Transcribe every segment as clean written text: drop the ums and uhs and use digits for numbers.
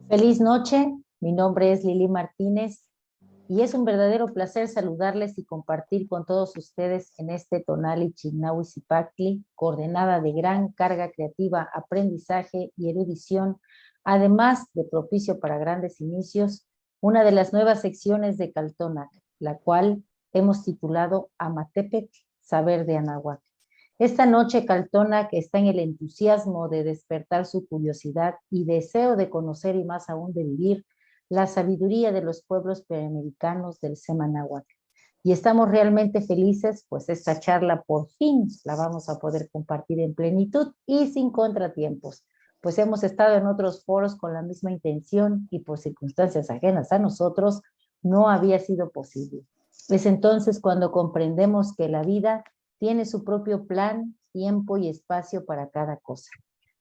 Feliz noche, mi nombre es Lili Martínez y es un verdadero placer saludarles y compartir con todos ustedes en este Tonali Chignahui Zipactli, coordenada de gran carga creativa, aprendizaje y erudición, además de propicio para grandes inicios, una de las nuevas secciones de Caltonac, la cual hemos titulado Amatepec, Saber de Anáhuac. Esta noche Caltonac está en el entusiasmo de despertar su curiosidad y deseo de conocer y más aún de vivir la sabiduría de los pueblos preamericanos del Semanáhuac. Y estamos realmente felices, pues esta charla por fin la vamos a poder compartir en plenitud y sin contratiempos, pues hemos estado en otros foros con la misma intención y por circunstancias ajenas a nosotros no había sido posible. Es entonces cuando comprendemos que la vida tiene su propio plan, tiempo y espacio para cada cosa.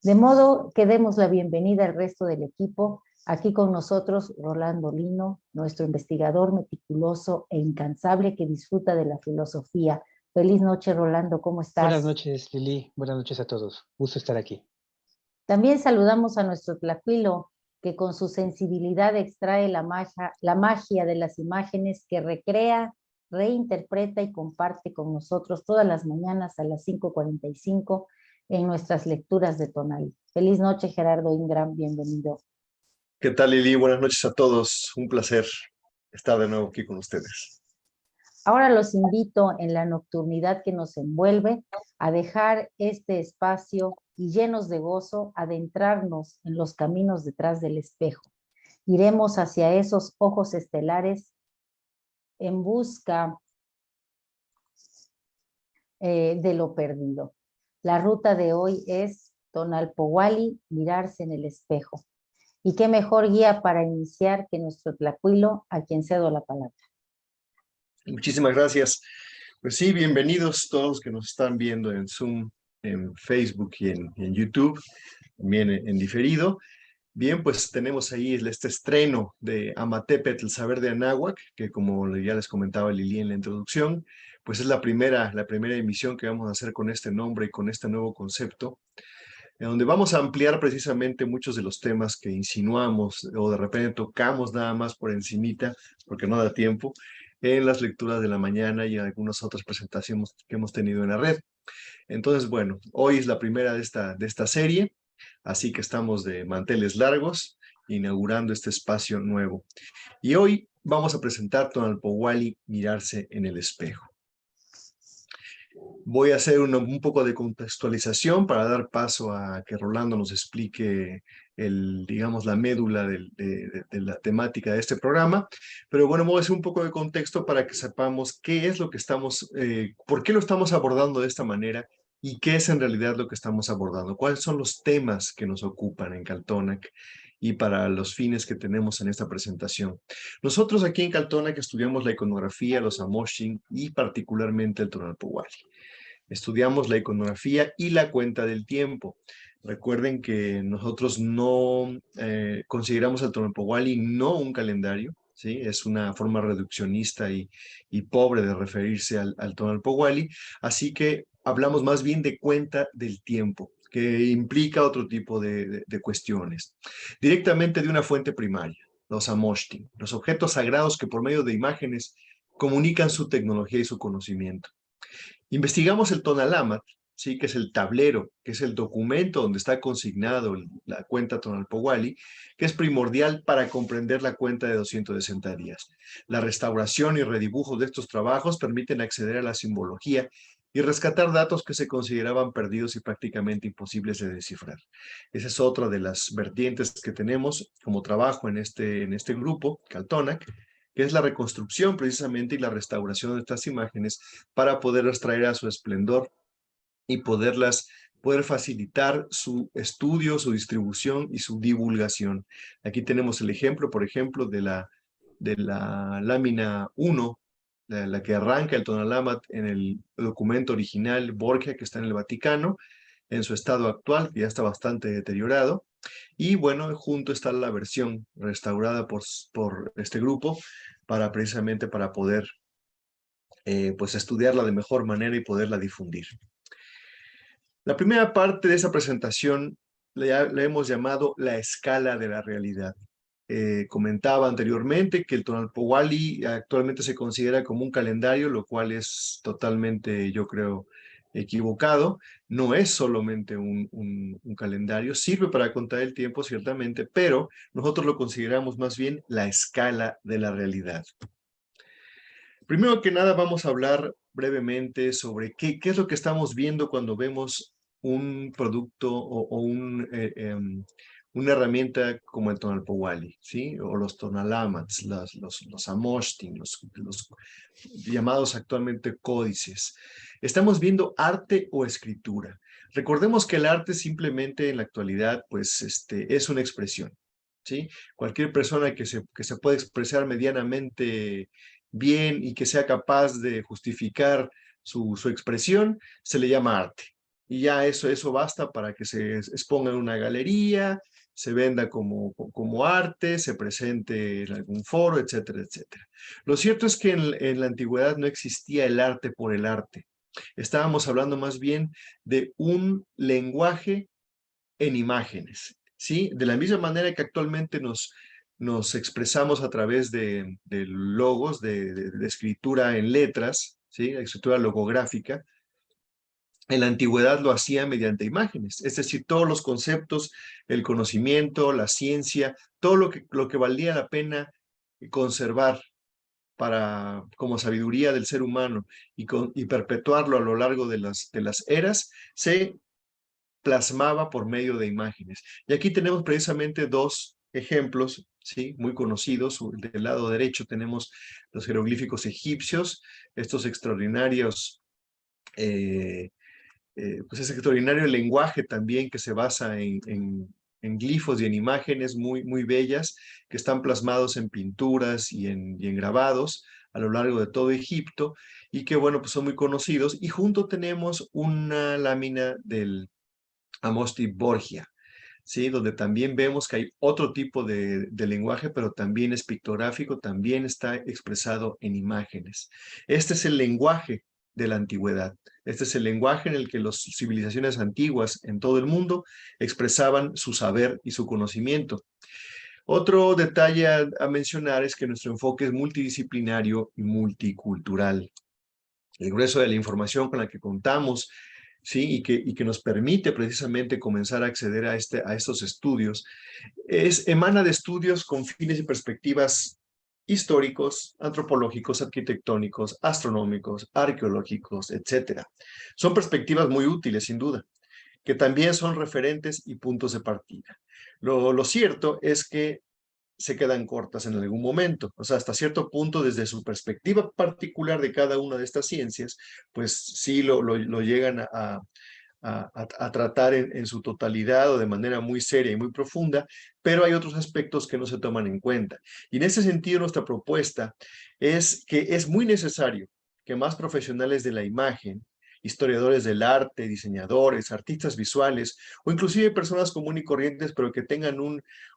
De modo que demos la bienvenida al resto del equipo. Aquí con nosotros Rolando Lino, nuestro investigador meticuloso e incansable que disfruta de la filosofía. Feliz noche, Rolando, ¿cómo Buenas estás? noches, Lili. Buenas noches a todos. Gusto estar aquí. También saludamos a nuestro Tlacuilo, que con su sensibilidad extrae la magia de las imágenes que recrea, reinterpreta y comparte con nosotros todas las mañanas a las 5:45 en nuestras lecturas de Tonal. Feliz noche, Gerardo Ingram, bienvenido. ¿Qué tal, Lili? Buenas noches a todos. Un placer estar de nuevo aquí con ustedes. Ahora los invito en la nocturnidad que nos envuelve a dejar este espacio y llenos de gozo adentrarnos en los caminos detrás del espejo. Iremos hacia esos ojos estelares en busca de lo perdido. La ruta de hoy es Tonalpohualli, mirarse en el espejo. Y qué mejor guía para iniciar que nuestro Tlacuilo, a quien cedo la palabra. Muchísimas gracias. Pues sí, bienvenidos todos que nos están viendo en Zoom, en Facebook y en YouTube, también en diferido. Bien, pues tenemos ahí este estreno de Amatepec, el saber de Anáhuac, que como ya les comentaba Lili en la introducción, pues es la primera emisión que vamos a hacer con este nombre y con este nuevo concepto, en donde vamos a ampliar precisamente muchos de los temas que insinuamos o de repente tocamos nada más por encimita, porque no da tiempo, en las lecturas de la mañana y en algunas otras presentaciones que hemos tenido en la red. Entonces, bueno, hoy es la primera de esta serie, así que estamos de manteles largos, inaugurando este espacio nuevo. Y hoy vamos a presentar Tonalpohualli, mirarse en el espejo. Voy a hacer un poco de contextualización para dar paso a que Rolando nos explique digamos, la médula de la temática de este programa. Pero bueno, voy a hacer un poco de contexto para que sepamos qué es lo que por qué lo estamos abordando de esta manera y qué es en realidad lo que estamos abordando. ¿Cuáles son los temas que nos ocupan en Caltonac y para los fines que tenemos en esta presentación? Nosotros aquí en Caltonac estudiamos la iconografía, los Amoxin y particularmente el Tonalpohualli. Estudiamos la iconografía y la cuenta del tiempo. Recuerden que nosotros no consideramos el Tonalpohualli no un calendario, ¿sí? Es una forma reduccionista y pobre de referirse al Tonalpohualli, así que hablamos más bien de cuenta del tiempo, que implica otro tipo de cuestiones. Directamente de una fuente primaria, los Amoshtin, los objetos sagrados que por medio de imágenes comunican su tecnología y su conocimiento. Investigamos el Tonalamat, ¿sí? Que es el tablero, que es el documento donde está consignado la cuenta Tonalpohualli, que es primordial para comprender la cuenta de 260 días. La restauración y redibujo de estos trabajos permiten acceder a la simbología y rescatar datos que se consideraban perdidos y prácticamente imposibles de descifrar. Esa es otra de las vertientes que tenemos como trabajo en este grupo, Caltonac, que es la reconstrucción precisamente y la restauración de estas imágenes para poderlas traer a su esplendor y poder facilitar su estudio, su distribución y su divulgación. Aquí tenemos el ejemplo, por ejemplo, de la lámina 1, la que arranca el Tonalamat en el documento original Borgia, que está en el Vaticano, en su estado actual, que ya está bastante deteriorado. Y bueno, junto está la versión restaurada por este grupo, precisamente para poder pues estudiarla de mejor manera y poderla difundir. La primera parte de esa presentación la hemos llamado la escala de la realidad. comentaba anteriormente que el Tonalpohualli actualmente se considera como un calendario, lo cual es totalmente, yo creo, equivocado. No es solamente un calendario, sirve para contar el tiempo ciertamente, pero nosotros lo consideramos más bien la escala de la realidad. Primero que nada vamos a hablar brevemente sobre qué es lo que estamos viendo cuando vemos un producto o una herramienta como el Tonalpohualli, ¿sí? O los Tonalámatz, los Amoxtin, los llamados actualmente códices. Estamos viendo arte o escritura. Recordemos que el arte simplemente en la actualidad pues, es una expresión, ¿sí? Cualquier persona que se pueda expresar medianamente bien y que sea capaz de justificar su expresión, se le llama arte. Y ya eso basta para que se exponga en una galería, se venda como arte, se presente en algún foro, etcétera, etcétera. Lo cierto es que en la antigüedad no existía el arte por el arte. Estábamos hablando más bien de un lenguaje en imágenes, ¿sí? De la misma manera que actualmente nos expresamos a través de logos, de escritura en letras, ¿sí? La escritura logográfica. En la antigüedad lo hacía mediante imágenes, es decir, todos los conceptos, el conocimiento, la ciencia, todo lo que valía la pena conservar como sabiduría del ser humano y perpetuarlo a lo largo de las eras, se plasmaba por medio de imágenes. Y aquí tenemos precisamente dos ejemplos, ¿sí? Muy conocidos. Del lado derecho tenemos los jeroglíficos egipcios, estos extraordinarios pues es extraordinario el lenguaje también que se basa en glifos y en imágenes muy bellas que están plasmados en pinturas y en grabados a lo largo de todo Egipto y que, bueno, pues son muy conocidos. Y junto tenemos una lámina del Amosti Borgia, ¿sí? Donde también vemos que hay otro tipo de lenguaje, pero también es pictográfico, también está expresado en imágenes. Este es el lenguaje de la antigüedad. Este es el lenguaje en el que las civilizaciones antiguas en todo el mundo expresaban su saber y su conocimiento. Otro detalle a mencionar es que nuestro enfoque es multidisciplinario y multicultural. El grueso de la información con la que contamos, ¿sí? y que nos permite precisamente comenzar a acceder a estos estudios, emana de estudios con fines y perspectivas históricos, antropológicos, arquitectónicos, astronómicos, arqueológicos, etc. Son perspectivas muy útiles, sin duda, que también son referentes y puntos de partida. Lo cierto es que se quedan cortas en algún momento. O sea, hasta cierto punto, desde su perspectiva particular de cada una de estas ciencias, pues sí lo llegan a tratar en su totalidad o de manera muy seria y muy profunda, pero hay otros aspectos que no se toman en cuenta. Y en ese sentido, nuestra propuesta es que es muy necesario que más profesionales de la imagen, historiadores del arte, diseñadores, artistas visuales o inclusive personas comunes y corrientes, pero que tengan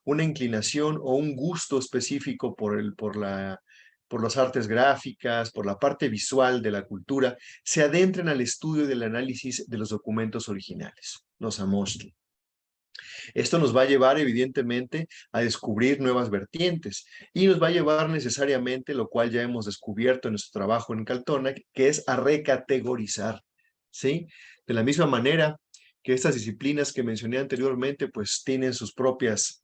una inclinación o un gusto específico por las artes gráficas, por la parte visual de la cultura, se adentren al estudio y del análisis de los documentos originales, los Amoxtli. Esto nos va a llevar, evidentemente, a descubrir nuevas vertientes y nos va a llevar necesariamente, lo cual ya hemos descubierto en nuestro trabajo en Caltona, que es a recategorizar, ¿sí? De la misma manera que estas disciplinas que mencioné anteriormente, pues tienen sus propias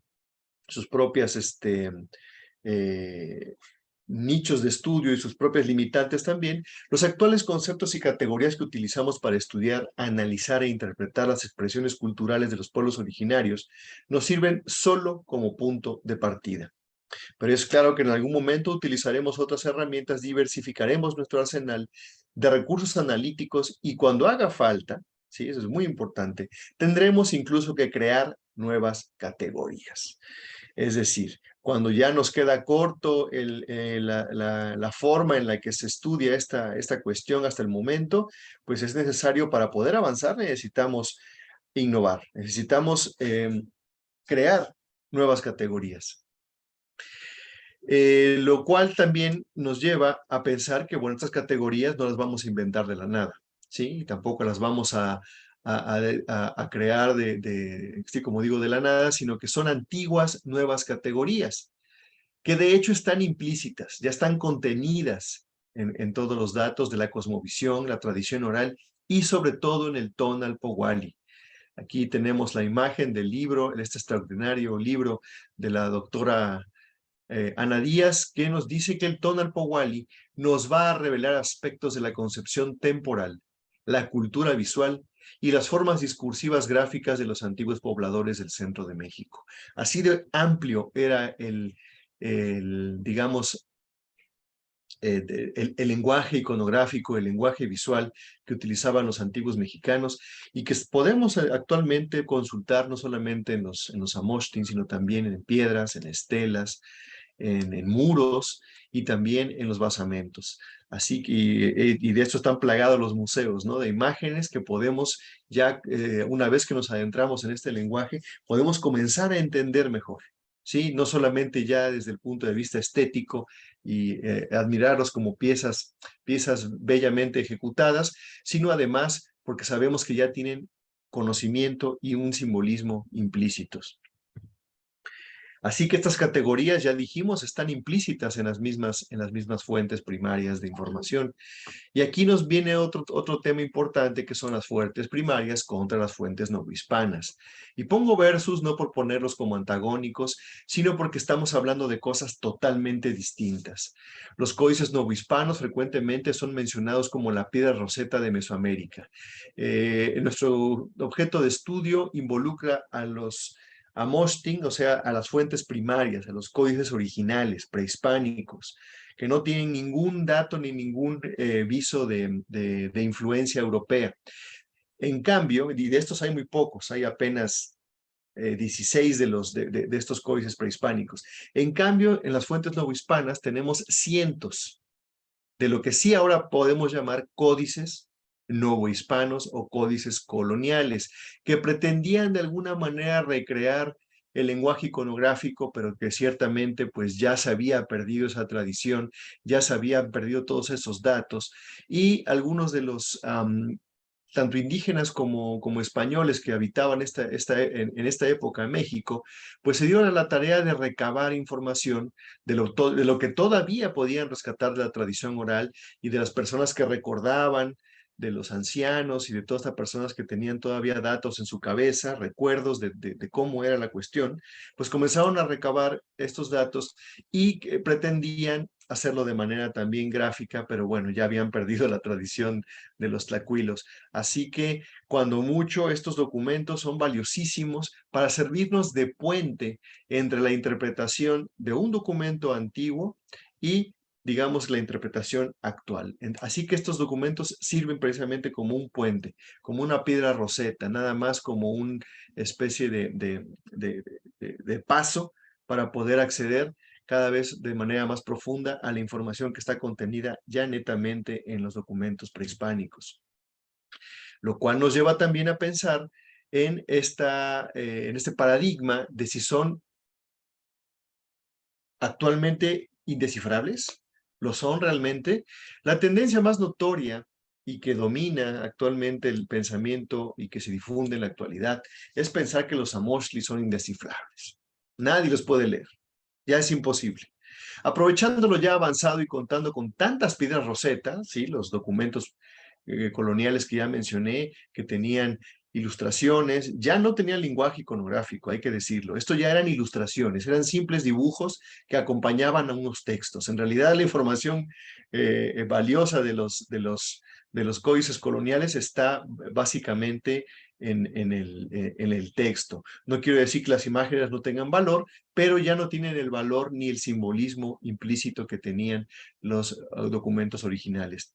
nichos de estudio y sus propias limitantes también, los actuales conceptos y categorías que utilizamos para estudiar, analizar e interpretar las expresiones culturales de los pueblos originarios nos sirven solo como punto de partida. Pero es claro que en algún momento utilizaremos otras herramientas, diversificaremos nuestro arsenal de recursos analíticos y cuando haga falta, ¿sí? Eso es muy importante, tendremos incluso que crear nuevas categorías. Es decir, cuando ya nos queda corto la forma en la que se estudia esta cuestión hasta el momento, pues es necesario para poder avanzar, necesitamos innovar, necesitamos crear nuevas categorías. Lo cual también nos lleva a pensar que, bueno, estas categorías no las vamos a inventar de la nada, ¿sí? Y tampoco las vamos a crear sí, como digo, de la nada, sino que son antiguas nuevas categorías, que de hecho están implícitas, ya están contenidas en todos los datos de la cosmovisión, la tradición oral y sobre todo en el Tonal Powali. Aquí tenemos la imagen del libro, este extraordinario libro de la doctora Ana Díaz, que nos dice que el Tonal Powali nos va a revelar aspectos de la concepción temporal, la cultura visual y las formas discursivas gráficas de los antiguos pobladores del centro de México. Así de amplio era digamos, el lenguaje iconográfico, el lenguaje visual que utilizaban los antiguos mexicanos y que podemos actualmente consultar no solamente en los amoshtin, sino también en piedras, en estelas, en muros y también en los basamentos. Así que, y de esto están plagados los museos, ¿no? De imágenes que podemos ya, una vez que nos adentramos en este lenguaje, podemos comenzar a entender mejor. ¿Sí? No solamente ya desde el punto de vista estético y admirarlos como piezas bellamente ejecutadas, sino además porque sabemos que ya tienen conocimiento y un simbolismo implícitos. Así que estas categorías, ya dijimos, están implícitas en las mismas fuentes primarias de información. Y aquí nos viene otro tema importante, que son las fuentes primarias contra las fuentes novohispanas. Y pongo versus no por ponerlos como antagónicos, sino porque estamos hablando de cosas totalmente distintas. Los códices novohispanos frecuentemente son mencionados como la piedra roseta de Mesoamérica. Nuestro objeto de estudio involucra a los amoshtin, o sea, a las fuentes primarias, a los códices originales, prehispánicos, que no tienen ningún dato ni ningún viso de influencia europea. En cambio, y de estos hay muy pocos, hay apenas 16 de estos códices prehispánicos. En cambio, en las fuentes novohispanas tenemos cientos de lo que sí ahora podemos llamar códices novohispanos o códices coloniales, que pretendían de alguna manera recrear el lenguaje iconográfico, pero que ciertamente pues ya se había perdido esa tradición, ya se habían perdido todos esos datos, y algunos de los tanto indígenas como españoles que habitaban en esta época en México, pues se dieron a la tarea de recabar información de lo que todavía podían rescatar de la tradición oral y de las personas que recordaban, de los ancianos y de todas estas personas que tenían todavía datos en su cabeza, recuerdos de cómo era la cuestión, pues comenzaron a recabar estos datos y pretendían hacerlo de manera también gráfica, pero bueno, ya habían perdido la tradición de los tlacuilos. Así que cuando mucho estos documentos son valiosísimos para servirnos de puente entre la interpretación de un documento antiguo y digamos, la interpretación actual. Así que estos documentos sirven precisamente como un puente, como una piedra roseta, nada más como una especie de paso para poder acceder cada vez de manera más profunda a la información que está contenida ya netamente en los documentos prehispánicos. Lo cual nos lleva también a pensar en este paradigma de si son actualmente indescifrables. ¿Lo son realmente? La tendencia más notoria y que domina actualmente el pensamiento y que se difunde en la actualidad es pensar que los amoshli son indescifrables. Nadie los puede leer. Ya es imposible. Aprovechándolo ya avanzado y contando con tantas piedras Rosetta, ¿sí? Los documentos coloniales que ya mencioné, que tenían ilustraciones, ya no tenían lenguaje iconográfico, hay que decirlo. Esto ya eran ilustraciones, eran simples dibujos que acompañaban a unos textos. En realidad la información valiosa de los códices coloniales está básicamente en el texto. No quiero decir que las imágenes no tengan valor, pero ya no tienen el valor ni el simbolismo implícito que tenían los documentos originales.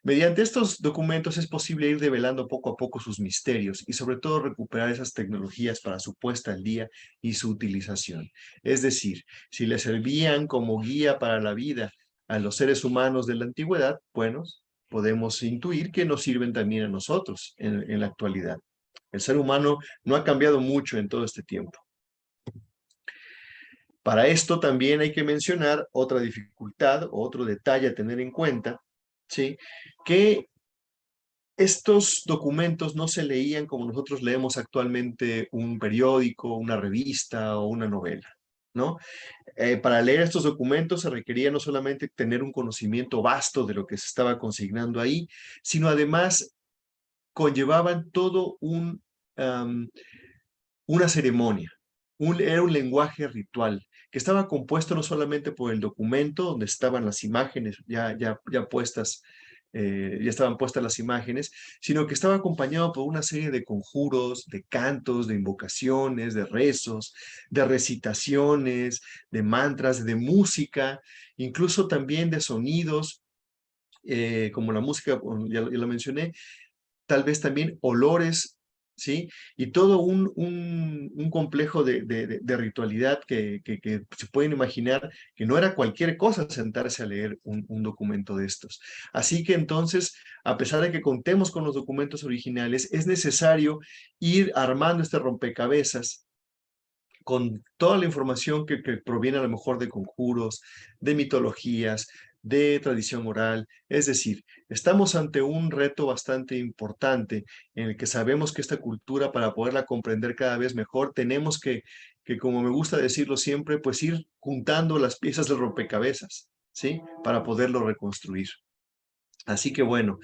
Mediante estos documentos es posible ir develando poco a poco sus misterios y sobre todo recuperar esas tecnologías para su puesta al día y su utilización. Es decir, si le servían como guía para la vida a los seres humanos de la antigüedad, bueno, podemos intuir que nos sirven también a nosotros en la actualidad. El ser humano no ha cambiado mucho en todo este tiempo. Para esto también hay que mencionar otra dificultad, otro detalle a tener en cuenta, ¿sí? Que estos documentos no se leían como nosotros leemos actualmente un periódico, una revista o una novela, ¿no? Para leer estos documentos se requería no solamente tener un conocimiento vasto de lo que se estaba consignando ahí, sino además conllevaban todo una ceremonia. Era un lenguaje ritual que estaba compuesto no solamente por el documento, donde estaban las imágenes ya puestas, ya estaban puestas las imágenes, sino que estaba acompañado por una serie de conjuros, de cantos, de invocaciones, de rezos, de recitaciones, de mantras, de música, incluso también de sonidos, como la música, ya lo mencioné, tal vez también olores, ¿sí? Y todo un complejo de ritualidad que se pueden imaginar que no era cualquier cosa sentarse a leer un documento de estos. Así que entonces, a pesar de que contemos con los documentos originales, es necesario ir armando este rompecabezas con toda la información que proviene a lo mejor de conjuros, de mitologías, de tradición oral. Es decir, estamos ante un reto bastante importante en el que sabemos que esta cultura, para poderla comprender cada vez mejor, tenemos que como me gusta decirlo siempre, pues ir juntando las piezas del rompecabezas, ¿sí? Para poderlo reconstruir. Así que bueno,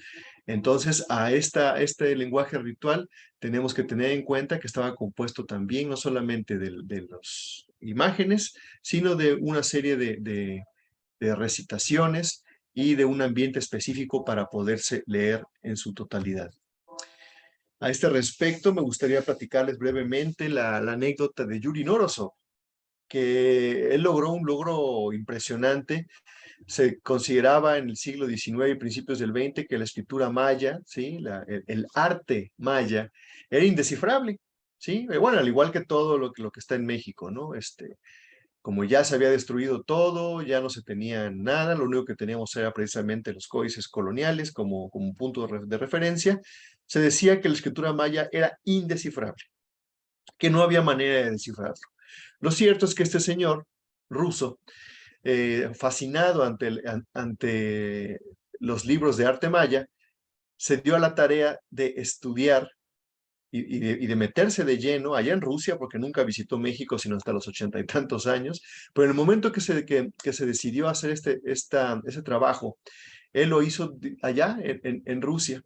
entonces a este lenguaje ritual tenemos que tener en cuenta que estaba compuesto también no solamente de las imágenes, sino de una serie de recitaciones y de un ambiente específico para poderse leer en su totalidad. A este respecto me gustaría platicarles brevemente la anécdota de Yuri Norosov, que él logró un logro impresionante. Se consideraba en el siglo XIX y principios del XX que la escritura maya, ¿sí? El arte maya, era indescifrable, ¿sí? Bueno, al igual que todo lo que está en México, ¿no? Como ya se había destruido todo, ya no se tenía nada, lo único que teníamos era precisamente los códices coloniales como punto de referencia. Se decía que la escritura maya era indescifrable, que no había manera de descifrarlo. Lo cierto es que este señor ruso, fascinado ante los libros de arte maya, se dio a la tarea de estudiar y de meterse de lleno allá en Rusia, porque nunca visitó México sino hasta los 80 y tantos años, pero en el momento que se decidió hacer ese trabajo, él lo hizo allá en Rusia,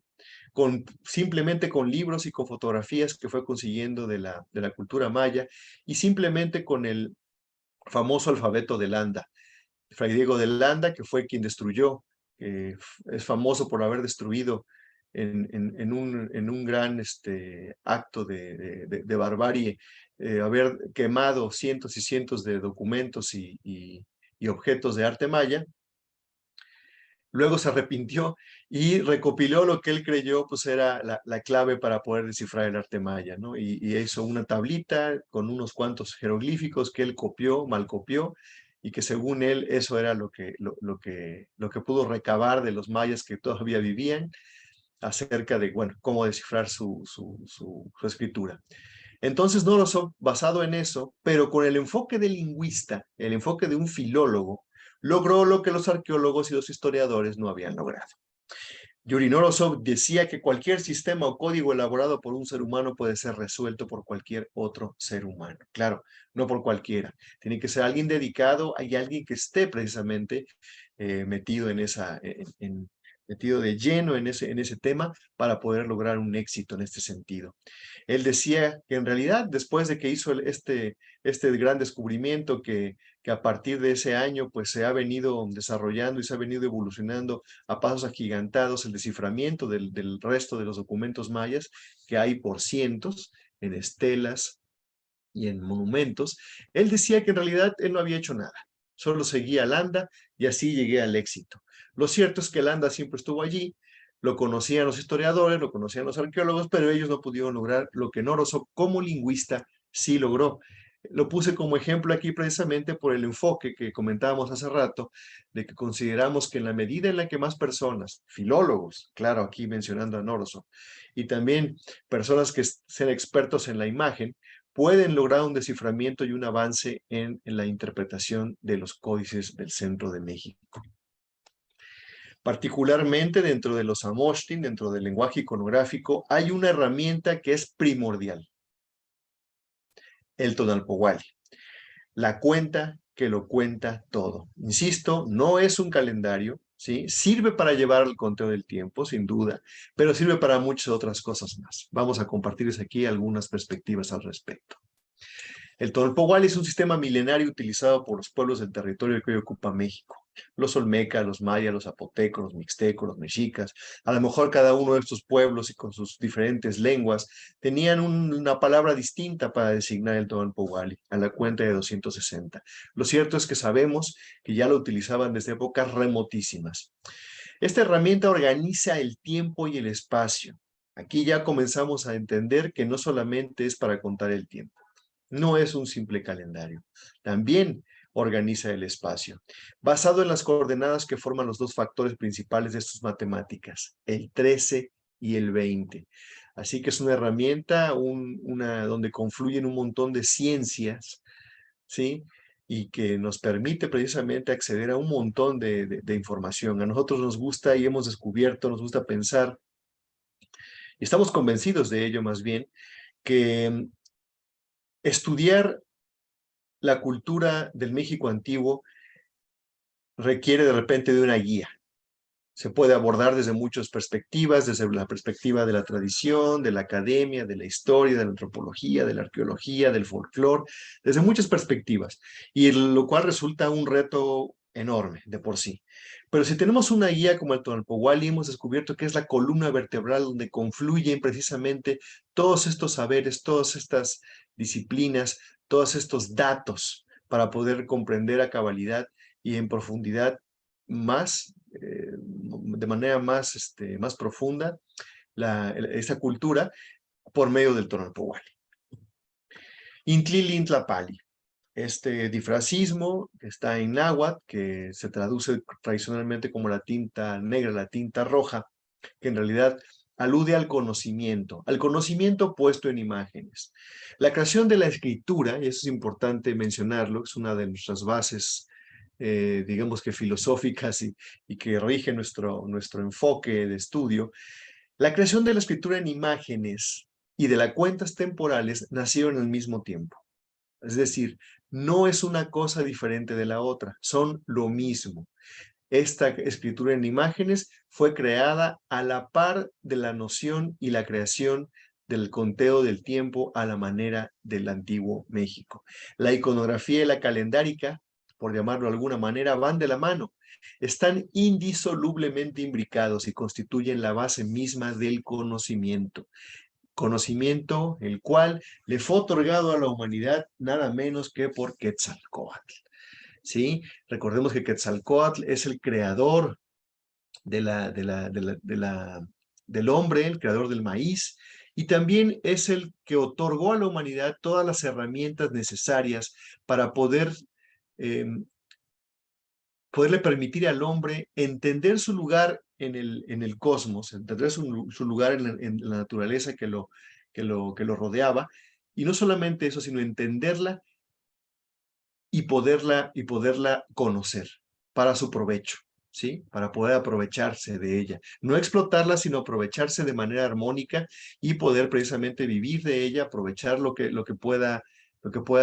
simplemente con libros y con fotografías que fue consiguiendo de la cultura maya, y simplemente con el famoso alfabeto de Landa. Fray Diego de Landa, que fue quien destruyó, es famoso por haber destruido en un gran acto de barbarie, haber quemado cientos y cientos de documentos y objetos de arte maya. Luego se arrepintió y recopiló lo que él creyó pues era la clave para poder descifrar el arte maya, ¿no? Y hizo una tablita con unos cuantos jeroglíficos que él copió, mal copió, y que según él eso era lo que pudo recabar de los mayas que todavía vivían acerca de, bueno, cómo descifrar su escritura. Entonces Norosov, basado en eso, pero con el enfoque del lingüista, el enfoque de un filólogo, logró lo que los arqueólogos y los historiadores no habían logrado. Yuri Norosov decía que cualquier sistema o código elaborado por un ser humano puede ser resuelto por cualquier otro ser humano. Claro, no por cualquiera. Tiene que ser alguien dedicado y alguien que esté precisamente metido metido de lleno en ese tema para poder lograr un éxito en este sentido. Él decía que en realidad, después de que hizo este gran descubrimiento que a partir de ese año pues se ha venido desarrollando y se ha venido evolucionando a pasos agigantados el desciframiento del resto de los documentos mayas, que hay por cientos en estelas y en monumentos. Él decía que en realidad él no había hecho nada, solo seguía a Landa y así llegué al éxito. Lo cierto es que Landa siempre estuvo allí, lo conocían los historiadores, lo conocían los arqueólogos, pero ellos no pudieron lograr lo que Norosov como lingüista sí logró. Lo puse como ejemplo aquí precisamente por el enfoque que comentábamos hace rato, de que consideramos que en la medida en la que más personas, filólogos, claro, aquí mencionando a Norosov, y también personas que sean expertos en la imagen, pueden lograr un desciframiento y un avance en la interpretación de los códices del centro de México. Particularmente dentro de los Amoshtin, dentro del lenguaje iconográfico, hay una herramienta que es primordial: el Tonalpohualli. La cuenta que lo cuenta todo. Insisto, no es un calendario, ¿sí? Sirve para llevar el conteo del tiempo, sin duda, pero sirve para muchas otras cosas más. Vamos a compartirles aquí algunas perspectivas al respecto. El Tonalpohualli es un sistema milenario utilizado por los pueblos del territorio que hoy ocupa México. Los olmecas, los mayas, los zapotecos, los mixtecos, los mexicas. A lo mejor cada uno de estos pueblos y con sus diferentes lenguas tenían una palabra distinta para designar el Tonalpohualli, a la cuenta de 260. Lo cierto es que sabemos que ya lo utilizaban desde épocas remotísimas. Esta herramienta organiza el tiempo y el espacio. Aquí ya comenzamos a entender que no solamente es para contar el tiempo. No es un simple calendario. También organiza el espacio, basado en las coordenadas que forman los dos factores principales de estas matemáticas, el 13 y el 20. Así que es una herramienta donde confluyen un montón de ciencias, ¿sí? Y que nos permite precisamente acceder a un montón de información. A nosotros nos gusta y hemos descubierto, nos gusta pensar, y estamos convencidos de ello más bien, que estudiar la cultura del México antiguo requiere de repente de una guía. Se puede abordar desde muchas perspectivas, desde la perspectiva de la tradición, de la academia, de la historia, de la antropología, de la arqueología, del folclore, desde muchas perspectivas, y lo cual resulta un reto enorme de por sí. Pero si tenemos una guía como el Tonalpohualli, hemos descubierto que es la columna vertebral donde confluyen precisamente todos estos saberes, todas estas disciplinas, todos estos datos para poder comprender a cabalidad y en profundidad de manera más profunda esta cultura por medio del Tonalpohualli. Intlili-Intlapali, este difracismo que está en náhuatl, que se traduce tradicionalmente como la tinta negra, la tinta roja, que en realidad alude al conocimiento puesto en imágenes. La creación de la escritura, y eso es importante mencionarlo, es una de nuestras bases digamos que filosóficas y que rige nuestro enfoque de estudio. La creación de la escritura en imágenes y de las cuentas temporales nacieron al mismo tiempo. Es decir, no es una cosa diferente de la otra, son lo mismo. Esta escritura en imágenes fue creada a la par de la noción y la creación del conteo del tiempo a la manera del antiguo México. La iconografía y la calendárica, por llamarlo de alguna manera, van de la mano. Están indisolublemente imbricados y constituyen la base misma del conocimiento. Conocimiento el cual le fue otorgado a la humanidad nada menos que por Quetzalcóatl. ¿Sí? Recordemos que Quetzalcóatl es el creador del hombre, el creador del maíz, y también es el que otorgó a la humanidad todas las herramientas necesarias para poderle permitir al hombre entender su lugar en el cosmos, entender su lugar en la naturaleza que lo rodeaba, y no solamente eso, sino entenderla y poderla conocer para su provecho, ¿sí? Para poder aprovecharse de ella. No explotarla, sino aprovecharse de manera armónica y poder precisamente vivir de ella, aprovechar lo que pueda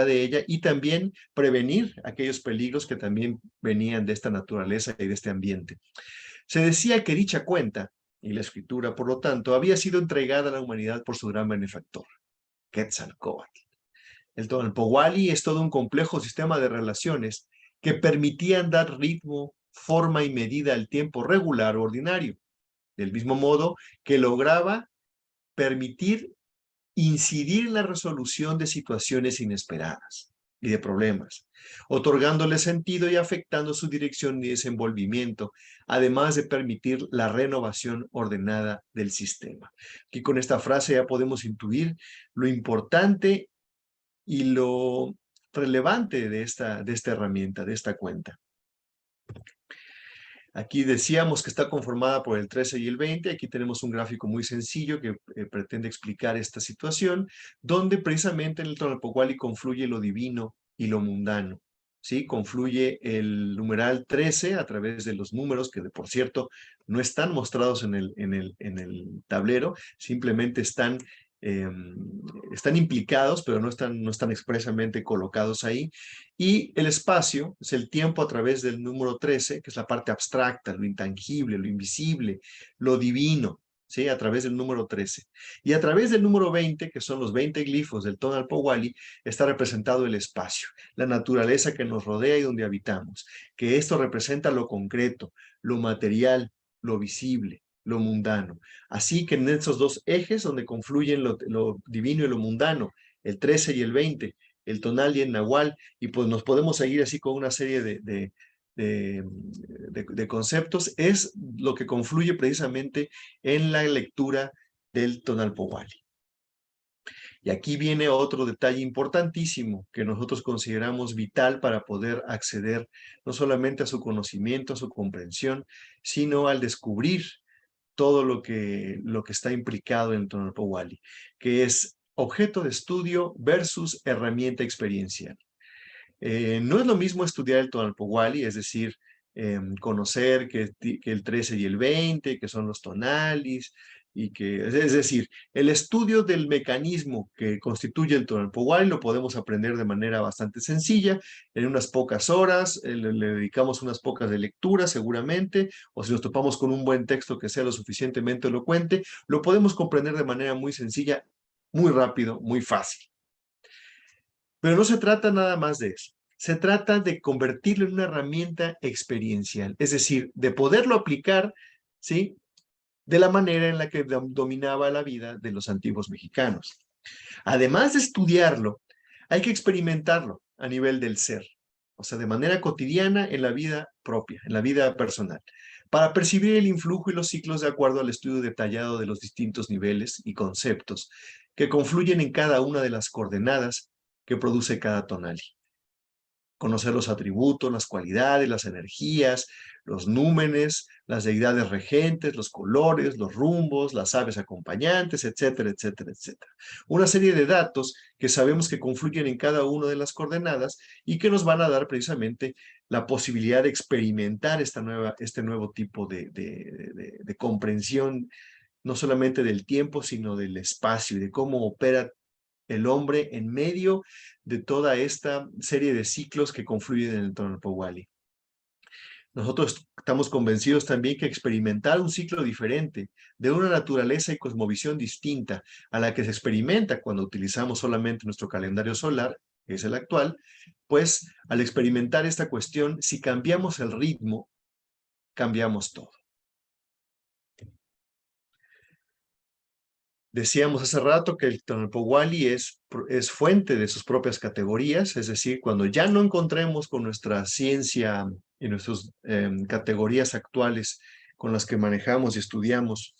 de ella y también prevenir aquellos peligros que también venían de esta naturaleza y de este ambiente. Se decía que dicha cuenta, y la escritura, por lo tanto, había sido entregada a la humanidad por su gran benefactor, Quetzalcóatl. El Tonalpohualli es todo un complejo sistema de relaciones que permitían dar ritmo, forma y medida al tiempo regular o ordinario, del mismo modo que lograba permitir incidir en la resolución de situaciones inesperadas y de problemas, otorgándole sentido y afectando su dirección y desenvolvimiento, además de permitir la renovación ordenada del sistema. Aquí con esta frase ya podemos intuir lo importante y lo relevante de esta herramienta, de esta cuenta. Aquí decíamos que está conformada por el 13 y el 20. Aquí tenemos un gráfico muy sencillo que pretende explicar esta situación, donde precisamente en el Tonalpohualli confluye lo divino y lo mundano. ¿Sí? Confluye el numeral 13 a través de los números que, por cierto, no están mostrados en el tablero, simplemente están están implicados, pero no están expresamente colocados ahí. Y el espacio es el tiempo a través del número 13, que es la parte abstracta, lo intangible, lo invisible, lo divino, ¿sí? A través del número 13. Y a través del número 20, que son los 20 glifos del Tonal Powali, está representado el espacio, la naturaleza que nos rodea y donde habitamos, que esto representa lo concreto, lo material, lo visible, lo mundano. Así que en esos dos ejes donde confluyen lo divino y lo mundano, el 13 y el 20, el tonal y el nahual, y pues nos podemos seguir así con una serie de conceptos, es lo que confluye precisamente en la lectura del Tonal Powali. Y aquí viene otro detalle importantísimo que nosotros consideramos vital para poder acceder no solamente a su conocimiento, a su comprensión, sino al descubrir todo lo que está implicado en el Tonal Powali, que es objeto de estudio versus herramienta experiencial. No es lo mismo estudiar el Tonal Powali, es decir, conocer que el 13 y el 20, que son los tonalis, y que, es decir, el estudio del mecanismo que constituye el Tonal Powali lo podemos aprender de manera bastante sencilla, en unas pocas horas, le dedicamos unas pocas de lectura seguramente, o si nos topamos con un buen texto que sea lo suficientemente elocuente, lo podemos comprender de manera muy sencilla, muy rápido, muy fácil. Pero no se trata nada más de eso. Se trata de convertirlo en una herramienta experiencial, es decir, de poderlo aplicar, ¿sí?, de la manera en la que dominaba la vida de los antiguos mexicanos. Además de estudiarlo, hay que experimentarlo a nivel del ser, o sea, de manera cotidiana en la vida propia, en la vida personal, para percibir el influjo y los ciclos de acuerdo al estudio detallado de los distintos niveles y conceptos que confluyen en cada una de las coordenadas que produce cada tonali. Conocer los atributos, las cualidades, las energías, los númenes, las deidades regentes, los colores, los rumbos, las aves acompañantes, etcétera, etcétera, etcétera. Una serie de datos que sabemos que confluyen en cada una de las coordenadas y que nos van a dar precisamente la posibilidad de experimentar este nuevo tipo de comprensión, no solamente del tiempo, sino del espacio y de cómo opera el hombre en medio de toda esta serie de ciclos que confluyen en el Tonal Powali. Nosotros estamos convencidos también que experimentar un ciclo diferente, de una naturaleza y cosmovisión distinta a la que se experimenta cuando utilizamos solamente nuestro calendario solar, que es el actual, pues al experimentar esta cuestión, si cambiamos el ritmo, cambiamos todo. Decíamos hace rato que el Tonal Powali es fuente de sus propias categorías, es decir, cuando ya no encontremos con nuestra ciencia y nuestras categorías actuales con las que manejamos y estudiamos,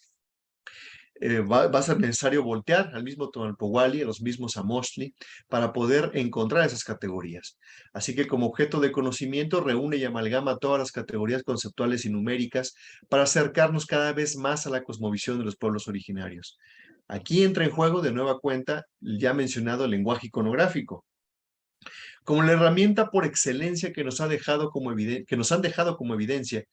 va a ser necesario voltear al mismo Tonal Powali, a los mismos Amoxtli, para poder encontrar esas categorías. Así que como objeto de conocimiento reúne y amalgama todas las categorías conceptuales y numéricas para acercarnos cada vez más a la cosmovisión de los pueblos originarios. Aquí entra en juego de nueva cuenta el ya mencionado lenguaje iconográfico, como la herramienta por excelencia que nos han dejado como evidencia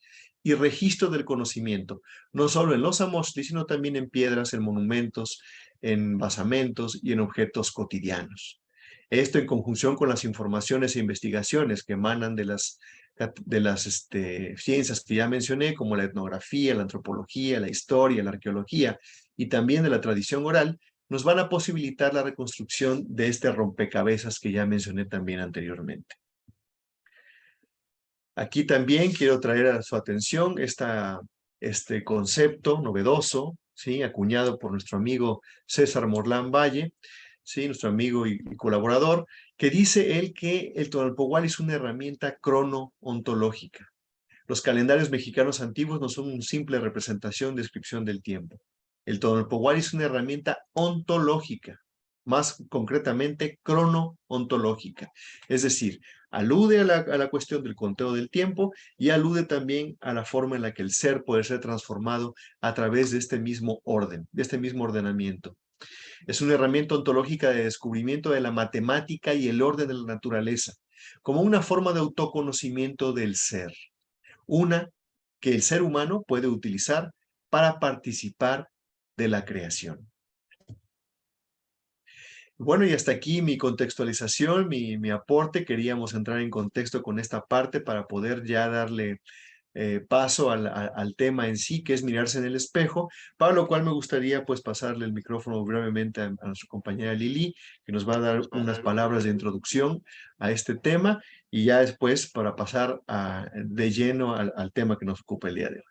y registro del conocimiento, no solo en los Amoxtli, sino también en piedras, en monumentos, en basamentos y en objetos cotidianos. Esto en conjunción con las informaciones e investigaciones que emanan de las ciencias que ya mencioné, como la etnografía, la antropología, la historia, la arqueología, y también de la tradición oral, nos van a posibilitar la reconstrucción de este rompecabezas que ya mencioné también anteriormente. Aquí también quiero traer a su atención este concepto novedoso, ¿sí?, acuñado por nuestro amigo César Morlán Valle, ¿sí?, nuestro amigo y colaborador, que dice él que el Tonal Powali es una herramienta crono-ontológica. Los calendarios mexicanos antiguos no son una simple representación, descripción del tiempo. El Tonal Powali es una herramienta ontológica, más concretamente crono-ontológica. Es decir, alude a la cuestión del conteo del tiempo y alude también a la forma en la que el ser puede ser transformado a través de este mismo orden, de este mismo ordenamiento. Es una herramienta ontológica de descubrimiento de la matemática y el orden de la naturaleza, como una forma de autoconocimiento del ser. Una que el ser humano puede utilizar para participar de la creación. Bueno, y hasta aquí mi contextualización, mi aporte. Queríamos entrar en contexto con esta parte para poder ya darle paso al tema en sí, que es mirarse en el espejo, para lo cual me gustaría pues pasarle el micrófono brevemente a nuestra compañera Lili, que nos va a dar unas palabras de introducción a este tema, y ya después para pasar de lleno al tema que nos ocupa el día de hoy.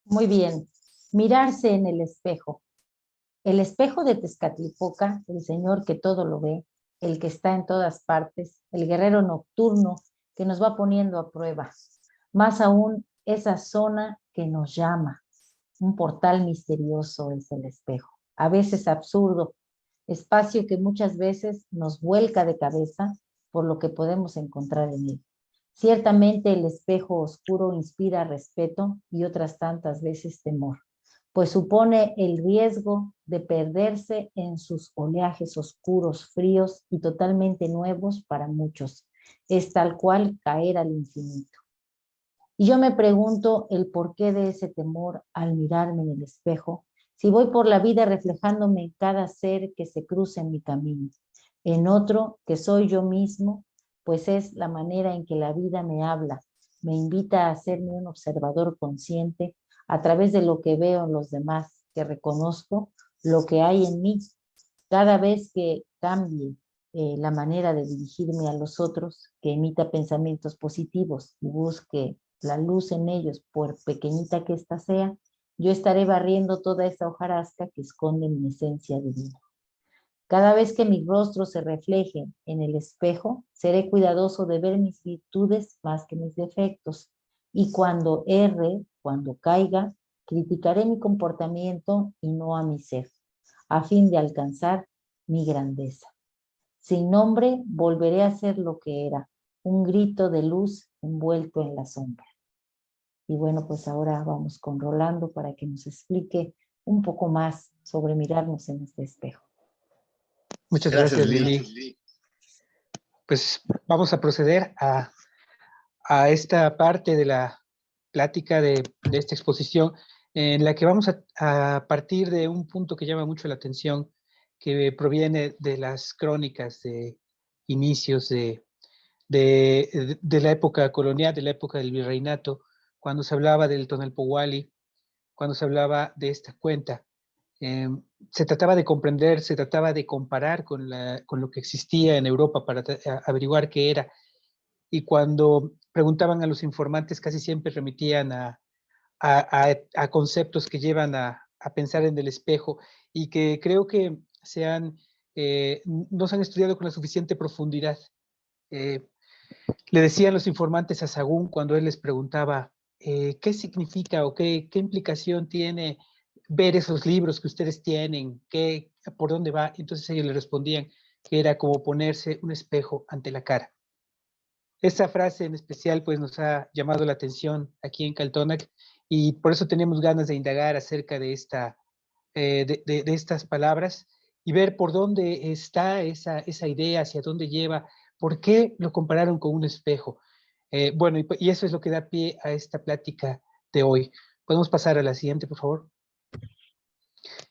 Muy bien. Mirarse en el espejo. El espejo de Tezcatlipoca, el señor que todo lo ve, el que está en todas partes, el guerrero nocturno que nos va poniendo a prueba. Más aún, esa zona que nos llama. Un portal misterioso es el espejo, a veces absurdo, espacio que muchas veces nos vuelca de cabeza por lo que podemos encontrar en él. Ciertamente el espejo oscuro inspira respeto y otras tantas veces temor, pues supone el riesgo de perderse en sus oleajes oscuros, fríos y totalmente nuevos para muchos. Es tal cual caer al infinito. Y yo me pregunto el porqué de ese temor al mirarme en el espejo, si voy por la vida reflejándome en cada ser que se cruza en mi camino, en otro que soy yo mismo, pues es la manera en que la vida me habla, me invita a hacerme un observador consciente a través de lo que veo en los demás, que reconozco lo que hay en mí. Cada vez que cambie la manera de dirigirme a los otros, que emita pensamientos positivos y busque la luz en ellos, por pequeñita que ésta sea, yo estaré barriendo toda esa hojarasca que esconde mi esencia divina. Cada vez que mi rostro se refleje en el espejo, seré cuidadoso de ver mis virtudes más que mis defectos. Y cuando erre, cuando caiga, criticaré mi comportamiento y no a mi ser, a fin de alcanzar mi grandeza. Sin nombre, volveré a ser lo que era, un grito de luz envuelto en la sombra. Y bueno, pues ahora vamos con Rolando para que nos explique un poco más sobre mirarnos en este espejo. Muchas Gracias, gracias, Lili. Pues vamos a proceder a esta parte de la plática de esta exposición, en la que vamos a partir de un punto que llama mucho la atención, que proviene de las crónicas de inicios de la época colonial, de la época del virreinato, cuando se hablaba del Tonalpohualli, cuando se hablaba de esta cuenta. Se trataba de comprender, se trataba de comparar con lo que existía en Europa para averiguar qué era. Y cuando preguntaban a los informantes, casi siempre remitían a conceptos que llevan a pensar en el espejo y que creo que no se han estudiado con la suficiente profundidad. Le decían los informantes a Sagún cuando él les preguntaba qué significa o qué implicación tiene ver esos libros que ustedes tienen, por dónde va. Entonces ellos le respondían que era como ponerse un espejo ante la cara. Esta frase en especial pues nos ha llamado la atención aquí en Caltonac y por eso tenemos ganas de indagar acerca de estas palabras y ver por dónde está esa idea, hacia dónde lleva, por qué lo compararon con un espejo. Bueno, y eso es lo que da pie a esta plática de hoy. ¿Podemos pasar a la siguiente, por favor?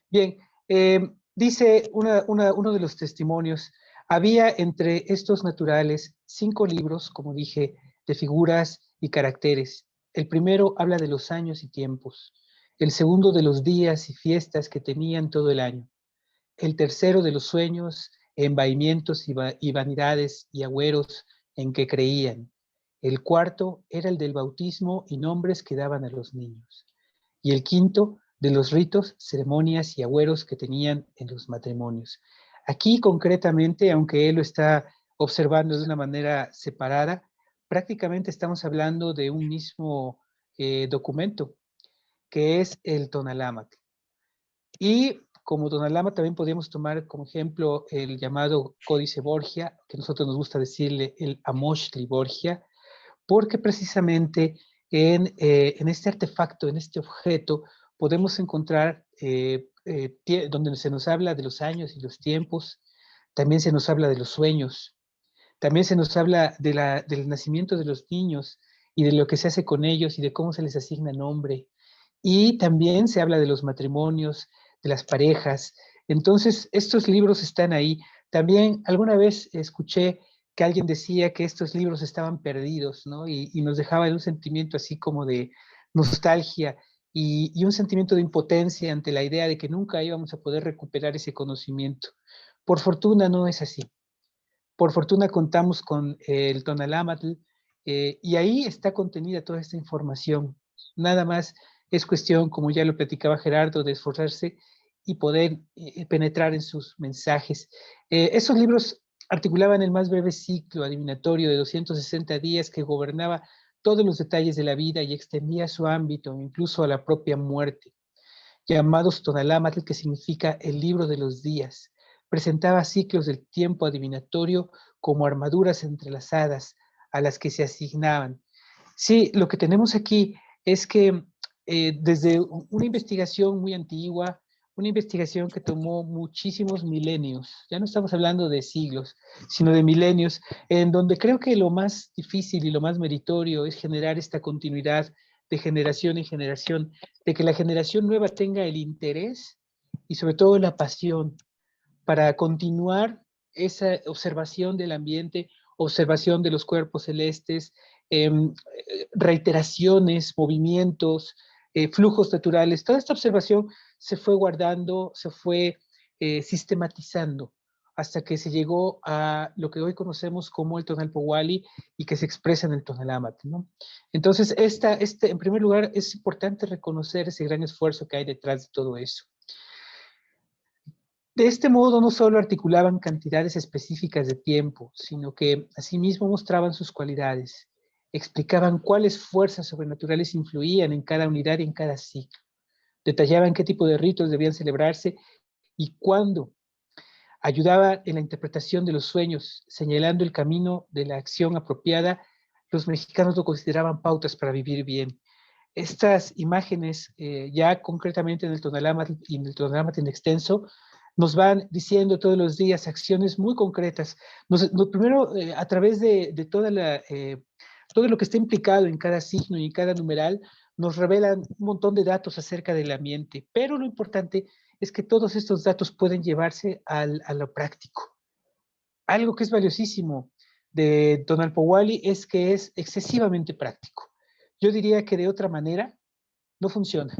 Bien, dice uno de los testimonios, había entre estos naturales 5 libros, como dije, de figuras y caracteres. El primero habla de los años y tiempos, el segundo de los días y fiestas que tenían todo el año, el tercero de los sueños, embaimientos y vanidades y agüeros en que creían. El cuarto era el del bautismo y nombres que daban a los niños. Y el quinto, de los ritos, ceremonias y agüeros que tenían en los matrimonios. Aquí concretamente, aunque él lo está observando de una manera separada, prácticamente estamos hablando de un mismo documento, que es el Tonalámatl. Y como Tonalámatl también podríamos tomar como ejemplo el llamado Códice Borgia, que a nosotros nos gusta decirle el Amochtli Borgia, porque precisamente en este artefacto, en este objeto, podemos encontrar donde se nos habla de los años y los tiempos, también se nos habla de los sueños, también se nos habla del nacimiento de los niños y de lo que se hace con ellos y de cómo se les asigna nombre. Y también se habla de los matrimonios, de las parejas, Entonces, estos libros están ahí. También alguna vez escuché que alguien decía que estos libros estaban perdidos, ¿no? Y nos dejaba en un sentimiento así como de nostalgia y un sentimiento de impotencia ante la idea de que nunca íbamos a poder recuperar ese conocimiento. Por fortuna no es así. Por fortuna contamos con el Tonalámatl y ahí está contenida toda esta información. Nada más es cuestión, como ya lo platicaba Gerardo, de esforzarse y poder penetrar en sus mensajes. Esos libros articulaban el más breve ciclo adivinatorio de 260 días que gobernaba todos los detalles de la vida y extendía su ámbito incluso a la propia muerte. Llamados Tonalámatl, que significa el libro de los días, presentaba ciclos del tiempo adivinatorio como armaduras entrelazadas a las que se asignaban. Sí, lo que tenemos aquí es que desde una investigación muy antigua, una investigación que tomó muchísimos milenios, ya no estamos hablando de siglos, sino de milenios, en donde creo que lo más difícil y lo más meritorio es generar esta continuidad de generación en generación, de que la generación nueva tenga el interés y sobre todo la pasión para continuar esa observación del ambiente, observación de los cuerpos celestes, reiteraciones, movimientos, flujos naturales. Toda esta observación se fue guardando, se fue sistematizando hasta que se llegó a lo que hoy conocemos como el Tonalpohualli y que se expresa en el Tonalámatl, ¿no? Entonces, en primer lugar, es importante reconocer ese gran esfuerzo que hay detrás de todo eso. De este modo, no solo articulaban cantidades específicas de tiempo, sino que asimismo mostraban sus cualidades, explicaban cuáles fuerzas sobrenaturales influían en cada unidad y en cada ciclo, detallaban qué tipo de ritos debían celebrarse y cuándo, ayudaba en la interpretación de los sueños, señalando el camino de la acción apropiada. Los mexicanos lo consideraban pautas para vivir bien. Estas imágenes, ya concretamente en el Tonalámatl y en el Tonalámatl en extenso, nos van diciendo todos los días acciones muy concretas. Primero, a través de todo lo que está implicado en cada signo y en cada numeral, nos revelan un montón de datos acerca del ambiente, pero lo importante es que todos estos datos pueden llevarse a lo práctico. Algo que es valiosísimo de Tonalpohualli es que es excesivamente práctico. Yo diría que de otra manera no funciona.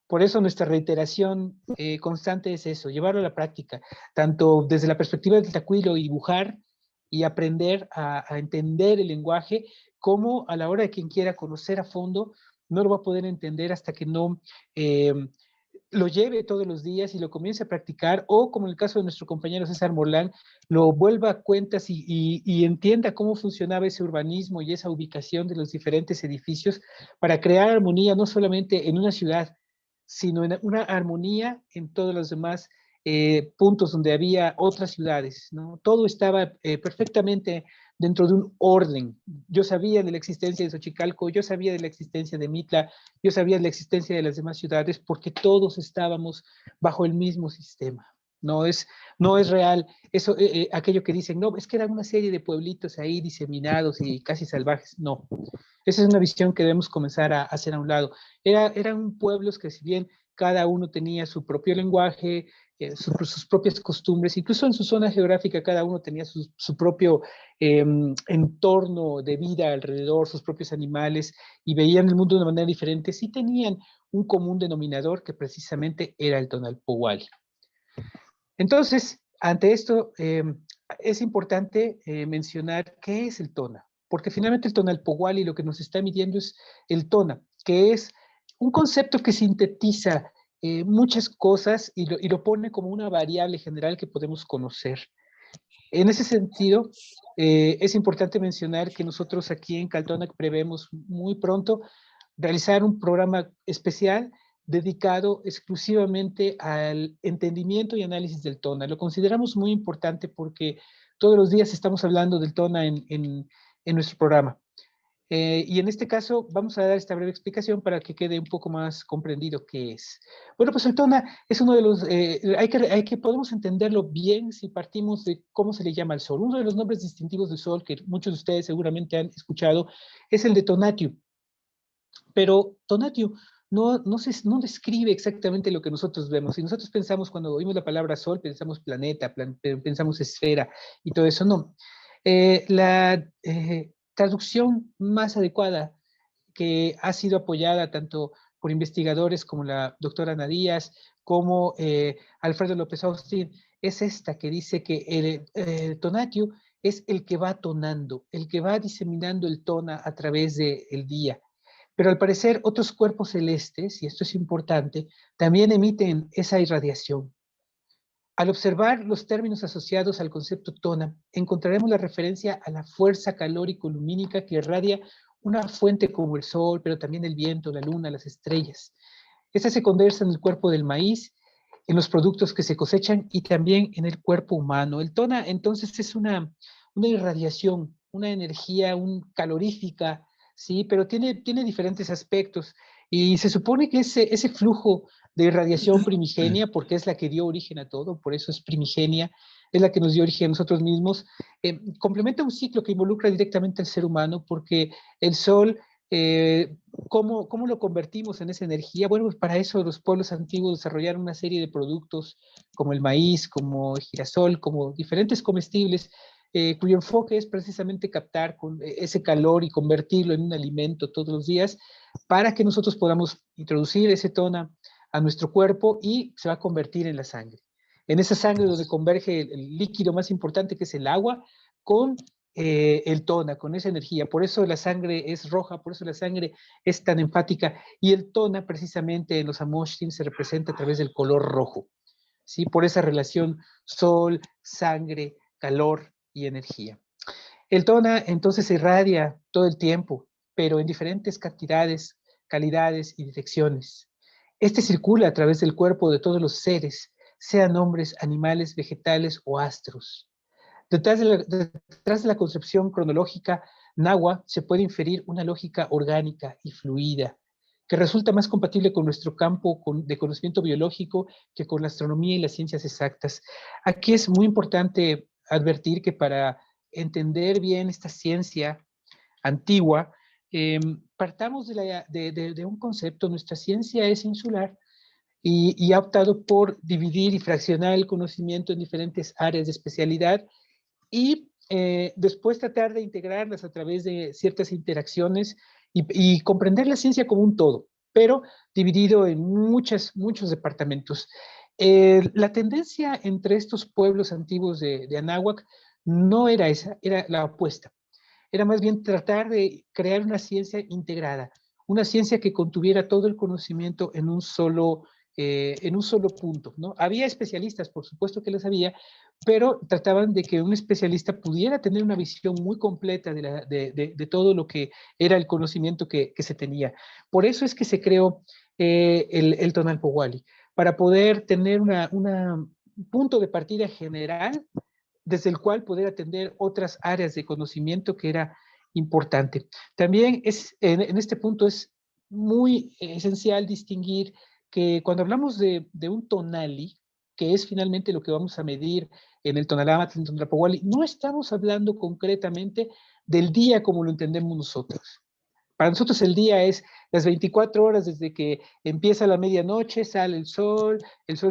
Por eso nuestra reiteración constante es eso, llevarlo a la práctica, tanto desde la perspectiva del tacuilo y dibujar y aprender a entender el lenguaje, como a la hora de quien quiera conocer a fondo, no lo va a poder entender hasta que no lo lleve todos los días y lo comience a practicar, o como en el caso de nuestro compañero César Morlán, lo vuelva a cuentas y entienda cómo funcionaba ese urbanismo y esa ubicación de los diferentes edificios para crear armonía no solamente en una ciudad, sino en una armonía en todos los demás puntos donde había otras ciudades, ¿no? Todo estaba perfectamente dentro de un orden. Yo sabía de la existencia de Xochicalco, yo sabía de la existencia de Mitla, yo sabía de la existencia de las demás ciudades porque todos estábamos bajo el mismo sistema. No es real eso, aquello que dicen, no, es que eran una serie de pueblitos ahí diseminados y casi salvajes. No, esa es una visión que debemos comenzar a hacer a un lado. Eran pueblos que si bien cada uno tenía su propio lenguaje, sus propias costumbres, incluso en su zona geográfica cada uno tenía su propio entorno de vida alrededor, sus propios animales, y veían el mundo de una manera diferente, sí tenían un común denominador que precisamente era el Tonalpohualli. Entonces, ante esto, es importante mencionar qué es el Tona, porque finalmente el Tonalpohualli lo que nos está midiendo es el Tona, que es un concepto que sintetiza muchas cosas y lo pone como una variable general que podemos conocer. En ese sentido, es importante mencionar que nosotros aquí en Caltonac prevemos muy pronto realizar un programa especial dedicado exclusivamente al entendimiento y análisis del TONA. Lo consideramos muy importante porque todos los días estamos hablando del TONA en nuestro programa. Y en este caso vamos a dar esta breve explicación para que quede un poco más comprendido qué es. Bueno, pues el TONA es uno de los, podemos entenderlo bien si partimos de cómo se le llama al Sol. Uno de los nombres distintivos del Sol que muchos de ustedes seguramente han escuchado es el de Tonatiuh. Pero Tonatiuh no describe exactamente lo que nosotros vemos. Si nosotros pensamos, cuando oímos la palabra sol, pensamos planeta, pensamos esfera y todo eso, no. La traducción más adecuada, que ha sido apoyada tanto por investigadores como la doctora Ana Díaz, como Alfredo López Austin, es esta que dice que el tonatio es el que va tonando, el que va diseminando el tona a través del día. Pero al parecer otros cuerpos celestes, y esto es importante, también emiten esa irradiación. Al observar los términos asociados al concepto tona, encontraremos la referencia a la fuerza calórico-lumínica que irradia una fuente como el sol, pero también el viento, la luna, las estrellas. Esta se condensa en el cuerpo del maíz, en los productos que se cosechan y también en el cuerpo humano. El tona, entonces, es una irradiación, una energía, calorífica, ¿sí? Pero tiene diferentes aspectos. Y se supone que ese flujo de irradiación primigenia, porque es la que dio origen a todo, por eso es primigenia, es la que nos dio origen a nosotros mismos, complementa un ciclo que involucra directamente al ser humano, porque el sol, ¿cómo lo convertimos en esa energía? Bueno, pues para eso los pueblos antiguos desarrollaron una serie de productos como el maíz, como el girasol, como diferentes comestibles, cuyo enfoque es precisamente captar ese calor y convertirlo en un alimento todos los días para que nosotros podamos introducir ese tona a nuestro cuerpo y se va a convertir en la sangre. En esa sangre donde converge el líquido más importante, que es el agua, con el tona, con esa energía. Por eso la sangre es roja, por eso la sangre es tan enfática. Y el tona, precisamente en los Amoshtin, se representa a través del color rojo, ¿sí? Por esa relación sol, sangre, calor y energía. El tona entonces se irradia todo el tiempo, pero en diferentes cantidades, calidades y direcciones. Este circula a través del cuerpo de todos los seres, sean hombres, animales, vegetales o astros. Detrás de la concepción cronológica náhuatl se puede inferir una lógica orgánica y fluida, que resulta más compatible con nuestro campo de conocimiento biológico que con la astronomía y las ciencias exactas. Aquí es muy importante advertir que para entender bien esta ciencia antigua, partamos de un concepto. Nuestra ciencia es insular y ha optado por dividir y fraccionar el conocimiento en diferentes áreas de especialidad y después tratar de integrarlas a través de ciertas interacciones y comprender la ciencia como un todo, pero dividido en muchos departamentos. La tendencia entre estos pueblos antiguos de Anáhuac no era esa, era la opuesta. Era más bien tratar de crear una ciencia integrada, una ciencia que contuviera todo el conocimiento en un solo punto, ¿no? Había especialistas, por supuesto que los había, pero trataban de que un especialista pudiera tener una visión muy completa de todo lo que era el conocimiento que se tenía. Por eso es que se creó el Tonalpohualli, para poder tener un punto de partida general desde el cual poder atender otras áreas de conocimiento que era importante. También en este punto es muy esencial distinguir que cuando hablamos de un tonali, que es finalmente lo que vamos a medir en el Tonalá-Amatl, en el Tonalpohualli, no estamos hablando concretamente del día como lo entendemos nosotros. Para nosotros el día es las 24 horas desde que empieza la medianoche, sale el sol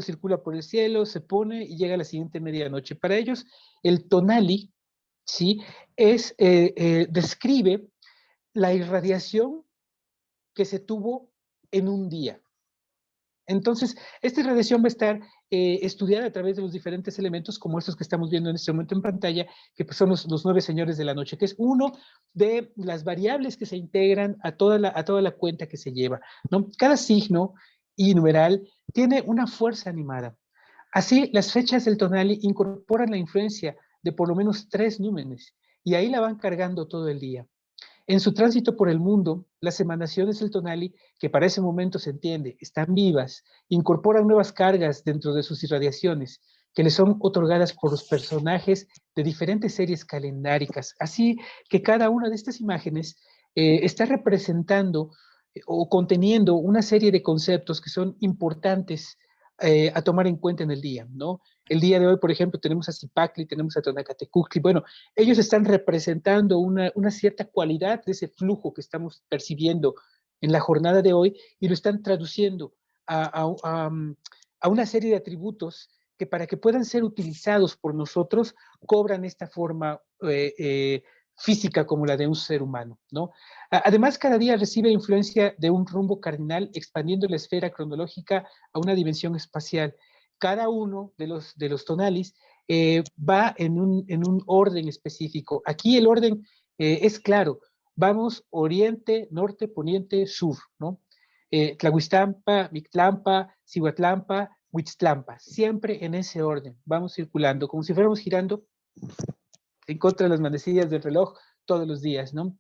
circula por el cielo, se pone y llega a la siguiente medianoche. Para ellos, el tonali, ¿sí? Describe la irradiación que se tuvo en un día. Entonces, esta irradiación va a estar estudiada a través de los diferentes elementos, como estos que estamos viendo en este momento en pantalla, que pues son los 9 señores de la noche, que es uno de las variables que se integran a toda la cuenta que se lleva, ¿no? Cada signo y numeral tiene una fuerza animada. Así, las fechas del tonali incorporan la influencia de por lo menos 3 númenes, y ahí la van cargando todo el día. En su tránsito por el mundo, las emanaciones del tonali, que para ese momento se entiende, están vivas, incorporan nuevas cargas dentro de sus irradiaciones, que le son otorgadas por los personajes de diferentes series calendáricas. Así que cada una de estas imágenes está representando o conteniendo una serie de conceptos que son importantes a tomar en cuenta en el día, ¿no? El día de hoy, por ejemplo, tenemos a Zipacli, tenemos a Tonacatecuhtli. Bueno, ellos están representando una cierta cualidad de ese flujo que estamos percibiendo en la jornada de hoy y lo están traduciendo a una serie de atributos que para que puedan ser utilizados por nosotros cobran esta forma física como la de un ser humano, ¿no? Además, cada día recibe influencia de un rumbo cardinal expandiendo la esfera cronológica a una dimensión espacial. Cada uno de los tonalis va en un orden específico. Aquí el orden es claro. Vamos oriente, norte, poniente, sur, ¿no? Tlahuiztampa, Mictlampa, Cihuatlampa, Huitztlampa, siempre en ese orden. Vamos circulando, como si fuéramos girando en contra de las manecillas del reloj todos los días, ¿no?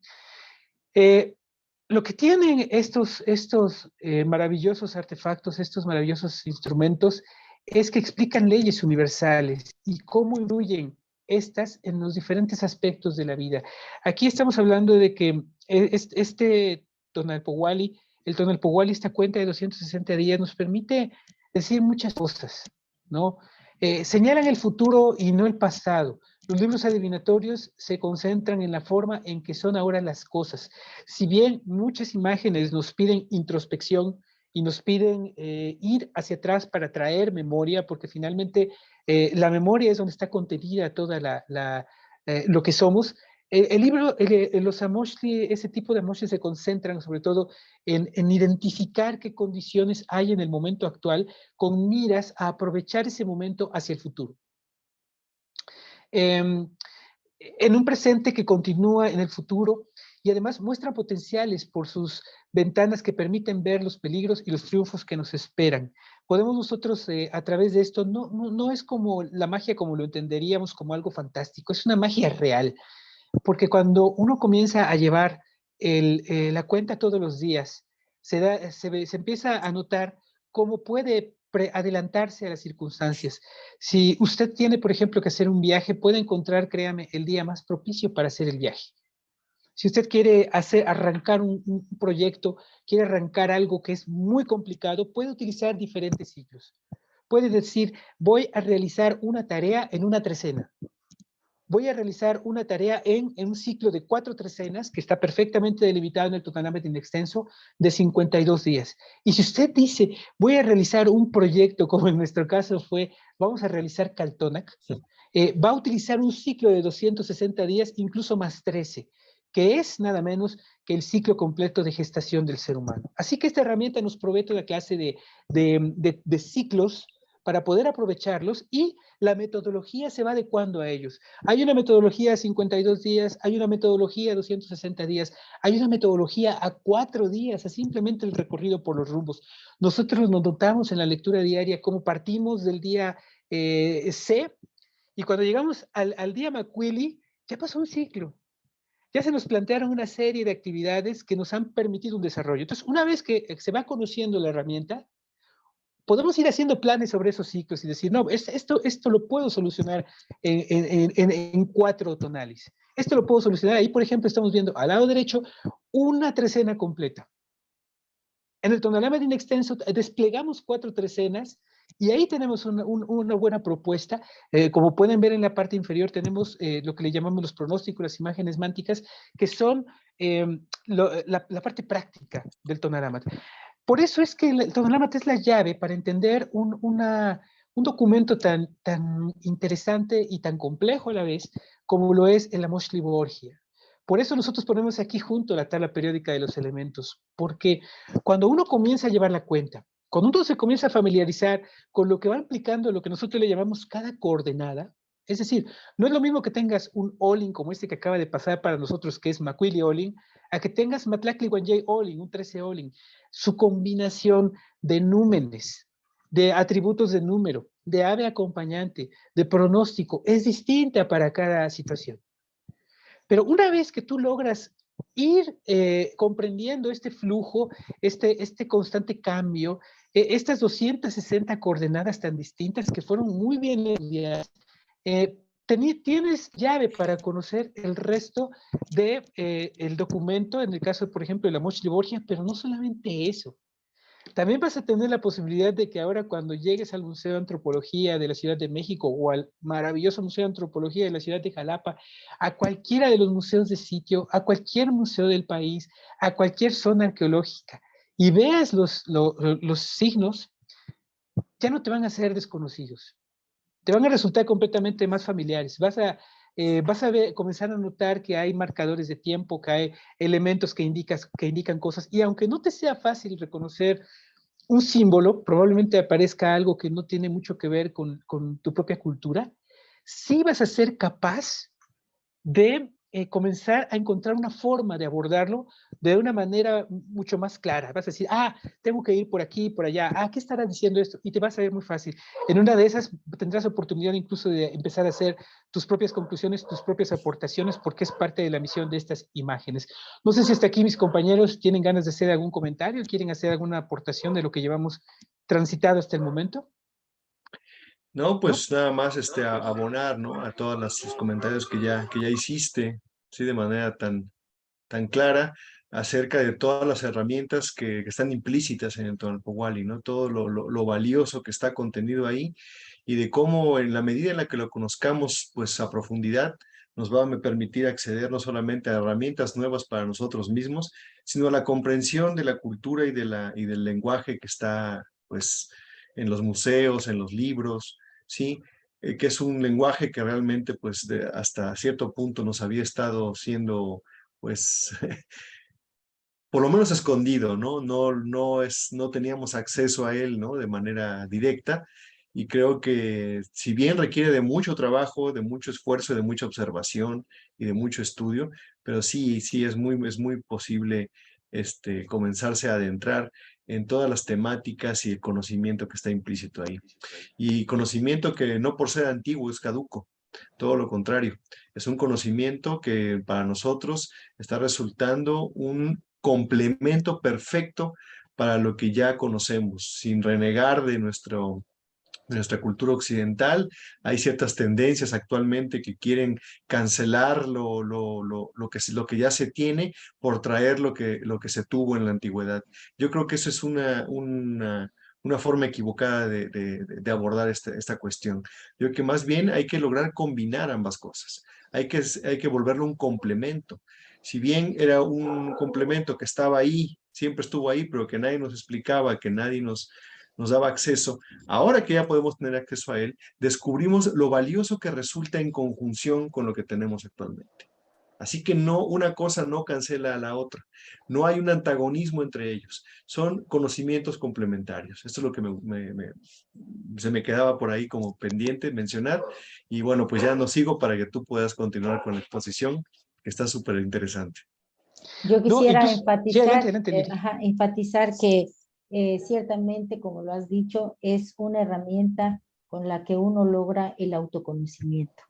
Lo que tienen estos maravillosos artefactos, estos maravillosos instrumentos, es que explican leyes universales y cómo influyen estas en los diferentes aspectos de la vida. Aquí estamos hablando de que este Tonalpohualli, el Tonalpohualli, esta cuenta de 260 días, nos permite decir muchas cosas, ¿no? Señalan el futuro y no el pasado. Los libros adivinatorios se concentran en la forma en que son ahora las cosas. Si bien muchas imágenes nos piden introspección y nos piden ir hacia atrás para traer memoria, porque finalmente la memoria es donde está contenida toda lo que somos. El libro, los Amoshli, ese tipo de Amoshli se concentran sobre todo en identificar qué condiciones hay en el momento actual con miras a aprovechar ese momento hacia el futuro. En un presente que continúa en el futuro y además muestran potenciales por sus ventanas que permiten ver los peligros y los triunfos que nos esperan. Podemos nosotros a través de esto, no es como la magia como lo entenderíamos como algo fantástico, es una magia real, porque cuando uno comienza a llevar la cuenta todos los días, se empieza a notar cómo puede adelantarse a las circunstancias. Si usted tiene, por ejemplo, que hacer un viaje, puede encontrar, créame, el día más propicio para hacer el viaje. Si usted quiere arrancar un proyecto, quiere arrancar algo que es muy complicado, puede utilizar diferentes ciclos. Puede decir, voy a realizar una tarea en una trecena. Voy a realizar una tarea en un ciclo de 4 trecenas, que está perfectamente delimitado en el Totanámetro Extenso, de 52 días. Y si usted dice, voy a realizar un proyecto, como en nuestro caso fue, vamos a realizar Caltonac, va a utilizar un ciclo de 260 días, incluso más 13, que es nada menos que el ciclo completo de gestación del ser humano. Así que esta herramienta nos provee toda clase de ciclos para poder aprovecharlos y la metodología se va adecuando a ellos. Hay una metodología a 52 días, hay una metodología a 260 días, hay una metodología a 4 días, a simplemente el recorrido por los rumbos. Nosotros nos notamos en la lectura diaria cómo partimos del día C y cuando llegamos al día Macuili, ya pasó un ciclo. Ya se nos plantearon una serie de actividades que nos han permitido un desarrollo. Entonces, una vez que se va conociendo la herramienta, podemos ir haciendo planes sobre esos ciclos y decir, no, esto lo puedo solucionar en 4 tonales. Esto lo puedo solucionar. Ahí, por ejemplo, estamos viendo al lado derecho una trecena completa. En el Tonalámatrin Extenso desplegamos 4 trecenas y ahí tenemos una buena propuesta. Como pueden ver en la parte inferior, tenemos lo que le llamamos los pronósticos, las imágenes mánticas, que son la parte práctica del Tonalámatrin. Por eso es que el Tonalámatrin es la llave para entender un documento tan interesante y tan complejo a la vez como lo es el Amoshli Borgia. Por eso nosotros ponemos aquí junto la tabla periódica de los elementos, porque cuando uno comienza a llevar la cuenta, cuando uno se comienza a familiarizar con lo que va implicando lo que nosotros le llamamos cada coordenada, es decir, no es lo mismo que tengas un Olin como este que acaba de pasar para nosotros, que es Macuili Olin, a que tengas Matlacli Guanjay Olin, un 13 Olin. Su combinación de númenes, de atributos de número, de ave acompañante, de pronóstico, es distinta para cada situación. Pero una vez que tú logras ir comprendiendo este flujo, este constante cambio, estas 260 coordenadas tan distintas que fueron muy bien estudiadas, tienes llave para conocer el resto del documento, en el caso, por ejemplo, de la Amoshli Borgia, pero no solamente eso. También vas a tener la posibilidad de que ahora cuando llegues al Museo de Antropología de la Ciudad de México o al maravilloso Museo de Antropología de la Ciudad de Jalapa, a cualquiera de los museos de sitio, a cualquier museo del país, a cualquier zona arqueológica, y veas los signos, ya no te van a ser desconocidos. Te van a resultar completamente más familiares. Vas a comenzar a notar que hay marcadores de tiempo, que hay elementos que indican cosas, y aunque no te sea fácil reconocer un símbolo, probablemente aparezca algo que no tiene mucho que ver con tu propia cultura, sí vas a ser capaz de comenzar a encontrar una forma de abordarlo de una manera mucho más clara. Vas a decir, tengo que ir por aquí, por allá, ¿qué estará diciendo esto? Y te va a salir muy fácil. En una de esas tendrás oportunidad incluso de empezar a hacer tus propias conclusiones, tus propias aportaciones, porque es parte de la misión de estas imágenes. No sé si hasta aquí mis compañeros tienen ganas de hacer algún comentario, quieren hacer alguna aportación de lo que llevamos transitado hasta el momento. No, pues nada más abonar, ¿no? A todos los comentarios que ya hiciste, sí, de manera tan clara acerca de todas las herramientas que están implícitas en el Tonalpohualli, ¿no? Todo lo valioso que está contenido ahí y de cómo en la medida en la que lo conozcamos, pues a profundidad, nos va a permitir acceder no solamente a herramientas nuevas para nosotros mismos, sino a la comprensión de la cultura y del lenguaje que está, pues, en los museos, en los libros, ¿sí? Que es un lenguaje que realmente, pues, hasta cierto punto nos había estado siendo, pues, por lo menos escondido, ¿no? No teníamos acceso a él, ¿no? De manera directa. Y creo que si bien requiere de mucho trabajo, de mucho esfuerzo, de mucha observación y de mucho estudio, pero sí es muy posible comenzarse a adentrar en todas las temáticas y el conocimiento que está implícito ahí. Y conocimiento que no por ser antiguo es caduco, todo lo contrario. Es un conocimiento que para nosotros está resultando un complemento perfecto para lo que ya conocemos, sin renegar de nuestra cultura occidental. Hay ciertas tendencias actualmente que quieren cancelar lo que ya se tiene por traer lo que se tuvo en la antigüedad. Yo creo que eso es una forma equivocada de abordar esta cuestión. Yo creo que más bien hay que lograr combinar ambas cosas. Hay que volverlo un complemento. Si bien era un complemento que estaba ahí, siempre estuvo ahí, pero que nadie nos explicaba, que nadie nos daba acceso. Ahora que ya podemos tener acceso a él, descubrimos lo valioso que resulta en conjunción con lo que tenemos actualmente. Así que no, una cosa no cancela a la otra. No hay un antagonismo entre ellos. Son conocimientos complementarios. Esto es lo que se me quedaba por ahí como pendiente mencionar. Y bueno, pues ya no sigo para que tú puedas continuar con la exposición, que está súper interesante. Yo No, quisiera incluso, sí, enfatizar, adelante, Lili. enfatizar que ciertamente, como lo has dicho, es una herramienta con la que uno logra el autoconocimiento.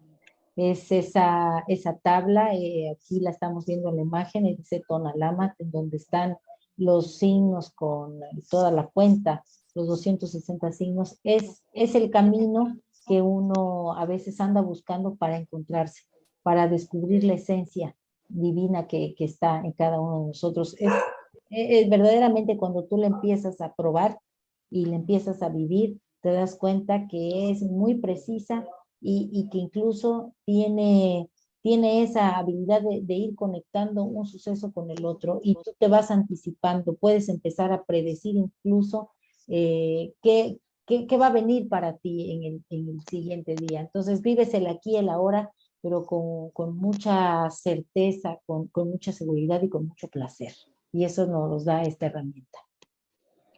Es esa tabla, aquí la estamos viendo en la imagen, es ese Tonalama, en donde están los signos con toda la cuenta, los 260 signos, es el camino que uno a veces anda buscando para encontrarse, para descubrir la esencia divina que está en cada uno de nosotros. Es verdaderamente cuando tú le empiezas a probar y le empiezas a vivir, te das cuenta que es muy precisa y que incluso tiene esa habilidad de ir conectando un suceso con el otro y tú te vas anticipando, puedes empezar a predecir incluso qué va a venir para ti en el siguiente día. Entonces vives el aquí y el ahora, pero con mucha certeza, con mucha seguridad y con mucho placer. Y eso nos da esta herramienta.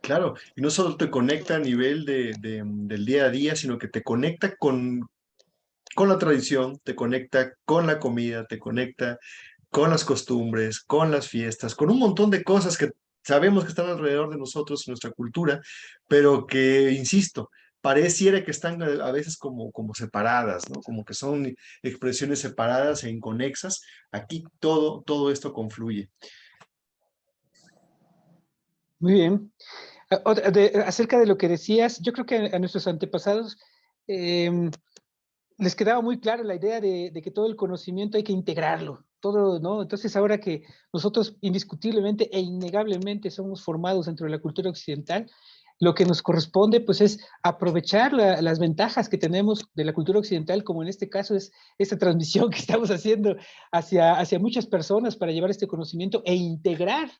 Claro, y no solo te conecta a nivel del día a día, sino que te conecta con la tradición, te conecta con la comida, te conecta con las costumbres, con las fiestas, con un montón de cosas que sabemos que están alrededor de nosotros, nuestra cultura, pero que, insisto, pareciera que están a veces como separadas, ¿no? Como que son expresiones separadas e inconexas. Aquí todo esto confluye. Muy bien. Acerca de lo que decías, yo creo que a nuestros antepasados les quedaba muy clara la idea de que todo el conocimiento hay que integrarlo, todo, ¿no? Entonces, ahora que nosotros indiscutiblemente e innegablemente somos formados dentro de la cultura occidental, lo que nos corresponde, pues, es aprovechar las ventajas que tenemos de la cultura occidental, como en este caso es esta transmisión que estamos haciendo hacia muchas personas para llevar este conocimiento e integrar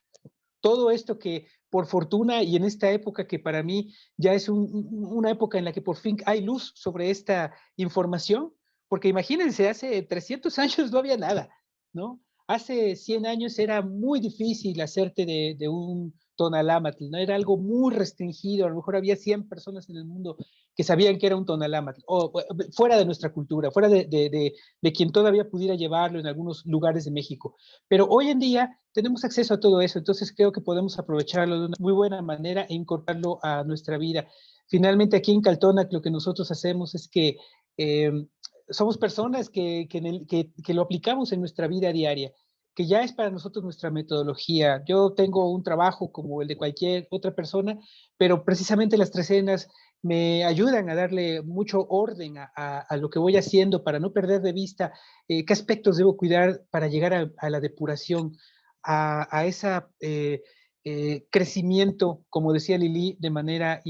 todo esto que, por fortuna, y en esta época que para mí ya es una época en la que por fin hay luz sobre esta información, porque imagínense, hace 300 años no había nada, ¿no? Hace 100 años era muy difícil hacerte de un tonalámatl, ¿no? Era algo muy restringido, a lo mejor había 100 personas en el mundo que sabían que era un tonalámatl, o fuera de nuestra cultura, fuera de quien todavía pudiera llevarlo en algunos lugares de México. Pero hoy en día tenemos acceso a todo eso, entonces creo que podemos aprovecharlo de una muy buena manera e incorporarlo a nuestra vida. Finalmente, aquí en Caltonac lo que nosotros hacemos es que eh, somos personas que lo aplicamos en nuestra vida diaria, que ya es para nosotros nuestra metodología. Yo tengo un trabajo como el de cualquier otra persona, pero precisamente las trecenas me ayudan a darle mucho orden a lo que voy haciendo para no perder de vista qué aspectos debo cuidar para llegar a la depuración, a esa crecimiento, como decía Lili, de manera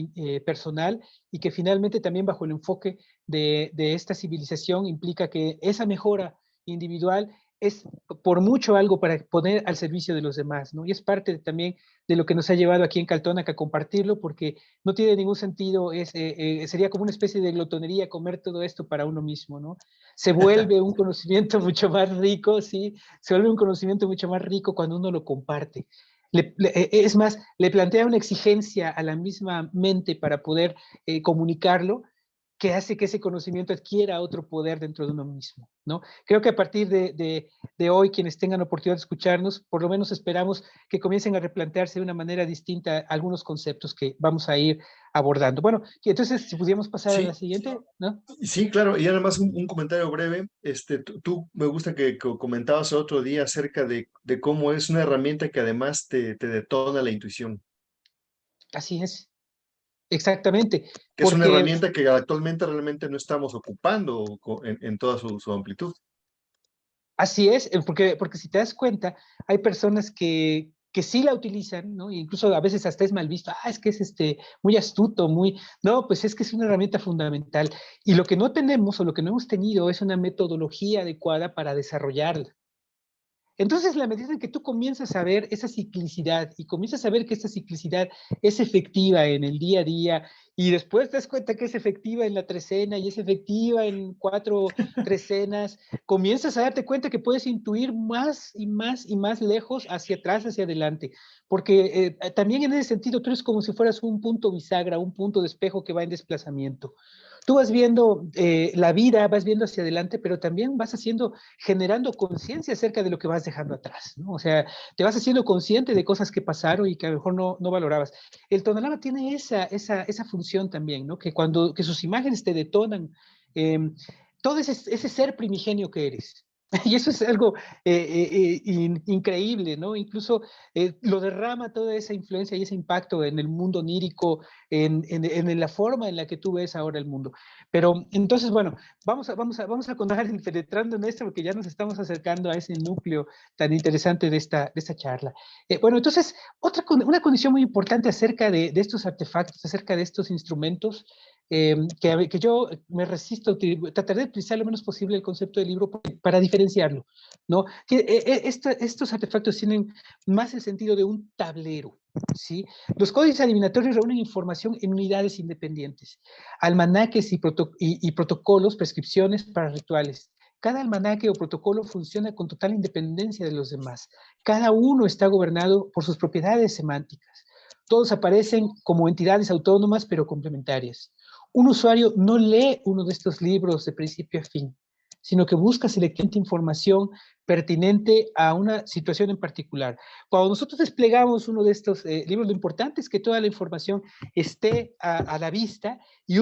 personal, y que finalmente también bajo el enfoque de esta civilización implica que esa mejora individual es por mucho algo para poner al servicio de los demás, ¿no? Y es parte también de lo que nos ha llevado aquí en Caltonac a compartirlo, porque no tiene ningún sentido, sería como una especie de glotonería comer todo esto para uno mismo, ¿no? Se vuelve un conocimiento mucho más rico, ¿sí? Se vuelve un conocimiento mucho más rico cuando uno lo comparte. Es más, le plantea una exigencia a la misma mente para poder comunicarlo, que hace que ese conocimiento adquiera otro poder dentro de uno mismo, ¿no? Creo que a partir de hoy, quienes tengan oportunidad de escucharnos, por lo menos esperamos que comiencen a replantearse de una manera distinta algunos conceptos que vamos a ir abordando. Bueno, y entonces, si pudiéramos pasar a la Sí, siguiente, ¿no? sí, claro, y además un comentario breve. Tú me gusta que comentabas el otro día acerca de cómo es una herramienta que además te detona la intuición, Así es, exactamente, que es una porque herramienta que actualmente realmente no estamos ocupando en toda su amplitud. así es, porque si te das cuenta, hay personas que sí la utilizan, ¿no? E incluso a veces hasta es mal visto, es que es muy astuto, muy... No, pues es que es una herramienta fundamental. Y lo que no tenemos o lo que no hemos tenido es una metodología adecuada para desarrollarla. Entonces, la medida en que tú comienzas a ver esa ciclicidad y comienzas a ver que esa ciclicidad es efectiva en el día a día y después te das cuenta que es efectiva en la trecena y es efectiva en 4 trecenas, comienzas a darte cuenta que puedes intuir más y más y más lejos hacia atrás, hacia adelante. Porque también en ese sentido tú eres como si fueras un punto bisagra, un punto de espejo que va en desplazamiento. Tú vas viendo la vida, vas viendo hacia adelante, pero también vas haciendo, generando conciencia acerca de lo que vas dejando atrás, ¿no? O sea, te vas haciendo consciente de cosas que pasaron y que a lo mejor no valorabas. El tonalama tiene esa función también, ¿no? Que sus imágenes te detonan eh, todo ese ser primigenio que eres. Y eso es algo increíble, ¿no? Incluso lo derrama toda esa influencia y ese impacto en el mundo onírico, en la forma en la que tú ves ahora el mundo. Pero entonces, bueno, vamos a continuar penetrando en esto porque ya nos estamos acercando a ese núcleo tan interesante de esta charla. Bueno, entonces, una condición muy importante acerca de estos artefactos, acerca de estos instrumentos, que yo me resisto, trataré de utilizar lo menos posible el concepto del libro para diferenciarlo, ¿no? Estos artefactos tienen más el sentido de un tablero, ¿sí? Los códices adivinatorios reúnen información en unidades independientes, almanaques y protocolos, prescripciones para rituales. Cada almanaque o protocolo funciona con total independencia de los demás. Cada uno está gobernado por sus propiedades semánticas. Todos aparecen como entidades autónomas pero complementarias. Un usuario no lee uno de estos libros de principio a fin, sino que busca selectivamente información pertinente a una situación en particular. Cuando nosotros desplegamos uno de estos libros, lo importante es que toda la información esté a la vista y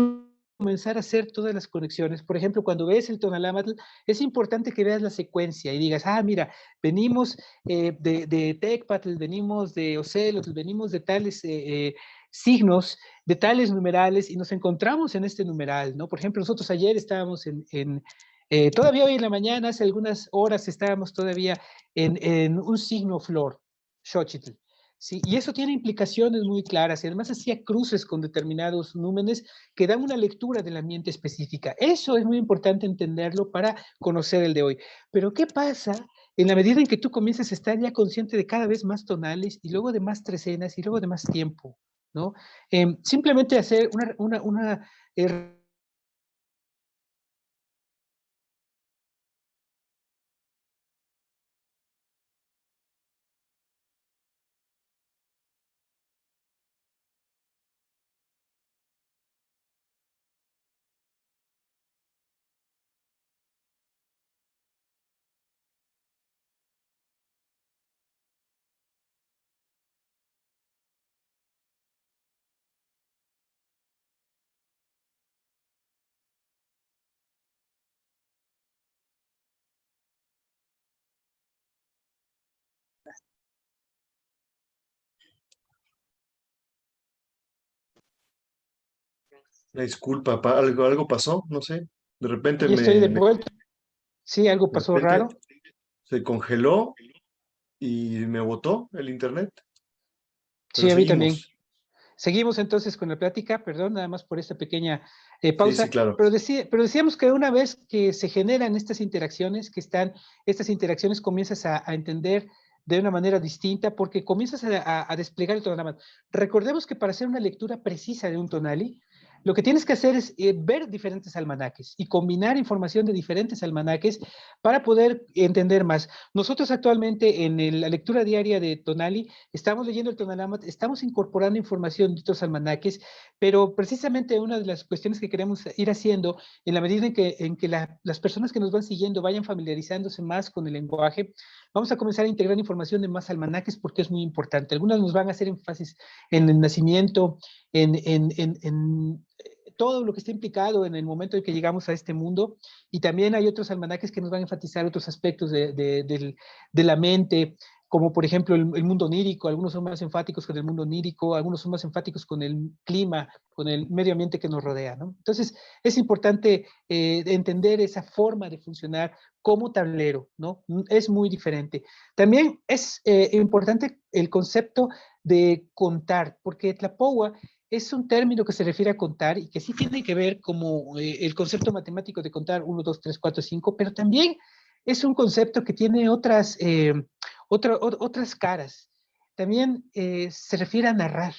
comenzar a hacer todas las conexiones. Por ejemplo, cuando ves el Tonalámatl, es importante que veas la secuencia y digas, mira, venimos de Tecpatl, venimos de Ocelotl, venimos de tales signos, de tales numerales y nos encontramos en este numeral, ¿no? Por ejemplo, nosotros ayer estábamos Todavía hoy en la mañana, hace algunas horas, estábamos todavía en un signo flor, Xochitl. Sí, y eso tiene implicaciones muy claras, y además hacía cruces con determinados númenes que dan una lectura del ambiente específica. Eso es muy importante entenderlo para conocer el de hoy. Pero ¿qué pasa en la medida en que tú comienzas a estar ya consciente de cada vez más tonales, y luego de más trecenas, y luego de más tiempo, ¿no? Simplemente hacer una Una disculpa, algo pasó, no sé. De repente y estoy de vuelta. Sí, algo de pasó repente raro. se congeló y me botó el internet, pero Sí, a mí también. seguimos. Seguimos entonces con la plática, perdón, nada más por esta pequeña Sí, sí, pausa, claro. pero decíamos que una vez que se generan estas interacciones, estas interacciones comienzas a entender de una manera distinta porque comienzas a desplegar el tonalama. Recordemos que para hacer una lectura precisa de un tonali, lo que tienes que hacer es ver diferentes almanaques y combinar información de diferentes almanaques para poder entender más. Nosotros actualmente en la lectura diaria de tonali estamos leyendo el Tonalamat, estamos incorporando información de otros almanaques, pero precisamente una de las cuestiones que queremos ir haciendo, en la medida en que las personas que nos van siguiendo vayan familiarizándose más con el lenguaje, vamos a comenzar a integrar información de más almanaques porque es muy importante. Algunas nos van a hacer énfasis en el nacimiento, en todo lo que está implicado en el momento en que llegamos a este mundo, y también hay otros almanaques que nos van a enfatizar otros aspectos de la mente, como por ejemplo el mundo onírico. Algunos son más enfáticos con el mundo onírico, algunos son más enfáticos con el clima, con el medio ambiente que nos rodea, ¿no? Entonces, es importante entender esa forma de funcionar como tablero, ¿no? Es muy diferente. También es importante el concepto de contar, porque Tlapoua es un término que se refiere a contar y que sí tiene que ver como el concepto matemático de contar 1, 2, 3, 4, 5, pero también es un concepto que tiene otras caras. También se refiere a narrar,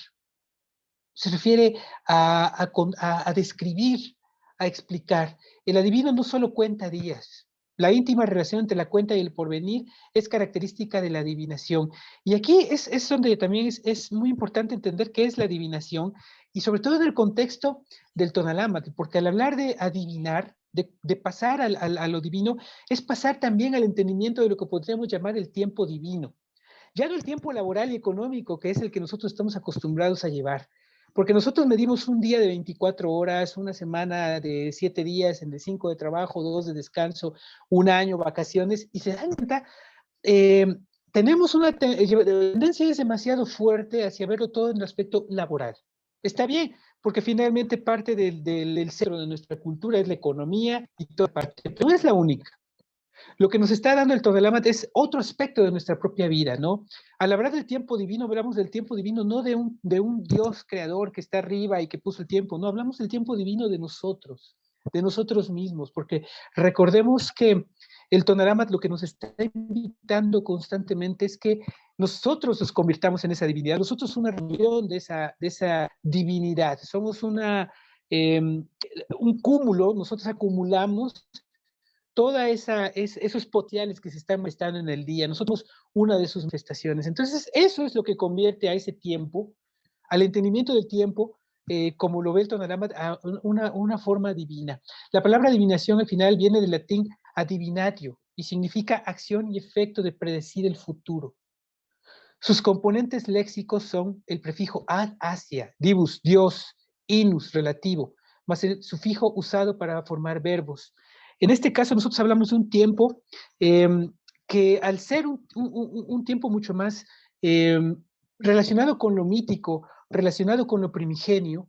se refiere a describir, a explicar. El adivino no solo cuenta días. La íntima relación entre la cuenta y el porvenir es característica de la adivinación. Y aquí es donde también es muy importante entender qué es la adivinación, y sobre todo en el contexto del Tonalámatl, porque al hablar de adivinar, de pasar a lo divino, es pasar también al entendimiento de lo que podríamos llamar el tiempo divino. Ya no el tiempo laboral y económico, que es el que nosotros estamos acostumbrados a llevar, porque nosotros medimos un día de 24 horas, una semana de 7 días, en de 5 de trabajo, 2 de descanso, un año, vacaciones, y se dan cuenta, eh, tenemos una tendencia es demasiado fuerte hacia verlo todo en el aspecto laboral. Está bien, porque finalmente parte del centro de nuestra cultura es la economía y toda parte, pero no es la única. Lo que nos está dando el Todelamat es otro aspecto de nuestra propia vida, ¿no? Al hablar del tiempo divino, hablamos del tiempo divino no de un Dios creador que está arriba y que puso el tiempo, no, hablamos del tiempo divino de nosotros mismos, porque recordemos que el Tonalamat lo que nos está invitando constantemente es que nosotros nos convirtamos en esa divinidad, nosotros somos una reunión de esa divinidad, somos un cúmulo, nosotros acumulamos toda esos potenciales que se están manifestando en el día. Nosotros una de sus manifestaciones. Entonces, eso es lo que convierte a ese tiempo, al entendimiento del tiempo, como lo ve el Tonalama, a una forma divina. La palabra adivinación al final viene del latín adivinatio y significa acción y efecto de predecir el futuro. Sus componentes léxicos son el prefijo ad, hacia, divus, Dios, inus, relativo, más el sufijo usado para formar verbos. En este caso, nosotros hablamos de un tiempo que al ser un tiempo mucho más eh, relacionado con lo mítico, relacionado con lo primigenio,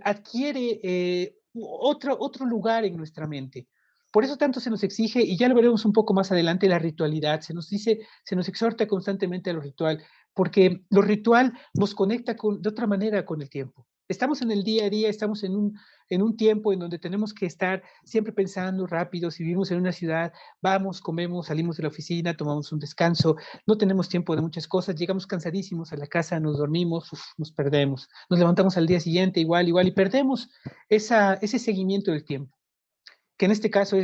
adquiere otro lugar en nuestra mente. Por eso tanto se nos exige, y ya lo veremos un poco más adelante, la ritualidad. Se nos dice, se nos exhorta constantemente a lo ritual, porque lo ritual nos conecta de otra manera con el tiempo. Estamos en el día a día, estamos en un tiempo en donde tenemos que estar siempre pensando rápido. Si vivimos en una ciudad, vamos, comemos, salimos de la oficina, tomamos un descanso, no tenemos tiempo de muchas cosas, llegamos cansadísimos a la casa, nos dormimos, nos perdemos. Nos levantamos al día siguiente igual, y perdemos ese seguimiento del tiempo, que en este caso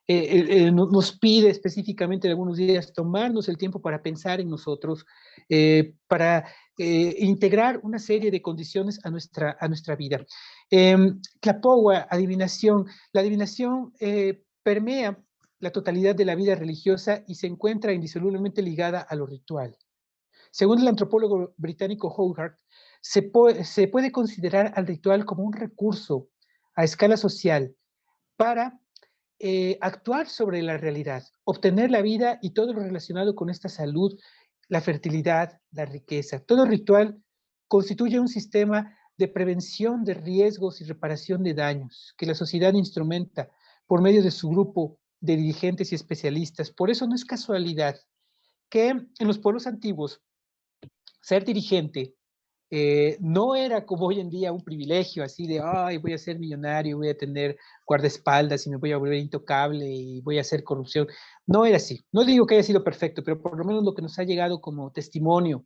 nos pide específicamente de algunos días tomarnos el tiempo para pensar en nosotros, para integrar una serie de condiciones a nuestra vida. Tlapohua, adivinación. La adivinación permea la totalidad de la vida religiosa y se encuentra indisolublemente ligada a lo ritual. Según el antropólogo británico Hogarth, se puede considerar al ritual como un recurso a escala social para actuar sobre la realidad, obtener la vida y todo lo relacionado con esta salud, la fertilidad, la riqueza. Todo ritual constituye un sistema de prevención de riesgos y reparación de daños que la sociedad instrumenta por medio de su grupo de dirigentes y especialistas. Por eso no es casualidad que en los pueblos antiguos ser dirigente no era como hoy en día un privilegio así de, ay, voy a ser millonario, voy a tener guardaespaldas y me voy a volver intocable y voy a hacer corrupción. No era así. No digo que haya sido perfecto, pero por lo menos lo que nos ha llegado como testimonio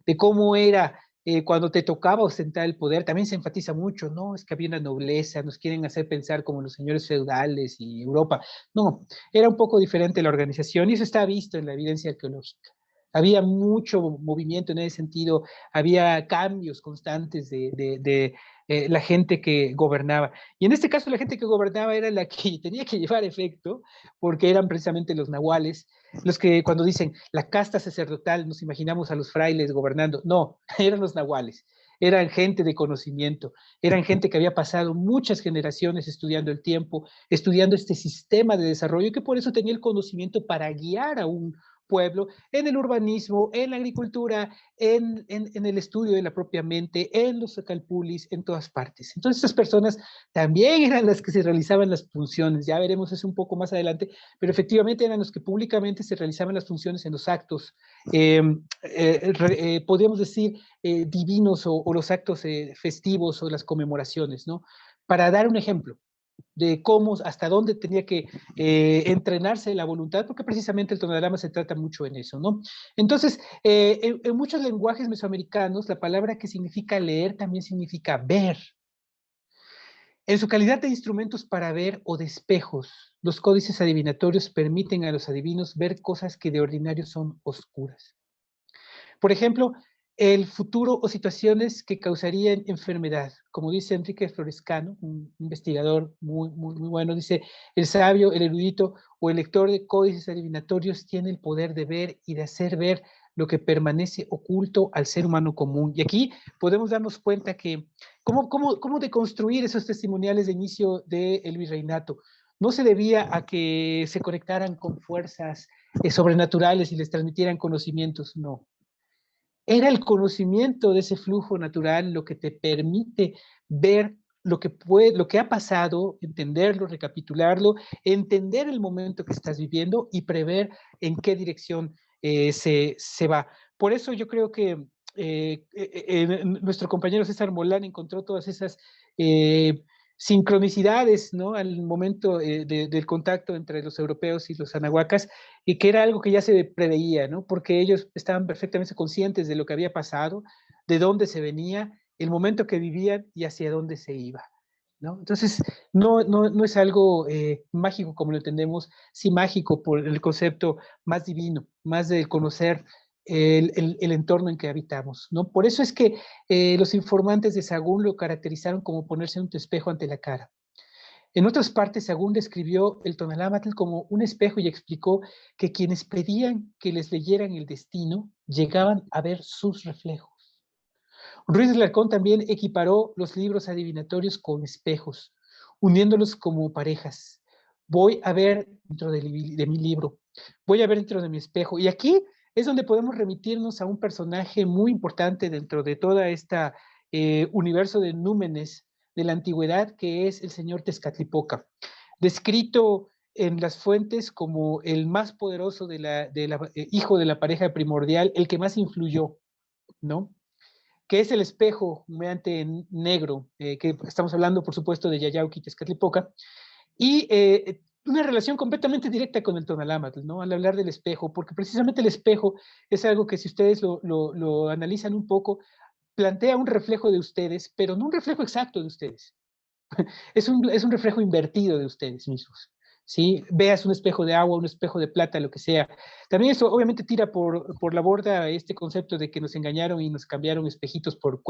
de cómo era cuando te tocaba ostentar el poder, también se enfatiza mucho, no, es que había una nobleza, nos quieren hacer pensar como los señores feudales y Europa. No, era un poco diferente la organización y eso está visto en la evidencia arqueológica. Había mucho movimiento en ese sentido, había cambios constantes de la gente que gobernaba. Y en este caso la gente que gobernaba era la que tenía que llevar efecto, porque eran precisamente los nahuales, los que cuando dicen la casta sacerdotal, nos imaginamos a los frailes gobernando. No, eran los nahuales. Eran gente de conocimiento, eran gente que había pasado muchas generaciones estudiando el tiempo, estudiando este sistema de desarrollo, y que por eso tenía el conocimiento para guiar a un pueblo en el urbanismo, en la agricultura, en el estudio de la propia mente, en los calpulis, en todas partes. Entonces, estas personas también eran las que se realizaban las funciones. Ya veremos eso un poco más adelante, pero efectivamente eran los que públicamente se realizaban las funciones en los actos, podríamos decir, divinos o los actos festivos o las conmemoraciones, ¿no? Para dar un ejemplo de cómo, hasta dónde tenía que entrenarse la voluntad, porque precisamente el tonalama se trata mucho en eso, ¿no? Entonces, en muchos lenguajes mesoamericanos, la palabra que significa leer también significa ver. En su calidad de instrumentos para ver o de espejos, los códices adivinatorios permiten a los adivinos ver cosas que de ordinario son oscuras. Por ejemplo, el futuro o situaciones que causarían enfermedad. Como dice Enrique Florescano, un investigador muy bueno, dice, el sabio, el erudito o el lector de códices adivinatorios tiene el poder de ver y de hacer ver lo que permanece oculto al ser humano común. Y aquí podemos darnos cuenta que cómo deconstruir esos testimoniales de inicio del virreinato. No se debía a que se conectaran con fuerzas sobrenaturales y les transmitieran conocimientos, no. Era el conocimiento de ese flujo natural lo que te permite ver lo que ha pasado, entenderlo, recapitularlo, entender el momento que estás viviendo y prever en qué dirección se va. Por eso yo creo que nuestro compañero César Molán encontró todas esas sincronicidades, ¿no? Al momento del contacto entre los europeos y los anahuacas, y que era algo que ya se preveía, ¿no? Porque ellos estaban perfectamente conscientes de lo que había pasado, de dónde se venía, el momento que vivían y hacia dónde se iba, ¿no? Entonces, no es algo mágico como lo entendemos, sí mágico por el concepto más divino, más de conocer el entorno en que habitamos, ¿no? Por eso es que los informantes de Sagún lo caracterizaron como ponerse un espejo ante la cara. En otras partes, Sagún describió el Tonalámatl como un espejo y explicó que quienes pedían que les leyeran el destino llegaban a ver sus reflejos. Ruiz de Alarcón también equiparó los libros adivinatorios con espejos, uniéndolos como parejas. Voy a ver dentro de mi libro, voy a ver dentro de mi espejo. Y aquí es donde podemos remitirnos a un personaje muy importante dentro de toda esta universo de númenes de la antigüedad, que es el señor Tezcatlipoca. descrito en las fuentes como el más poderoso hijo de la pareja primordial, el que más influyó, ¿no? Que es el espejo humeante negro, que estamos hablando, por supuesto, de Yayauqui Tezcatlipoca, y una relación completamente directa con el Tonalámatl, ¿no? Al hablar del espejo, porque precisamente el espejo es algo que si ustedes lo analizan un poco, plantea un reflejo de ustedes, pero no un reflejo exacto de ustedes. Es un reflejo invertido de ustedes mismos. ¿Sí? Veas un espejo de agua, un espejo de plata, lo que sea. También eso obviamente tira por la borda este concepto de que nos engañaron y nos cambiaron espejitos por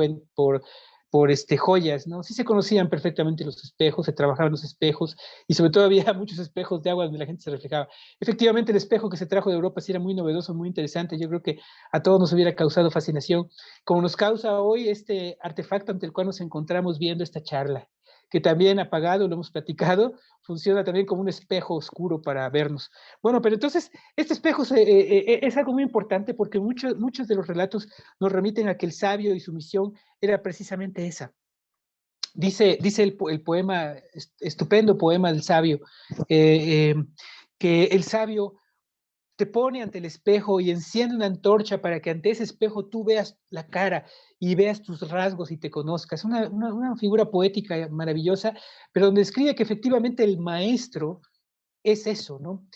joyas, ¿no? Sí se conocían perfectamente los espejos, se trabajaban los espejos y sobre todo había muchos espejos de agua donde la gente se reflejaba. Efectivamente, el espejo que se trajo de Europa sí era muy novedoso, muy interesante. Yo creo que a todos nos hubiera causado fascinación, como nos causa hoy este artefacto ante el cual nos encontramos viendo esta charla, que también apagado, lo hemos platicado, funciona también como un espejo oscuro para vernos. Bueno, pero entonces, este espejo es algo muy importante porque muchos de los relatos nos remiten a que el sabio y su misión era precisamente esa. Dice el poema, estupendo poema del sabio, que el sabio te pone ante el espejo y enciende una antorcha para que ante ese espejo tú veas la cara y veas tus rasgos y te conozcas. Una figura poética maravillosa, pero donde escribe que efectivamente el maestro es eso, ¿no?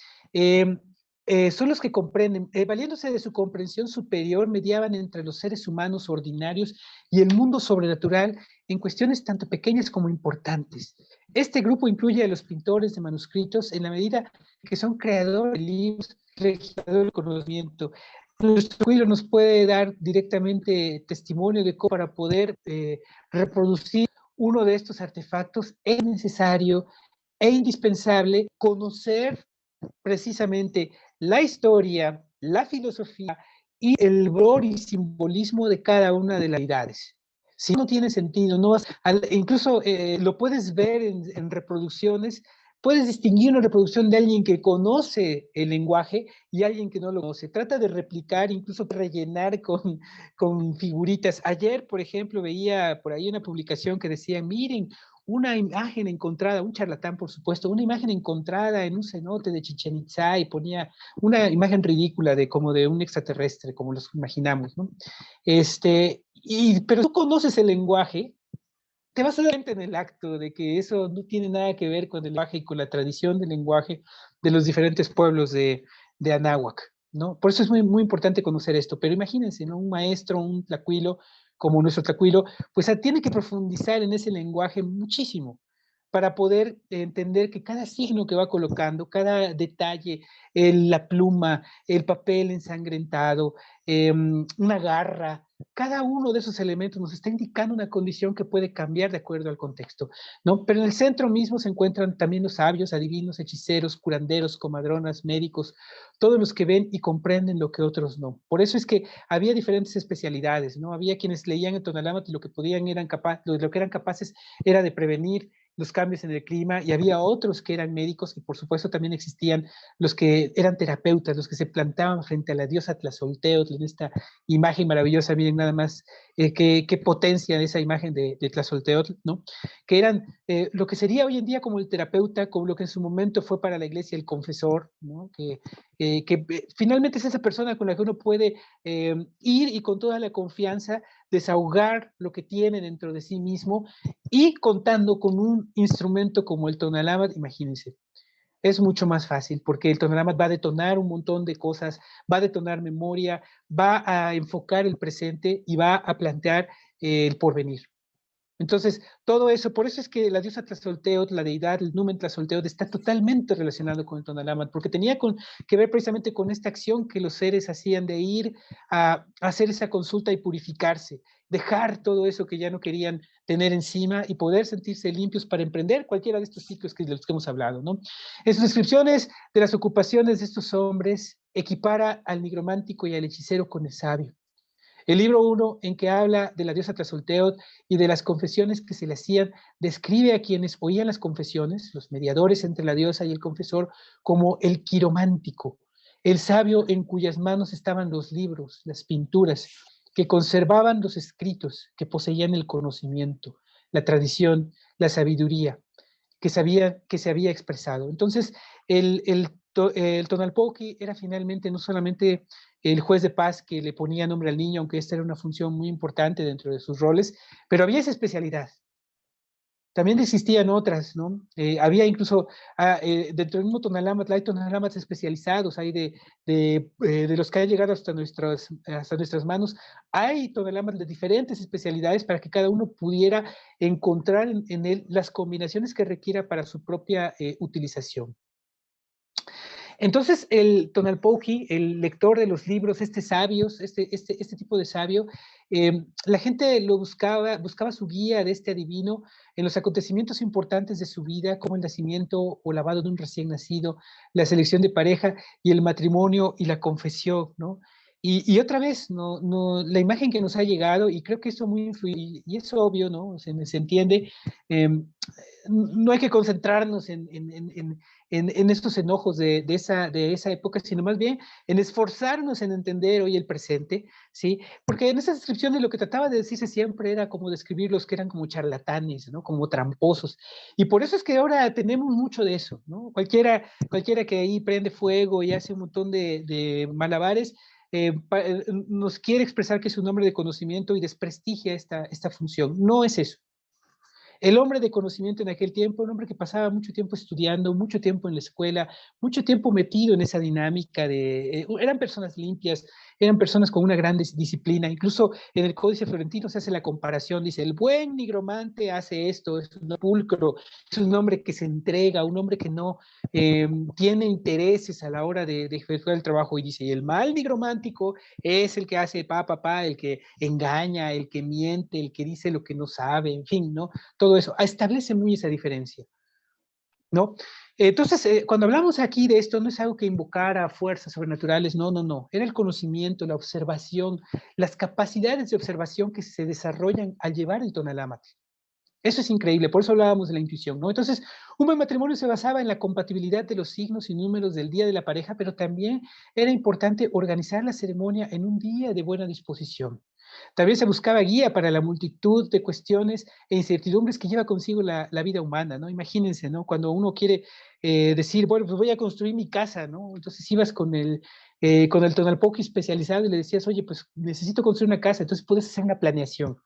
Son los que comprenden, valiéndose de su comprensión superior, mediaban entre los seres humanos ordinarios y el mundo sobrenatural en cuestiones tanto pequeñas como importantes. Este grupo incluye a los pintores de manuscritos en la medida que son creadores de libros, registradores del conocimiento. Nuestro Quilo nos puede dar directamente testimonio de cómo para poder reproducir uno de estos artefactos es necesario e indispensable conocer precisamente la historia, la filosofía y el valor y simbolismo de cada una de las deidades. Si no tiene sentido, no vas, incluso lo puedes ver en reproducciones, puedes distinguir una reproducción de alguien que conoce el lenguaje y alguien que no lo conoce. Trata de replicar, incluso rellenar con figuritas. Ayer, por ejemplo, veía por ahí una publicación que decía, miren, una imagen encontrada, un charlatán por supuesto, una imagen encontrada en un cenote de Chichén Itzá y ponía una imagen ridícula de como de un extraterrestre, como los imaginamos, ¿no? Pero tú conoces el lenguaje, te vas a dar cuenta en el acto de que eso no tiene nada que ver con el lenguaje y con la tradición del lenguaje de los diferentes pueblos de Anáhuac, ¿no? Por eso es muy, muy importante conocer esto, pero imagínense, ¿no? Un maestro, un tlacuilo, como nuestro tlacuilo, pues tiene que profundizar en ese lenguaje muchísimo para poder entender que cada signo que va colocando, cada detalle, la pluma, el papel ensangrentado, una garra, cada uno de esos elementos nos está indicando una condición que puede cambiar de acuerdo al contexto, ¿no? Pero en el centro mismo se encuentran también los sabios, adivinos, hechiceros, curanderos, comadronas, médicos, todos los que ven y comprenden lo que otros no. Por eso es que había diferentes especialidades, ¿no? Había quienes leían el Tonalámatl y lo que lo que eran capaces era de prevenir los cambios en el clima, y había otros que eran médicos, y por supuesto también existían los que eran terapeutas, los que se plantaban frente a la diosa Tlazolteotl en esta imagen maravillosa. Miren nada más qué potencia de esa imagen de Tlazolteotl, ¿no? Que eran lo que sería hoy en día como el terapeuta, como lo que en su momento fue para la iglesia el confesor, ¿no? Que finalmente es esa persona con la que uno puede ir y con toda la confianza desahogar lo que tiene dentro de sí mismo, y contando con un instrumento como el Tonalámatl, imagínense, es mucho más fácil porque el Tonalámatl va a detonar un montón de cosas, va a detonar memoria, va a enfocar el presente y va a plantear el porvenir. Entonces, todo eso, por eso es que la diosa Tlazolteotl, la deidad, el numen Tlazolteotl, está totalmente relacionado con el Tonalámatl, porque tenía que ver precisamente con esta acción que los seres hacían de ir a hacer esa consulta y purificarse, dejar todo eso que ya no querían tener encima y poder sentirse limpios para emprender cualquiera de estos ciclos de los que hemos hablado, ¿no? En sus descripciones de las ocupaciones de estos hombres, equipara al nigromántico y al hechicero con el sabio. El libro 1, en que habla de la diosa Tlazolteotl y de las confesiones que se le hacían, describe a quienes oían las confesiones, los mediadores entre la diosa y el confesor, como el quiromántico, el sabio en cuyas manos estaban los libros, las pinturas, que conservaban los escritos, que poseían el conocimiento, la tradición, la sabiduría. que se había expresado. Entonces, el Tonalpoqui era finalmente no solamente el juez de paz que le ponía nombre al niño, aunque esta era una función muy importante dentro de sus roles, pero había esa especialidad. También existían otras, ¿no? Había incluso, dentro del mismo Tonalámatl, hay Tonalámatls especializados, hay de los que han llegado hasta nuestras manos, hay Tonalámatls de diferentes especialidades para que cada uno pudiera encontrar en él las combinaciones que requiera para su propia utilización. Entonces, el Tonalpoqui, el lector de los libros, sabios, este tipo de sabio, la gente lo buscaba su guía de este adivino en los acontecimientos importantes de su vida, como el nacimiento o lavado de un recién nacido, la selección de pareja y el matrimonio y la confesión, ¿no? Y otra vez, la imagen que nos ha llegado, y creo que esto muy influye, y es obvio, ¿no? Se entiende, no hay que concentrarnos en estos enojos de esa época, sino más bien en esforzarnos en entender hoy el presente, ¿sí? Porque en esa descripción de lo que trataba de decirse siempre era como describirlos que eran como charlatanes, ¿no? Como tramposos. Y por eso es que ahora tenemos mucho de eso, ¿no? Cualquiera que ahí prende fuego y hace un montón de malabares, nos quiere expresar que es un hombre de conocimiento y desprestigia esta función. No es eso. El hombre de conocimiento en aquel tiempo, un hombre que pasaba mucho tiempo estudiando, mucho tiempo en la escuela, mucho tiempo metido en esa dinámica eran personas limpias, eran personas con una gran disciplina. Incluso en el Códice Florentino se hace la comparación, dice, el buen nigromante hace esto, es un pulcro, es un hombre que se entrega, un hombre que no tiene intereses a la hora de efectuar el trabajo, y dice, y el mal nigromántico es el que hace el que engaña, el que miente, el que dice lo que no sabe, en fin, ¿no? Todo eso, establece muy esa diferencia, ¿no? Entonces, cuando hablamos aquí de esto, no es algo que invocara fuerzas sobrenaturales, no, era el conocimiento, la observación, las capacidades de observación que se desarrollan al llevar el Tonalámatl. Eso es increíble, por eso hablábamos de la intuición, ¿no? Entonces, un buen matrimonio se basaba en la compatibilidad de los signos y números del día de la pareja, pero también era importante organizar la ceremonia en un día de buena disposición. También se buscaba guía para la multitud de cuestiones e incertidumbres que lleva consigo la vida humana, ¿no? Imagínense, ¿no? Cuando uno quiere decir, bueno, pues voy a construir mi casa, ¿no? Entonces ibas con el Tonalpoqui especializado y le decías, oye, pues necesito construir una casa, entonces puedes hacer una planeación,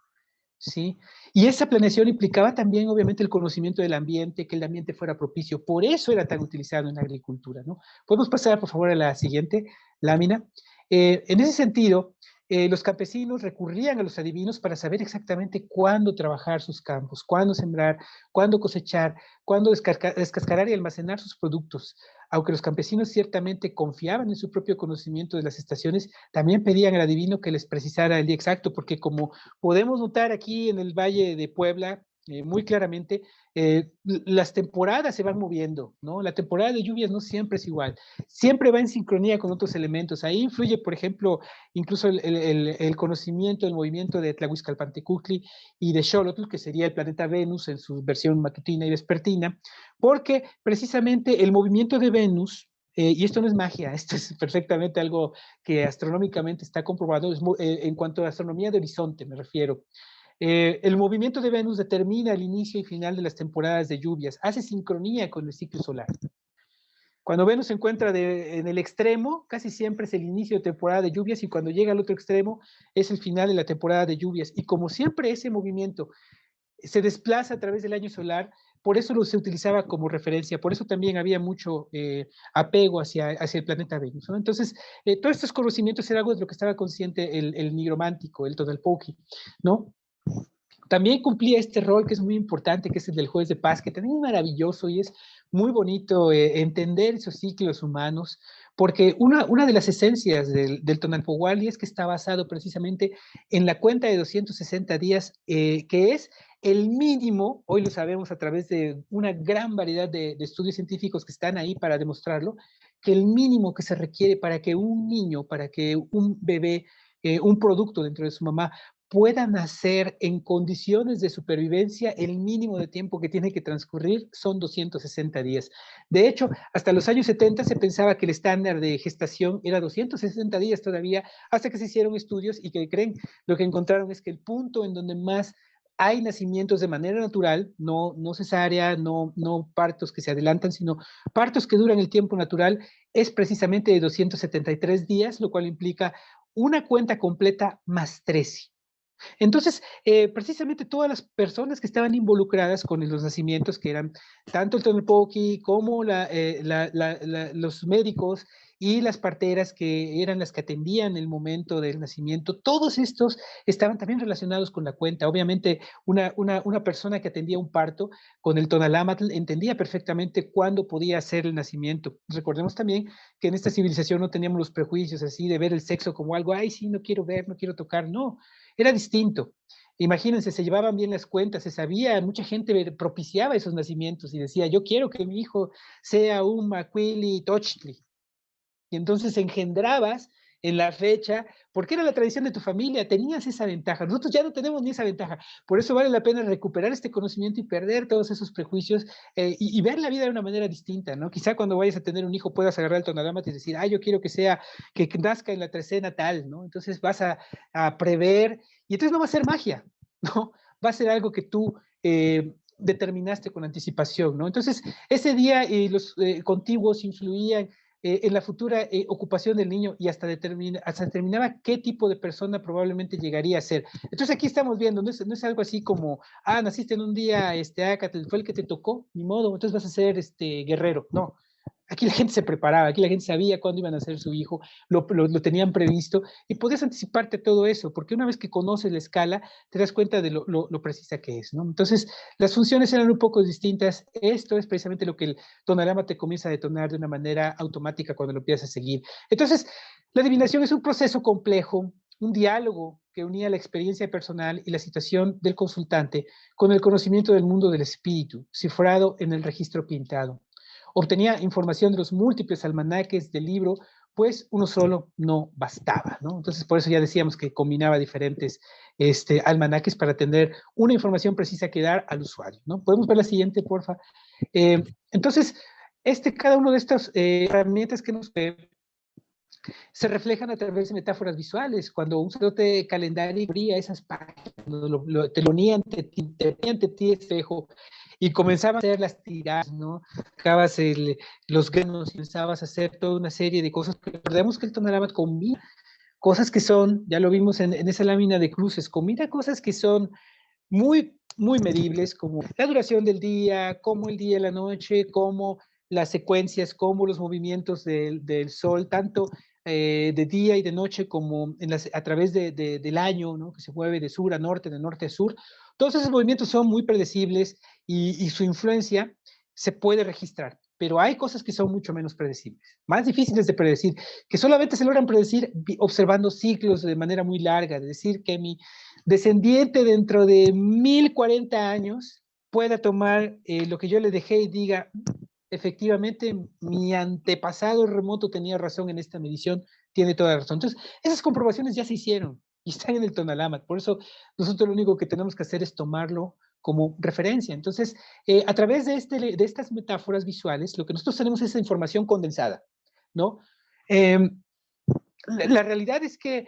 ¿sí? Y esa planeación implicaba también, obviamente, el conocimiento del ambiente, que el ambiente fuera propicio. Por eso era tan utilizado en la agricultura, ¿no? Podemos pasar, por favor, a la siguiente lámina. En ese sentido, los campesinos recurrían a los adivinos para saber exactamente cuándo trabajar sus campos, cuándo sembrar, cuándo cosechar, cuándo descascarar y almacenar sus productos. Aunque los campesinos ciertamente confiaban en su propio conocimiento de las estaciones, también pedían al adivino que les precisara el día exacto, porque como podemos notar aquí en el Valle de Puebla, muy claramente, las temporadas se van moviendo, ¿no? La temporada de lluvias no siempre es igual, siempre va en sincronía con otros elementos. Ahí influye, por ejemplo, incluso el conocimiento del movimiento de Tlahuizcalpantecuhtli y de Xolotl, que sería el planeta Venus en su versión matutina y vespertina, porque precisamente el movimiento de Venus, y esto no es magia, esto es perfectamente algo que astronómicamente está comprobado, en cuanto a astronomía de horizonte me refiero. El movimiento de Venus determina el inicio y final de las temporadas de lluvias, hace sincronía con el ciclo solar. Cuando Venus se encuentra en el extremo, casi siempre es el inicio de temporada de lluvias, y cuando llega al otro extremo es el final de la temporada de lluvias. Y como siempre ese movimiento se desplaza a través del año solar, por eso se utilizaba como referencia, por eso también había mucho apego hacia el planeta Venus, ¿no? Entonces, todos estos conocimientos era algo de lo que estaba consciente el nigromántico, el Tonalpoqui, ¿no? También cumplía este rol que es muy importante, que es el del juez de paz, que también es maravilloso y es muy bonito entender esos ciclos humanos, porque una de las esencias del Tonalpohualli es que está basado precisamente en la cuenta de 260 días, que es el mínimo, hoy lo sabemos a través de una gran variedad de estudios científicos que están ahí para demostrarlo, que el mínimo que se requiere para que un niño, para que un bebé, un producto dentro de su mamá, pueda nacer en condiciones de supervivencia, el mínimo de tiempo que tiene que transcurrir son 260 días. De hecho, hasta los años 70 se pensaba que el estándar de gestación era 260 días todavía, hasta que se hicieron estudios y que creen, lo que encontraron es que el punto en donde más hay nacimientos de manera natural, no cesárea, no partos que se adelantan, sino partos que duran el tiempo natural, es precisamente de 273 días, lo cual implica una cuenta completa más 13. Entonces, precisamente todas las personas que estaban involucradas con los nacimientos, que eran tanto el Tonalpoqui como los médicos y las parteras, que eran las que atendían el momento del nacimiento, todos estos estaban también relacionados con la cuenta. Obviamente, una persona que atendía un parto con el Tonalámatl entendía perfectamente cuándo podía ser el nacimiento. Recordemos también que en esta civilización no teníamos los prejuicios así de ver el sexo como algo, ay, sí, no quiero ver, no quiero tocar, no. Era distinto. Imagínense, se llevaban bien las cuentas, se sabía, mucha gente propiciaba esos nacimientos y decía, yo quiero que mi hijo sea un Macuili Tochtli. Y entonces engendrabas en la fecha, porque era la tradición de tu familia, tenías esa ventaja. Nosotros ya no tenemos ni esa ventaja. Por eso vale la pena recuperar este conocimiento y perder todos esos prejuicios y ver la vida de una manera distinta, ¿no? Quizá cuando vayas a tener un hijo puedas agarrar el Tonalámatl y decir, yo quiero que nazca en la trecena tal, ¿no? Entonces vas a prever, y entonces no va a ser magia, ¿no? Va a ser algo que tú determinaste con anticipación, ¿no? Entonces, ese día los contiguos influían en la futura ocupación del niño y hasta determinaba qué tipo de persona probablemente llegaría a ser. Entonces aquí estamos viendo, no es algo así como, naciste en un día, fue el que te tocó, ni modo, entonces vas a ser guerrero. No, aquí la gente se preparaba, aquí la gente sabía cuándo iban a ser su hijo, lo tenían previsto y podías anticiparte todo eso, porque una vez que conoces la escala, te das cuenta de lo precisa que es, ¿no? Entonces, las funciones eran un poco distintas. Esto es precisamente lo que el tonalama te comienza a detonar de una manera automática cuando lo empiezas a seguir. Entonces, la adivinación es un proceso complejo, un diálogo que unía la experiencia personal y la situación del consultante con el conocimiento del mundo del espíritu, cifrado en el registro pintado. Obtenía información de los múltiples almanaques del libro, pues uno solo no bastaba, ¿no? Entonces, por eso ya decíamos que combinaba diferentes almanaques para tener una información precisa que dar al usuario, ¿no? ¿Podemos ver la siguiente, porfa? Entonces, cada uno de estas herramientas que nos se reflejan a través de metáforas visuales. Cuando un sacerdote calendario abría esas páginas, te lo unía ante ti espejo y comenzaba a hacer las tiradas, ¿no? Sacabas los granos y comenzabas a hacer toda una serie de cosas. Recordemos que el Tonalámatl combina cosas que son, ya lo vimos en esa lámina de cruces, combina cosas que son muy, muy medibles, como la duración del día, como el día y la noche, como las secuencias, como los movimientos del sol, tanto de día y de noche como a través del año, ¿no? Que se mueve de sur a norte, de norte a sur. Todos esos movimientos son muy predecibles y su influencia se puede registrar, pero hay cosas que son mucho menos predecibles, más difíciles de predecir, que solamente se logran predecir observando ciclos de manera muy larga, es decir, que mi descendiente dentro de 1040 años pueda tomar lo que yo le dejé y diga, efectivamente, mi antepasado remoto tenía razón en esta medición, tiene toda la razón. Entonces, esas comprobaciones ya se hicieron y están en el Tonalámatl. Por eso, nosotros lo único que tenemos que hacer es tomarlo como referencia. Entonces, a través de estas metáforas visuales, lo que nosotros tenemos es esa información condensada, ¿no? La realidad es que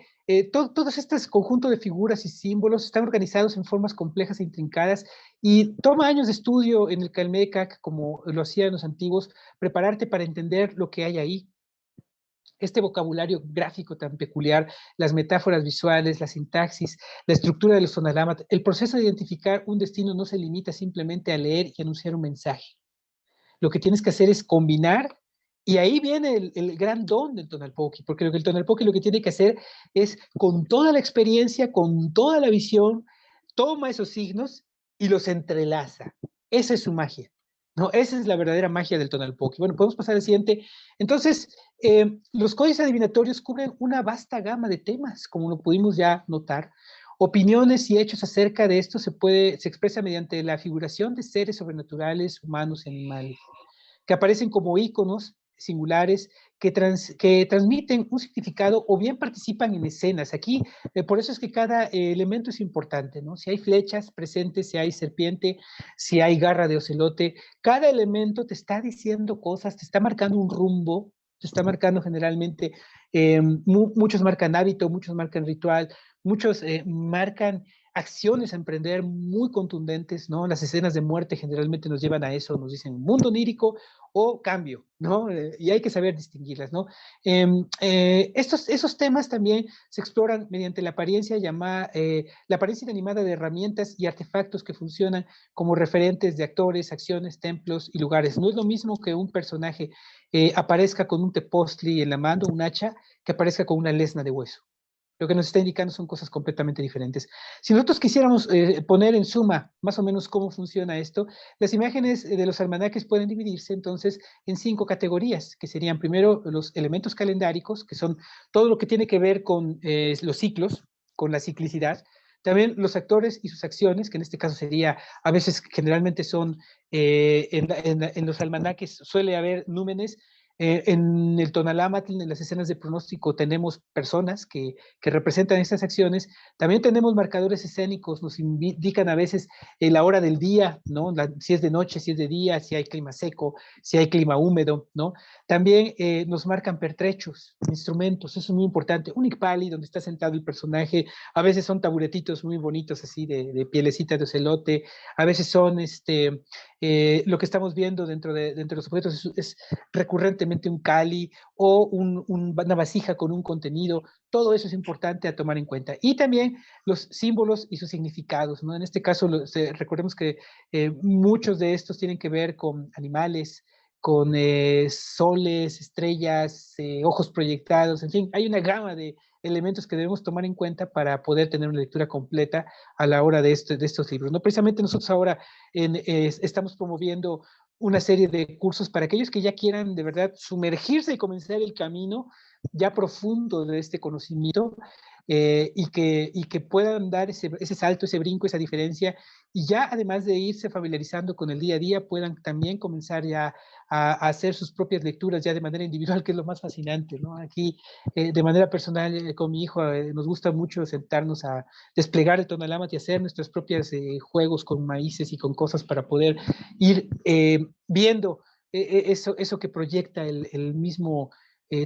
todos estos conjuntos de figuras y símbolos están organizados en formas complejas e intrincadas y toma años de estudio en el Calmecac, como lo hacían los antiguos, prepararte para entender lo que hay ahí. Este vocabulario gráfico tan peculiar, las metáforas visuales, la sintaxis, la estructura de los Tonalámatl, el proceso de identificar un destino no se limita simplemente a leer y anunciar un mensaje. Lo que tienes que hacer es combinar, y ahí viene el gran don del Tonalpoqui, porque el Tonalpoqui lo que tiene que hacer es, con toda la experiencia, con toda la visión, toma esos signos y los entrelaza. Esa es su magia, ¿no? Esa es la verdadera magia del Tonalpoqui. Bueno, podemos pasar al siguiente. Entonces, los códices adivinatorios cubren una vasta gama de temas, como lo pudimos ya notar. Opiniones y hechos acerca de esto se expresa mediante la figuración de seres sobrenaturales, humanos y animales, que aparecen como íconos singulares que transmiten un significado o bien participan en escenas. Aquí, por eso es que cada elemento es importante, ¿no? Si hay flechas presentes, si hay serpiente, si hay garra de ocelote, cada elemento te está diciendo cosas, te está marcando un rumbo, te está marcando generalmente, muchos marcan hábito, muchos marcan ritual, muchos marcan acciones a emprender muy contundentes, ¿no? Las escenas de muerte generalmente nos llevan a eso, nos dicen mundo onírico o cambio, ¿no? Y hay que saber distinguirlas, ¿no? Esos temas también se exploran mediante la apariencia llamada, la apariencia inanimada de herramientas y artefactos que funcionan como referentes de actores, acciones, templos y lugares. No es lo mismo que un personaje aparezca con un tepostli en la mano, un hacha, que aparezca con una lesna de hueso. Lo que nos está indicando son cosas completamente diferentes. Si nosotros quisiéramos poner en suma más o menos cómo funciona esto, las imágenes de los almanaques pueden dividirse entonces en 5 categorías, que serían primero los elementos calendáricos, que son todo lo que tiene que ver con los ciclos, con la ciclicidad. También los actores y sus acciones, que en este caso sería, a veces generalmente son, en los almanaques suele haber númenes. En el Tonalámatl, en las escenas de pronóstico, tenemos personas que representan estas acciones. También tenemos marcadores escénicos, nos indican a veces la hora del día, ¿no? Si es de noche, si es de día, si hay clima seco, si hay clima húmedo, ¿no? También nos marcan pertrechos, instrumentos, eso es muy importante. Un ikpali, donde está sentado el personaje, a veces son taburetitos muy bonitos, así de pielecita de ocelote, a veces son lo que estamos viendo dentro de los objetos es recurrentemente un cali o una vasija con un contenido. Todo eso es importante a tomar en cuenta. Y también los símbolos y sus significados, ¿no? En este caso, recordemos que muchos de estos tienen que ver con animales, con soles, estrellas, ojos proyectados, en fin, hay una gama de elementos que debemos tomar en cuenta para poder tener una lectura completa a la hora de estos libros, ¿no? Precisamente nosotros ahora estamos promoviendo una serie de cursos para aquellos que ya quieran de verdad sumergirse y comenzar el camino ya profundo de este conocimiento, y que puedan dar ese salto, ese brinco, esa diferencia, y ya además de irse familiarizando con el día a día, puedan también comenzar ya a hacer sus propias lecturas ya de manera individual, que es lo más fascinante, ¿no? Aquí, de manera personal, con mi hijo, nos gusta mucho sentarnos a desplegar el Tonalámatl y hacer nuestros propios juegos con maíces y con cosas para poder ir viendo eso que proyecta el mismo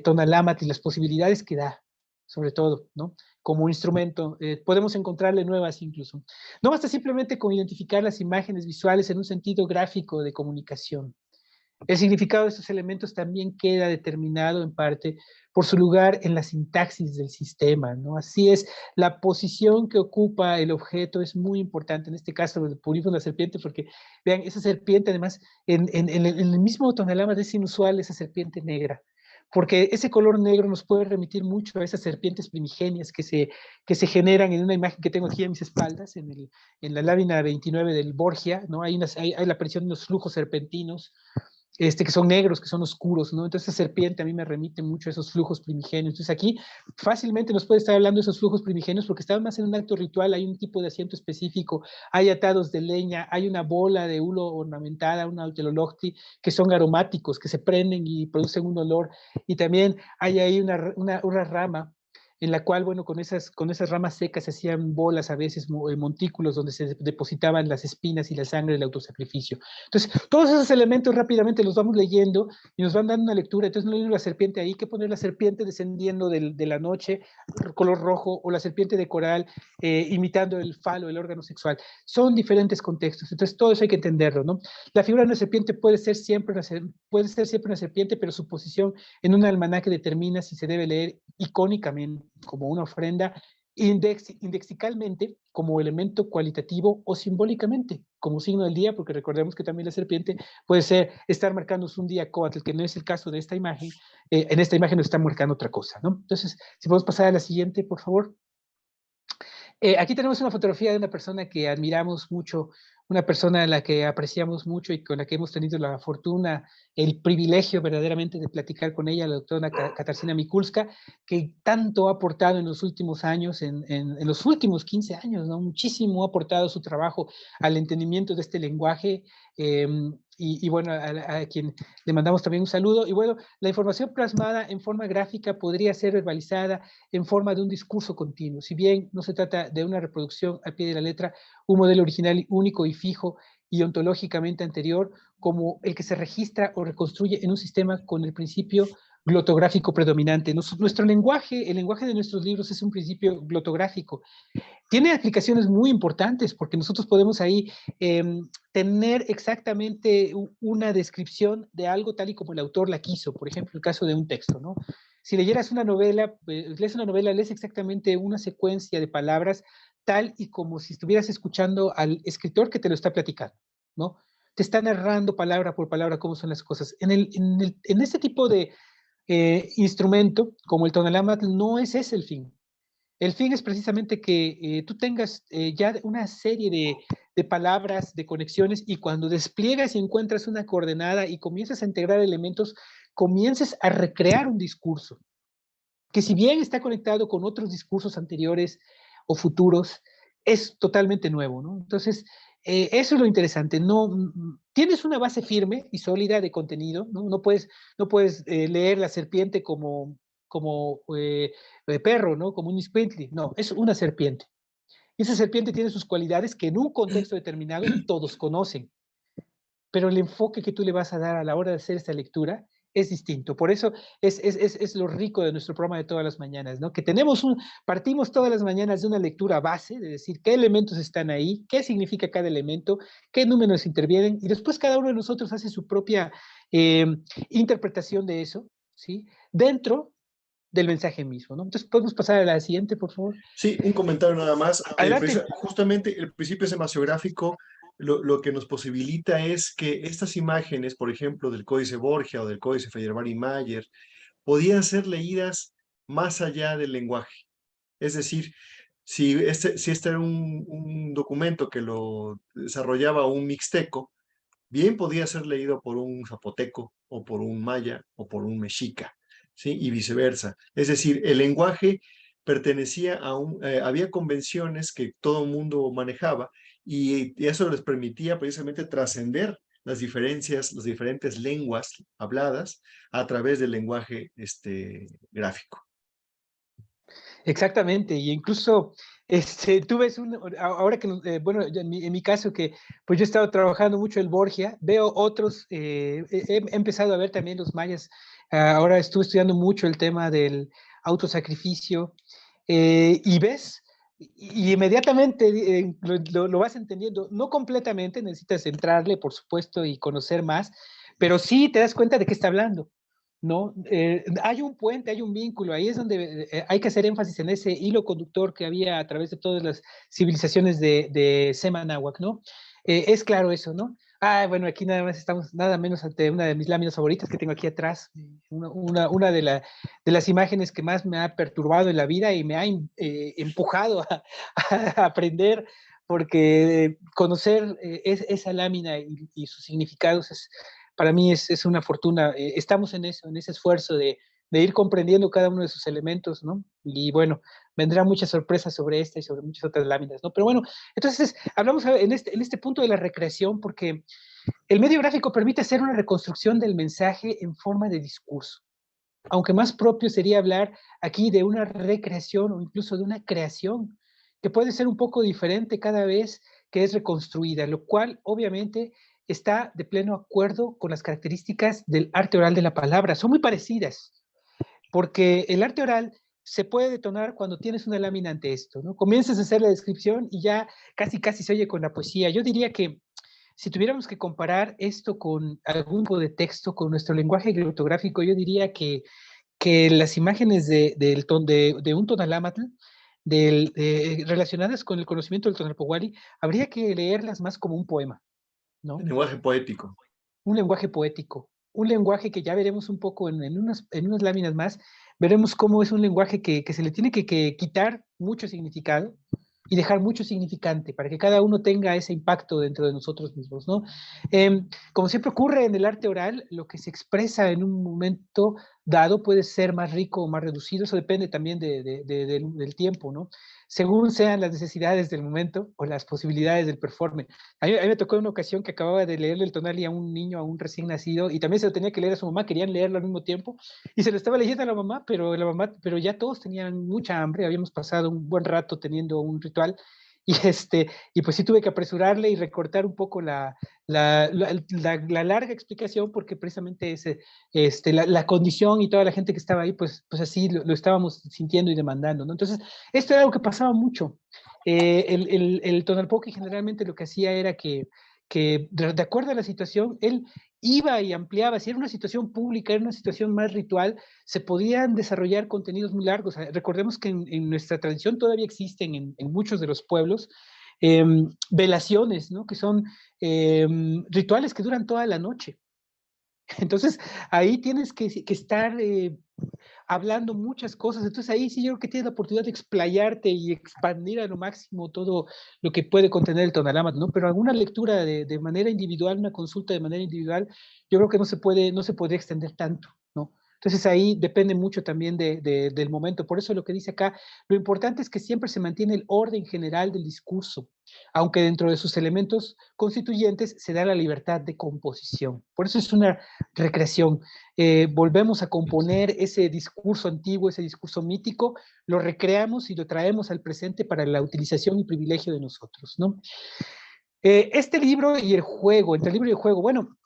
Tonalámatl y las posibilidades que da, sobre todo, ¿no? Como instrumento, podemos encontrarle nuevas incluso. No basta simplemente con identificar las imágenes visuales en un sentido gráfico de comunicación. El significado de estos elementos también queda determinado en parte por su lugar en la sintaxis del sistema, ¿no? Así es, la posición que ocupa el objeto es muy importante. En este caso, pulimos la serpiente porque, vean, esa serpiente además, en el mismo Tonalámatl es inusual esa serpiente negra, porque ese color negro nos puede remitir mucho a esas serpientes primigenias que se generan en una imagen que tengo aquí a mis espaldas, en la lámina 29 del Borgia, ¿no? Hay la aparición de unos flujos serpentinos, que son negros, que son oscuros, ¿no? Entonces, esa serpiente a mí me remite mucho a esos flujos primigenios. Entonces, aquí fácilmente nos puede estar hablando de esos flujos primigenios porque estaban más en un acto ritual, hay un tipo de asiento específico, hay atados de leña, hay una bola de hulo ornamentada, una autelolocti, que son aromáticos, que se prenden y producen un olor, y también hay ahí una rama en la cual, bueno, con esas ramas secas se hacían bolas, a veces montículos, donde se depositaban las espinas y la sangre del autosacrificio. Entonces, todos esos elementos rápidamente los vamos leyendo y nos van dando una lectura. Entonces, no hay la serpiente ahí, que poner la serpiente descendiendo de la noche, color rojo, o la serpiente de coral, imitando el falo, el órgano sexual. Son diferentes contextos. Entonces, todo eso hay que entenderlo, ¿no? La figura de una serpiente puede ser siempre una serpiente, pero su posición en un almanaque determina si se debe leer icónicamente, como una ofrenda, indexicalmente, como elemento cualitativo, o simbólicamente, como signo del día, porque recordemos que también la serpiente puede estar marcándonos un día coatl, que no es el caso de esta imagen. En esta imagen nos está marcando otra cosa, ¿no? Entonces, si podemos pasar a la siguiente, por favor. Aquí tenemos una fotografía de una persona que admiramos mucho, una persona a la que apreciamos mucho y con la que hemos tenido la fortuna, el privilegio verdaderamente de platicar con ella, la doctora Katarzyna Mikulska, que tanto ha aportado en los últimos años, en los últimos 15 años, ¿no? Muchísimo ha aportado su trabajo al entendimiento de este lenguaje, y bueno, a quien le mandamos también un saludo. Y bueno, la información plasmada en forma gráfica podría ser verbalizada en forma de un discurso continuo. Si bien no se trata de una reproducción al pie de la letra, un modelo original único y fijo y ontológicamente anterior, como el que se registra o reconstruye en un sistema con el principio glotográfico predominante. Nuestro lenguaje, el lenguaje de nuestros libros es un principio glotográfico. tiene aplicaciones muy importantes porque nosotros podemos ahí tener exactamente una descripción de algo tal y como el autor la quiso, por ejemplo, el caso de un texto, ¿no? Si leyeras una novela, lees exactamente una secuencia de palabras tal y como si estuvieras escuchando al escritor que te lo está platicando, ¿no? Te está narrando palabra por palabra cómo son las cosas. En este tipo de instrumento, como el tonalamatl, no es ese el fin. El fin es precisamente que tú tengas ya una serie de palabras, de conexiones, y cuando despliegas y encuentras una coordenada y comienzas a integrar elementos, comiences a recrear un discurso, que si bien está conectado con otros discursos anteriores o futuros, es totalmente nuevo, ¿no? Entonces, eso es lo interesante. No, tienes una base firme y sólida de contenido, ¿no? No puedes leer la serpiente como perro, ¿no? Como un squinkly. No, es una serpiente. Y esa serpiente tiene sus cualidades que en un contexto determinado todos conocen, pero el enfoque que tú le vas a dar a la hora de hacer esta lectura es distinto. Por eso es lo rico de nuestro programa de todas las mañanas, ¿no? Que partimos todas las mañanas de una lectura base, de decir qué elementos están ahí, qué significa cada elemento, qué números intervienen, y después cada uno de nosotros hace su propia interpretación de eso, ¿sí? Dentro del mensaje mismo, ¿no? Entonces, ¿podemos pasar a la siguiente, por favor? Sí, un comentario nada más. Adelante. Justamente el principio semasiográfico lo que nos posibilita es que estas imágenes, por ejemplo, del Códice Borgia o del Códice Feyerabend-Mayer, podían ser leídas más allá del lenguaje. Es decir, si este era un documento que lo desarrollaba un mixteco, bien podía ser leído por un zapoteco o por un maya o por un mexica, ¿sí? Y viceversa. Es decir, el lenguaje pertenecía había convenciones que todo el mundo manejaba y eso les permitía precisamente trascender las diferencias, las diferentes lenguas habladas a través del lenguaje gráfico. Exactamente, y incluso tú ves ahora que, bueno, en mi caso que pues yo he estado trabajando mucho el Borgia, veo otros, he empezado a ver también los mayas, ahora estuve estudiando mucho el tema del autosacrificio, y ves, y inmediatamente lo vas entendiendo, no completamente, necesitas entrarle, por supuesto, y conocer más, pero sí te das cuenta de qué está hablando. ¿No? Hay un puente, hay un vínculo, ahí es donde hay que hacer énfasis en ese hilo conductor que había a través de todas las civilizaciones de Semanáhuac, ¿no? Es claro eso, ¿no? Bueno, aquí nada más estamos, nada menos ante una de mis láminas favoritas que tengo aquí atrás, una de las imágenes que más me ha perturbado en la vida y me ha empujado a aprender, porque conocer esa lámina y sus significados para mí es una fortuna. Estamos en ese esfuerzo de ir comprendiendo cada uno de sus elementos, ¿no? Y bueno, vendrán muchas sorpresas sobre esta y sobre muchas otras láminas, ¿no? Pero bueno, entonces hablamos en este punto de la recreación porque el medio gráfico permite hacer una reconstrucción del mensaje en forma de discurso. Aunque más propio sería hablar aquí de una recreación o incluso de una creación, que puede ser un poco diferente cada vez que es reconstruida, lo cual obviamente está de pleno acuerdo con las características del arte oral de la palabra. Son muy parecidas, porque el arte oral se puede detonar cuando tienes una lámina ante esto, ¿no? Comienzas a hacer la descripción y ya casi se oye con la poesía. Yo diría que si tuviéramos que comparar esto con algún tipo de texto, con nuestro lenguaje glotográfico, yo diría que las imágenes de un tonalamatl relacionadas con el conocimiento del tonalpohualli, habría que leerlas más como un poema, El ¿no? lenguaje poético. Un lenguaje poético, un lenguaje que ya veremos un poco en unas láminas más, veremos cómo es un lenguaje que se le tiene que quitar mucho significado y dejar mucho significante para que cada uno tenga ese impacto dentro de nosotros mismos, ¿no? Como siempre ocurre en el arte oral, lo que se expresa en un momento dado puede ser más rico o más reducido, eso depende también del tiempo, ¿no? Según sean las necesidades del momento o las posibilidades del performer. A mí me tocó una ocasión que acababa de leerle el tonal a un niño, a un recién nacido, y también se lo tenía que leer a su mamá, querían leerlo al mismo tiempo, y se lo estaba leyendo a la mamá, pero ya todos tenían mucha hambre, habíamos pasado un buen rato teniendo un ritual, y pues sí tuve que apresurarle y recortar un poco la larga explicación, porque precisamente la condición y toda la gente que estaba ahí, pues así lo estábamos sintiendo y demandando, ¿no? Entonces, esto era algo que pasaba mucho. El Tonalpoqui generalmente lo que hacía era que de acuerdo a la situación, él iba y ampliaba. Si era una situación pública, era una situación más ritual, se podían desarrollar contenidos muy largos. Recordemos que en nuestra tradición todavía existen en muchos de los pueblos velaciones, ¿no? Que son rituales que duran toda la noche. Entonces, ahí tienes que estar hablando muchas cosas. Entonces, ahí sí yo creo que tienes la oportunidad de explayarte y expandir a lo máximo todo lo que puede contener el Tonalámatl, ¿no? Pero alguna lectura de manera individual, una consulta de manera individual, yo creo que no se puede extender tanto, ¿no? Entonces ahí depende mucho también del momento. Por eso lo que dice acá, lo importante es que siempre se mantiene el orden general del discurso, aunque dentro de sus elementos constituyentes se da la libertad de composición. Por eso es una recreación. Volvemos a componer ese discurso antiguo, ese discurso mítico, lo recreamos y lo traemos al presente para la utilización y privilegio de nosotros, ¿no? Este libro y el juego, entre el libro y el juego, bueno,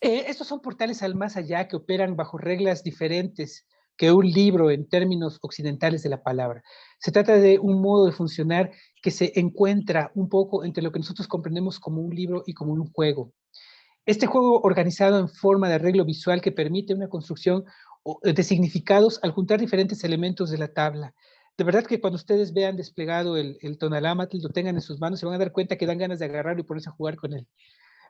estos son portales al más allá que operan bajo reglas diferentes que un libro en términos occidentales de la palabra. Se trata de un modo de funcionar que se encuentra un poco entre lo que nosotros comprendemos como un libro y como un juego. Este juego organizado en forma de arreglo visual que permite una construcción de significados al juntar diferentes elementos de la tabla. De verdad que cuando ustedes vean desplegado el Tonalámatl, lo tengan en sus manos, se van a dar cuenta que dan ganas de agarrarlo y ponerse a jugar con él.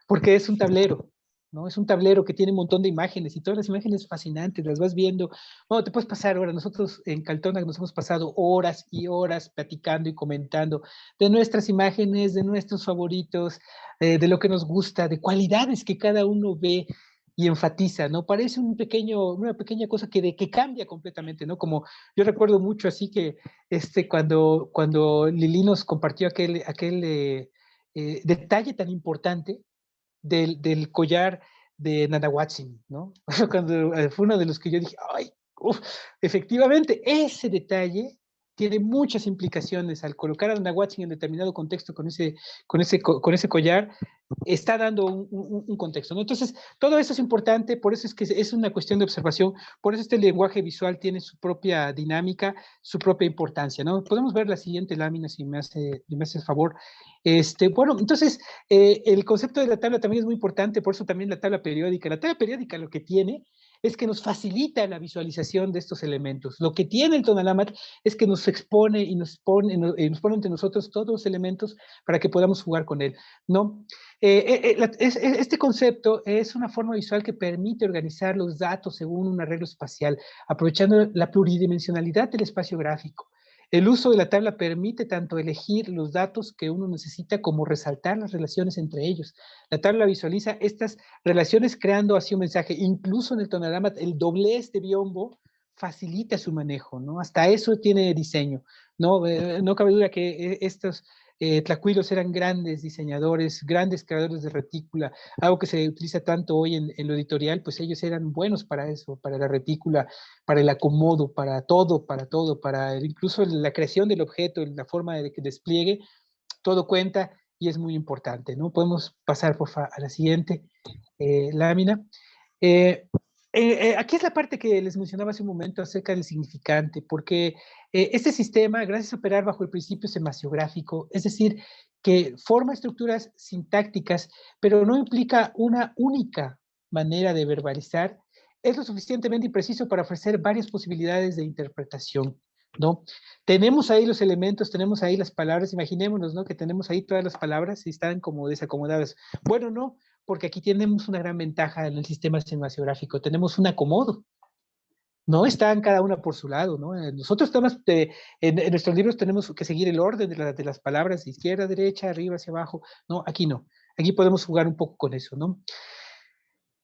Porque es un tablero, ¿no? Es un tablero que tiene un montón de imágenes y todas las imágenes fascinantes, las vas viendo. Bueno, te puedes pasar horas. Nosotros en Caltona nos hemos pasado horas y horas platicando y comentando de nuestras imágenes, de nuestros favoritos, de lo que nos gusta, de cualidades que cada uno ve y enfatiza, ¿no? Parece una pequeña cosa que cambia completamente, ¿no? Como yo recuerdo mucho así que cuando Lili nos compartió aquel detalle tan importante del collar de Nanahuatzin, ¿no? Cuando fue uno de los que yo dije, ay, uf, efectivamente, ese detalle tiene muchas implicaciones. Al colocar a Nanahuatzin en determinado contexto con ese collar, está dando un contexto, ¿no? Entonces, todo eso es importante, por eso es que es una cuestión de observación, por eso este lenguaje visual tiene su propia dinámica, su propia importancia, ¿no? Podemos ver la siguiente lámina, si me hace el favor. Bueno, entonces, el concepto de la tabla también es muy importante, por eso también la tabla periódica. La tabla periódica lo que tiene es que nos facilita la visualización de estos elementos. Lo que tiene el Tonalámatl es que nos expone y nos pone ante nosotros todos los elementos para que podamos jugar con él, ¿no? Este concepto es una forma visual que permite organizar los datos según un arreglo espacial, aprovechando la pluridimensionalidad del espacio gráfico. El uso de la tabla permite tanto elegir los datos que uno necesita como resaltar las relaciones entre ellos. La tabla visualiza estas relaciones creando así un mensaje. Incluso en el Tonalámatl, el doblez de biombo facilita su manejo, ¿no? Hasta eso tiene diseño, ¿no? No cabe duda que estos tlacuilos eran grandes diseñadores, grandes creadores de retícula, algo que se utiliza tanto hoy en lo editorial, pues ellos eran buenos para eso, para la retícula, para el acomodo, para incluso la creación del objeto, la forma de que despliegue, todo cuenta y es muy importante, ¿no? Podemos pasar, por favor, a la siguiente lámina. Aquí es la parte que les mencionaba hace un momento acerca del significante, porque este sistema, gracias a operar bajo el principio semasiográfico, es decir, que forma estructuras sintácticas, pero no implica una única manera de verbalizar, es lo suficientemente impreciso para ofrecer varias posibilidades de interpretación, ¿no? Tenemos ahí los elementos, tenemos ahí las palabras, imaginémonos, ¿no? Que tenemos ahí todas las palabras y están como desacomodadas. Bueno, no, porque aquí tenemos una gran ventaja en el sistema cinematográfico, tenemos un acomodo, no están cada una por su lado, ¿no? Nosotros en nuestros libros tenemos que seguir el orden de las palabras, de izquierda, derecha, arriba, hacia abajo, no, aquí no, aquí podemos jugar un poco con eso, ¿no?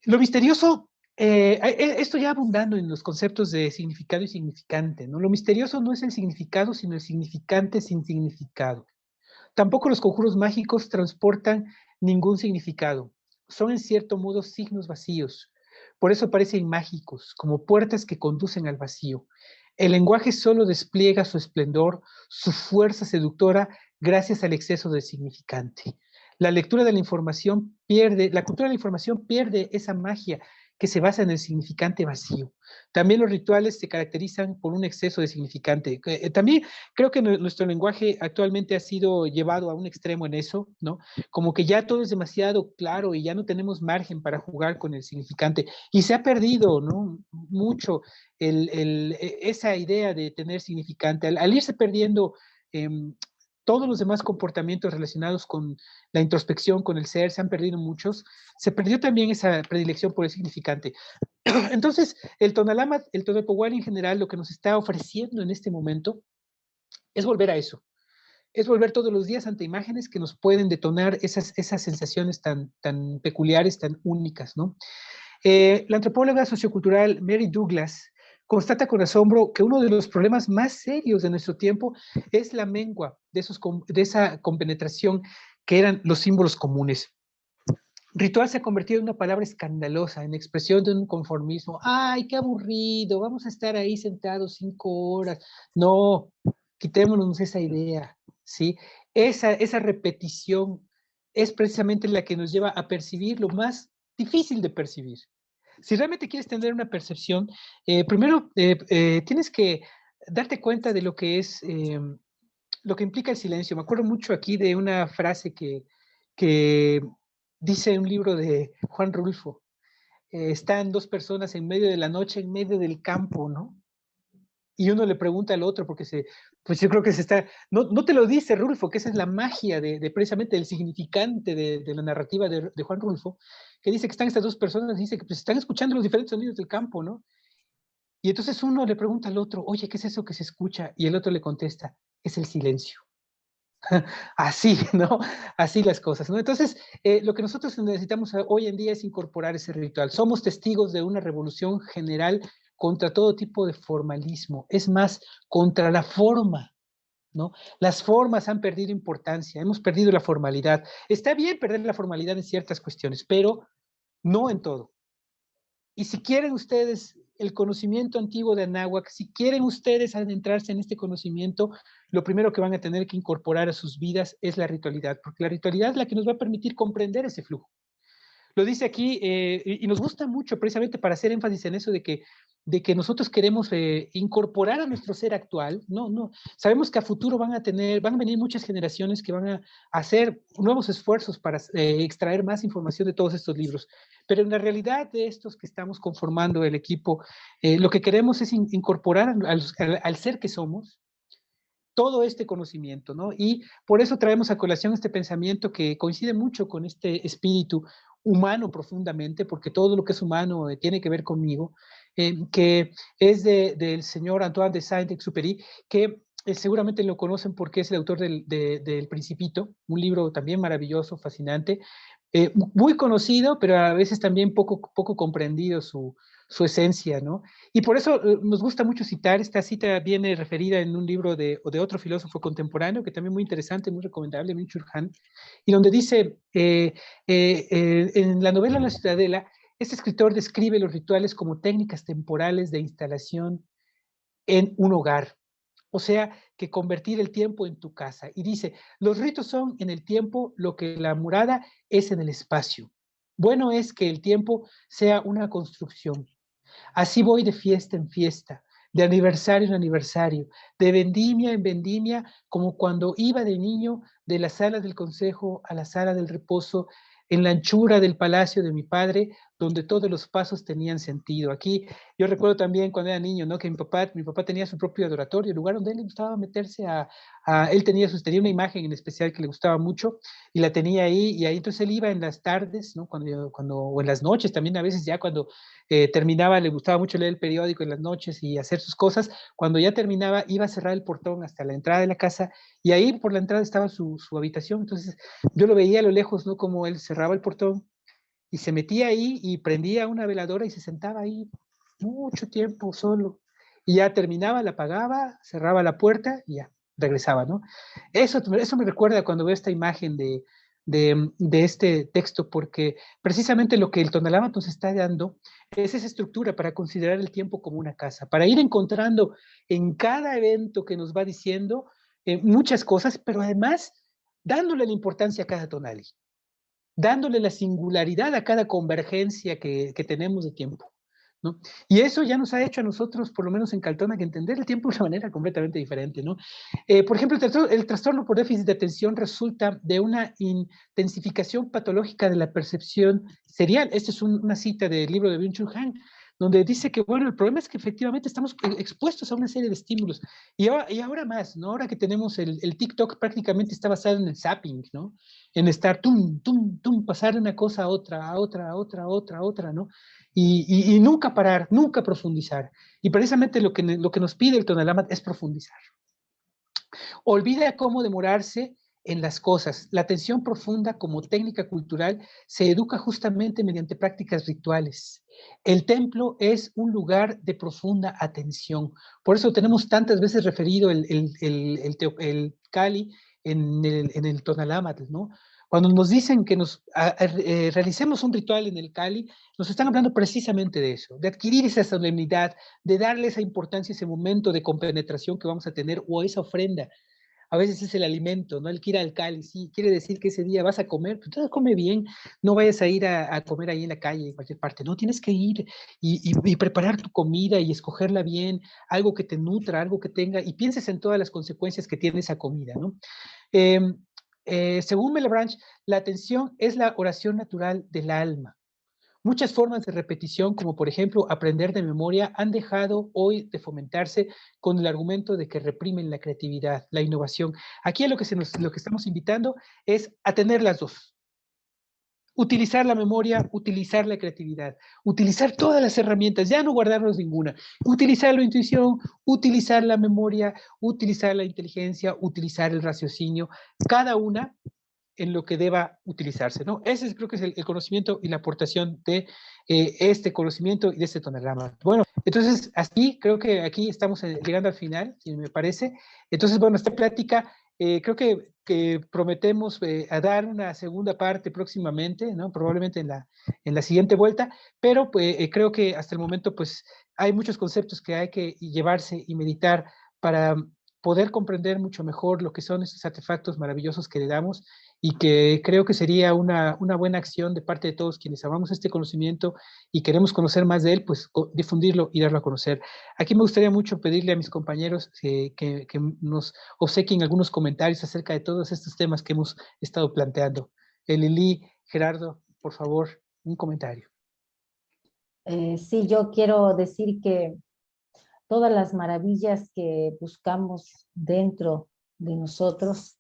Lo misterioso, esto ya abundando en los conceptos de significado y significante, ¿no? Lo misterioso no es el significado, sino el significante sin significado. Tampoco los conjuros mágicos transportan ningún significado. Son en cierto modo signos vacíos. Por eso parecen mágicos, como puertas que conducen al vacío. El lenguaje solo despliega su esplendor, su fuerza seductora, gracias al exceso de significante. La lectura de la información pierde, la cultura de la información pierde esa magia que se basa en el significante vacío. También los rituales se caracterizan por un exceso de significante. También creo que nuestro lenguaje actualmente ha sido llevado a un extremo en eso, ¿no? Como que ya todo es demasiado claro y ya no tenemos margen para jugar con el significante. Y se ha perdido, ¿no? Mucho esa idea de tener significante. Al irse perdiendo todos los demás comportamientos relacionados con la introspección, con el ser, se han perdido muchos. Se perdió también esa predilección por el significante. Entonces, el Tonalpohualli en general, lo que nos está ofreciendo en este momento es volver a eso. Es volver todos los días ante imágenes que nos pueden detonar esas sensaciones tan peculiares, tan únicas, ¿no? La antropóloga sociocultural Mary Douglas constata con asombro que uno de los problemas más serios de nuestro tiempo es la mengua de esa compenetración que eran los símbolos comunes. Ritual se ha convertido en una palabra escandalosa, en expresión de un conformismo. ¡Ay, qué aburrido! Vamos a estar ahí sentados 5 horas. No, quitémonos esa idea, ¿sí? Esa repetición es precisamente la que nos lleva a percibir lo más difícil de percibir. Si realmente quieres tener una percepción, primero tienes que darte cuenta de lo que es, lo que implica el silencio. Me acuerdo mucho aquí de una frase que dice un libro de Juan Rulfo. Están 2 personas en medio de la noche, en medio del campo, ¿no? Y uno le pregunta al otro, porque pues yo creo que se está, no te lo dice Rulfo, que esa es la magia de precisamente el significante de la narrativa de Juan Rulfo, que dice que están estas 2 personas, dice que pues están escuchando los diferentes sonidos del campo, ¿no? Y entonces uno le pregunta al otro, oye, ¿qué es eso que se escucha? Y el otro le contesta, es el silencio. Así, ¿no? Así las cosas, ¿no? Entonces, lo que nosotros necesitamos hoy en día es incorporar ese ritual. Somos testigos de una revolución general contra todo tipo de formalismo, es más, contra la forma, ¿no? Las formas han perdido importancia, hemos perdido la formalidad. Está bien perder la formalidad en ciertas cuestiones, pero no en todo. Y si quieren ustedes el conocimiento antiguo de Anáhuac, si quieren ustedes adentrarse en este conocimiento, lo primero que van a tener que incorporar a sus vidas es la ritualidad, porque la ritualidad es la que nos va a permitir comprender ese flujo. Lo dice aquí, y nos gusta mucho precisamente para hacer énfasis en eso de que nosotros queremos incorporar a nuestro ser actual. No, sabemos que a futuro van a venir muchas generaciones que van a hacer nuevos esfuerzos para extraer más información de todos estos libros, pero en la realidad de estos que estamos conformando el equipo, lo que queremos es incorporar al ser que somos todo este conocimiento, ¿no? Y por eso traemos a colación este pensamiento que coincide mucho con este espíritu humano profundamente, porque todo lo que es humano tiene que ver conmigo, que es del señor Antoine de Saint-Exupéry, que seguramente lo conocen porque es el autor del Principito, un libro también maravilloso, fascinante, muy conocido, pero a veces también poco comprendido su esencia, ¿no? Y por eso nos gusta mucho citar, esta cita viene referida en un libro de otro filósofo contemporáneo, que también muy interesante, muy recomendable, Byung-Chul Han, y donde dice, en la novela La Ciudadela, este escritor describe los rituales como técnicas temporales de instalación en un hogar. O sea, que convertir el tiempo en tu casa. Y dice, los ritos son en el tiempo lo que la morada es en el espacio. Bueno es que el tiempo sea una construcción. Así voy de fiesta en fiesta, de aniversario en aniversario, de vendimia en vendimia, como cuando iba de niño de la sala del consejo a la sala del reposo, en la anchura del palacio de mi padre, donde todos los pasos tenían sentido. Aquí yo recuerdo también cuando era niño, ¿no? Que mi papá tenía su propio adoratorio, el lugar donde él le gustaba meterse él tenía una imagen en especial que le gustaba mucho y la tenía ahí, y ahí entonces él iba en las tardes, ¿no? O en las noches también, a veces ya cuando terminaba, le gustaba mucho leer el periódico en las noches y hacer sus cosas. Cuando ya terminaba, iba a cerrar el portón hasta la entrada de la casa, y ahí por la entrada estaba su habitación. Entonces yo lo veía a lo lejos, ¿no? Como él cerraba el portón y se metía ahí y prendía una veladora y se sentaba ahí mucho tiempo solo. Y ya terminaba, la apagaba, cerraba la puerta y ya regresaba, ¿no? Eso me recuerda cuando veo esta imagen de este texto, porque precisamente lo que el Tonalá nos está dando es esa estructura para considerar el tiempo como una casa, para ir encontrando en cada evento que nos va diciendo muchas cosas, pero además dándole la importancia a cada tonali, dándole la singularidad a cada convergencia que tenemos de tiempo, ¿no? Y eso ya nos ha hecho a nosotros, por lo menos en Caltona, que entender el tiempo de una manera completamente diferente, ¿no? Por ejemplo, el trastorno por déficit de atención resulta de una intensificación patológica de la percepción serial. Esta es una cita del libro de Byung-Chul Han, donde dice que, bueno, el problema es que efectivamente estamos expuestos a una serie de estímulos. Y ahora más, ¿no? Ahora que tenemos el TikTok prácticamente está basado en el zapping, ¿no? En estar tum, tum, tum, pasar de una cosa a otra, a otra, a otra, a otra, a otra, ¿no? Y nunca parar, nunca profundizar. Y precisamente lo que nos pide el Tonalamat es profundizar. Olvida cómo demorarse en las cosas. La atención profunda como técnica cultural se educa justamente mediante prácticas rituales. El templo es un lugar de profunda atención. Por eso tenemos tantas veces referido el Kali en el Tonalamat, ¿no? Cuando nos dicen que realicemos un ritual en el Kali, nos están hablando precisamente de eso, de adquirir esa solemnidad, de darle esa importancia, ese momento de compenetración que vamos a tener, o esa ofrenda. A veces es el alimento, ¿no? El que ir al Cali, sí, quiere decir que ese día vas a comer, pero entonces come bien, no vayas a ir a comer ahí en la calle, en cualquier parte, no, tienes que ir y preparar tu comida y escogerla bien, algo que te nutra, algo que tenga, y pienses en todas las consecuencias que tiene esa comida, ¿no? Según Melebranche, la atención es la oración natural del alma. Muchas formas de repetición, como por ejemplo aprender de memoria, han dejado hoy de fomentarse con el argumento de que reprimen la creatividad, la innovación. Aquí lo que estamos invitando es a tener las dos. Utilizar la memoria, utilizar la creatividad, utilizar todas las herramientas, ya no guardarnos ninguna. Utilizar la intuición, utilizar la memoria, utilizar la inteligencia, utilizar el raciocinio, cada una en lo que deba utilizarse, ¿no? Ese creo que es el conocimiento y la aportación de este conocimiento y de este Tonalama. Bueno, entonces, así creo que aquí estamos llegando al final, si me parece. Entonces, bueno, esta plática creo que prometemos a dar una segunda parte próximamente, ¿no? Probablemente en la siguiente vuelta, pero pues, creo que hasta el momento pues hay muchos conceptos que hay que llevarse y meditar para poder comprender mucho mejor lo que son estos artefactos maravillosos que le damos, y que creo que sería una buena acción de parte de todos quienes amamos este conocimiento y queremos conocer más de él, pues difundirlo y darlo a conocer. Aquí me gustaría mucho pedirle a mis compañeros que nos obsequien algunos comentarios acerca de todos estos temas que hemos estado planteando. Lili, Gerardo, por favor, un comentario. Sí, yo quiero decir que todas las maravillas que buscamos dentro de nosotros,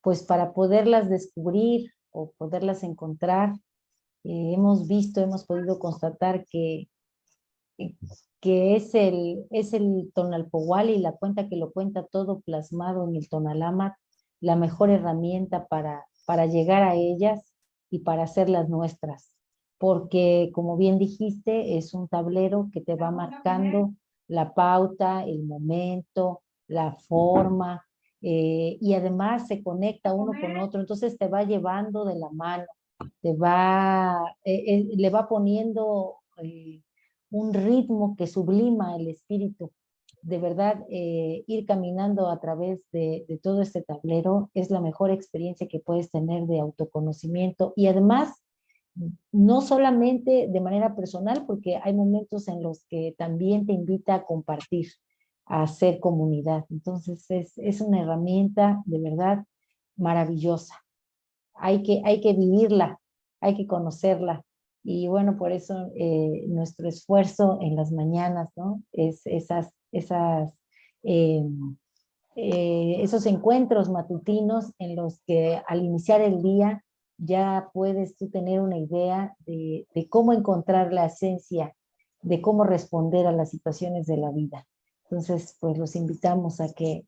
pues para poderlas descubrir o poderlas encontrar, hemos podido constatar que es el Tonalpohualli, la cuenta que lo cuenta todo plasmado en el Tonalamat, la mejor herramienta para llegar a ellas y para hacerlas nuestras. Porque, como bien dijiste, es un tablero que te va marcando la pauta, el momento, la forma, y además se conecta uno con otro, entonces te va llevando de la mano, le va poniendo un ritmo que sublima el espíritu. De verdad, ir caminando a través de todo este tablero es la mejor experiencia que puedes tener de autoconocimiento, y además no solamente de manera personal, porque hay momentos en los que también te invita a compartir, a hacer comunidad. Entonces es una herramienta de verdad maravillosa. Hay que vivirla, hay que conocerla. Y bueno, por eso nuestro esfuerzo en las mañanas, ¿no? Es esos encuentros matutinos en los que al iniciar el día ya puedes tú tener una idea de cómo encontrar la esencia, de cómo responder a las situaciones de la vida. Entonces, pues los invitamos a que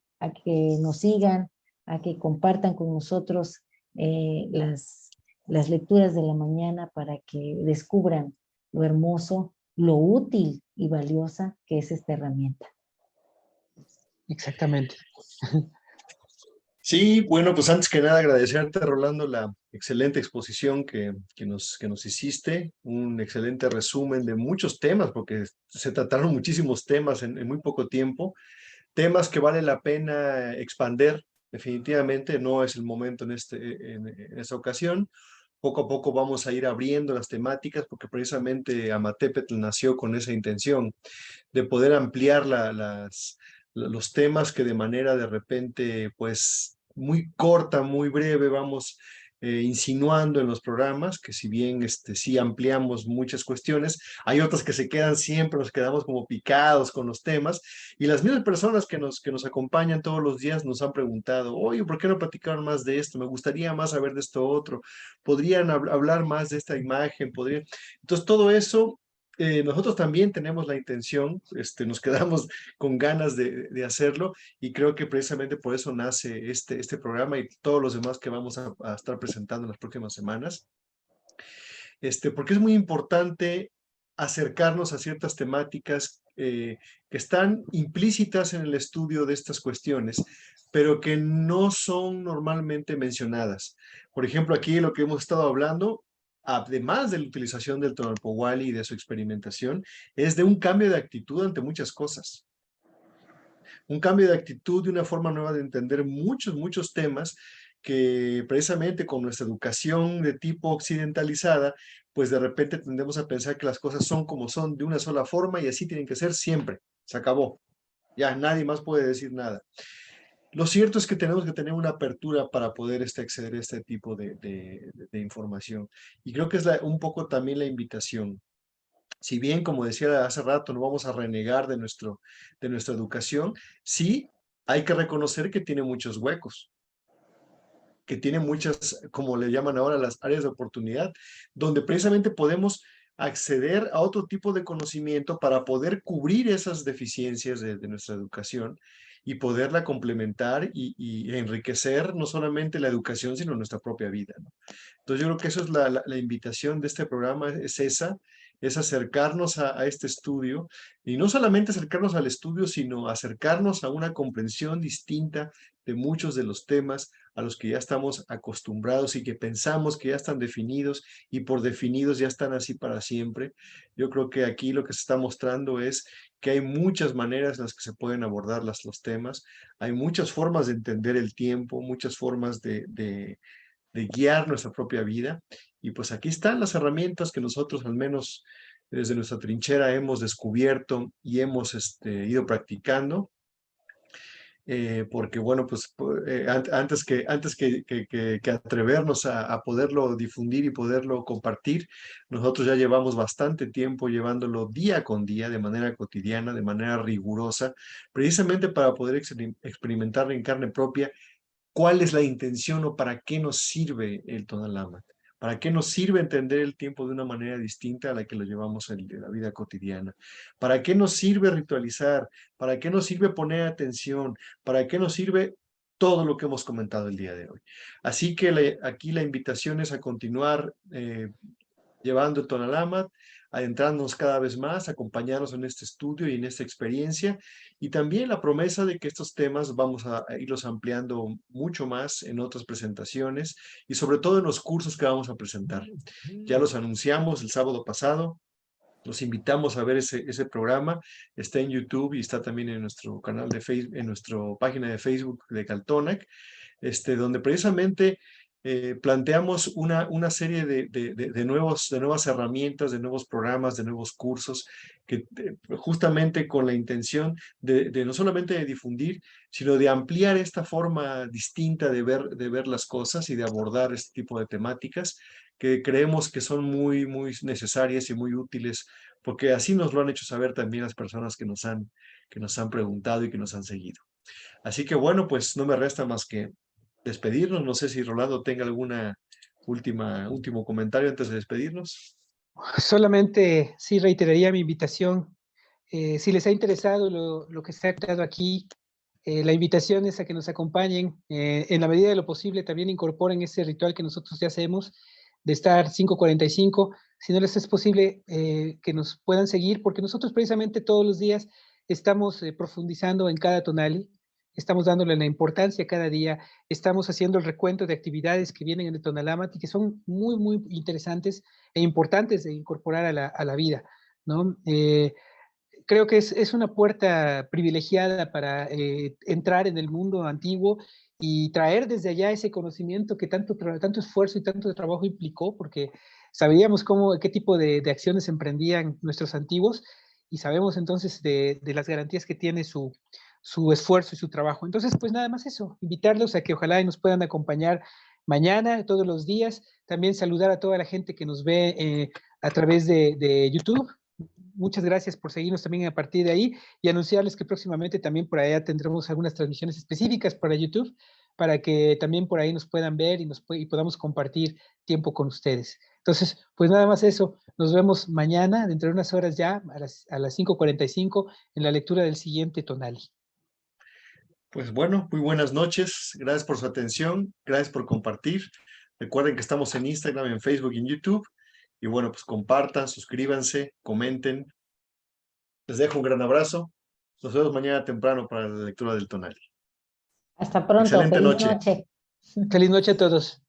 nos sigan, a que compartan con nosotros las lecturas de la mañana, para que descubran lo hermoso, lo útil y valiosa que es esta herramienta. Exactamente. Sí, bueno, pues antes que nada agradecerte, Rolando, excelente exposición que nos hiciste, un excelente resumen de muchos temas, porque se trataron muchísimos temas en muy poco tiempo, temas que vale la pena expander. Definitivamente no es el momento en esta ocasión. Poco a poco vamos a ir abriendo las temáticas, porque precisamente Amatepetl nació con esa intención de poder ampliar los temas que de manera de repente, pues muy corta, muy breve, vamos insinuando en los programas, que si bien sí ampliamos muchas cuestiones, hay otras que se quedan siempre, nos quedamos como picados con los temas, y las mismas personas que nos acompañan todos los días nos han preguntado, oye, ¿por qué no platicaron más de esto? Me gustaría más saber de esto otro, podrían hablar más de esta imagen, podrían... Entonces todo eso nosotros también tenemos la intención, nos quedamos con ganas de hacerlo, y creo que precisamente por eso nace este programa y todos los demás que vamos a estar presentando en las próximas semanas, porque es muy importante acercarnos a ciertas temáticas que están implícitas en el estudio de estas cuestiones, pero que no son normalmente mencionadas. Por ejemplo, aquí lo que hemos estado hablando, además de la utilización del Tonalpohualli y de su experimentación, es de un cambio de actitud ante muchas cosas. Un cambio de actitud y una forma nueva de entender muchos temas que precisamente con nuestra educación de tipo occidentalizada, pues de repente tendemos a pensar que las cosas son como son, de una sola forma, y así tienen que ser siempre. Se acabó. Ya nadie más puede decir nada. Lo cierto es que tenemos que tener una apertura para poder acceder a este tipo de información. Y creo que es un poco también la invitación. Si bien, como decía hace rato, no vamos a renegar de nuestra educación, sí hay que reconocer que tiene muchos huecos, que tiene muchas, como le llaman ahora, las áreas de oportunidad, donde precisamente podemos acceder a otro tipo de conocimiento para poder cubrir esas deficiencias de nuestra educación y poderla complementar y enriquecer no solamente la educación, sino nuestra propia vida, ¿no? Entonces yo creo que eso es la invitación de este programa, es esa, es acercarnos a este estudio, y no solamente acercarnos al estudio, sino acercarnos a una comprensión distinta de muchos de los temas a los que ya estamos acostumbrados y que pensamos que ya están definidos, y por definidos ya están así para siempre. Yo creo que aquí lo que se está mostrando es que hay muchas maneras en las que se pueden abordar los temas, hay muchas formas de entender el tiempo, muchas formas de guiar nuestra propia vida. Y pues aquí están las herramientas que nosotros, al menos desde nuestra trinchera, hemos descubierto y hemos ido practicando. Porque bueno, pues antes que atrevernos a poderlo difundir y poderlo compartir, nosotros ya llevamos bastante tiempo llevándolo día con día, de manera cotidiana, de manera rigurosa, precisamente para poder experimentar en carne propia cuál es la intención o para qué nos sirve el Tonalamat. ¿Para qué nos sirve entender el tiempo de una manera distinta a la que lo llevamos en la vida cotidiana? ¿Para qué nos sirve ritualizar? ¿Para qué nos sirve poner atención? ¿Para qué nos sirve todo lo que hemos comentado el día de hoy? Así que aquí la invitación es a continuar llevando el Tonalamat, adentrándonos cada vez más, acompañarnos en este estudio y en esta experiencia, y también la promesa de que estos temas vamos a irlos ampliando mucho más en otras presentaciones y sobre todo en los cursos que vamos a presentar. Ya los anunciamos el sábado pasado. Los invitamos a ver ese programa. Está en YouTube y está también en nuestro canal de Facebook, en nuestra página de Facebook de Caltonac, donde precisamente planteamos una serie de nuevas herramientas, de nuevos programas, de nuevos cursos, que justamente con la intención de no solamente de difundir, sino de ampliar esta forma distinta de ver las cosas y de abordar este tipo de temáticas, que creemos que son muy necesarias y muy útiles, porque así nos lo han hecho saber también las personas que nos han preguntado y que nos han seguido. Así que bueno, pues no me resta más que despedirnos. No sé si Rolando tenga alguna último comentario antes de despedirnos. Solamente sí reiteraría mi invitación. Si les ha interesado lo que se ha tratado aquí, la invitación es a que nos acompañen. En la medida de lo posible, también incorporen ese ritual que nosotros ya hacemos de estar 5:45. Si no les es posible, que nos puedan seguir, porque nosotros precisamente todos los días estamos profundizando en cada tonali. estamos dándole la importancia cada día, estamos haciendo el recuento de actividades que vienen en el Tonalámatl y que son muy, muy interesantes e importantes de incorporar a la vida, ¿no? Creo que es una puerta privilegiada para entrar en el mundo antiguo y traer desde allá ese conocimiento que tanto esfuerzo y tanto trabajo implicó, porque sabíamos qué tipo de acciones emprendían nuestros antiguos y sabemos entonces de las garantías que tiene su esfuerzo y su trabajo. Entonces, pues nada más eso, invitarlos a que ojalá nos puedan acompañar mañana, todos los días, también saludar a toda la gente que nos ve a través de YouTube. Muchas gracias por seguirnos también a partir de ahí y anunciarles que próximamente también por allá tendremos algunas transmisiones específicas para YouTube para que también por ahí nos puedan ver y podamos compartir tiempo con ustedes. Entonces, pues nada más eso. Nos vemos mañana, dentro de unas horas ya, a las 5:45, en la lectura del siguiente Tonali. Pues bueno, muy buenas noches. Gracias por su atención. Gracias por compartir. Recuerden que estamos en Instagram, en Facebook y en YouTube. Y bueno, pues compartan, suscríbanse, comenten. Les dejo un gran abrazo. Nos vemos mañana temprano para la lectura del Tonali. Hasta pronto. Excelente Feliz noche. noche. Feliz noche a todos.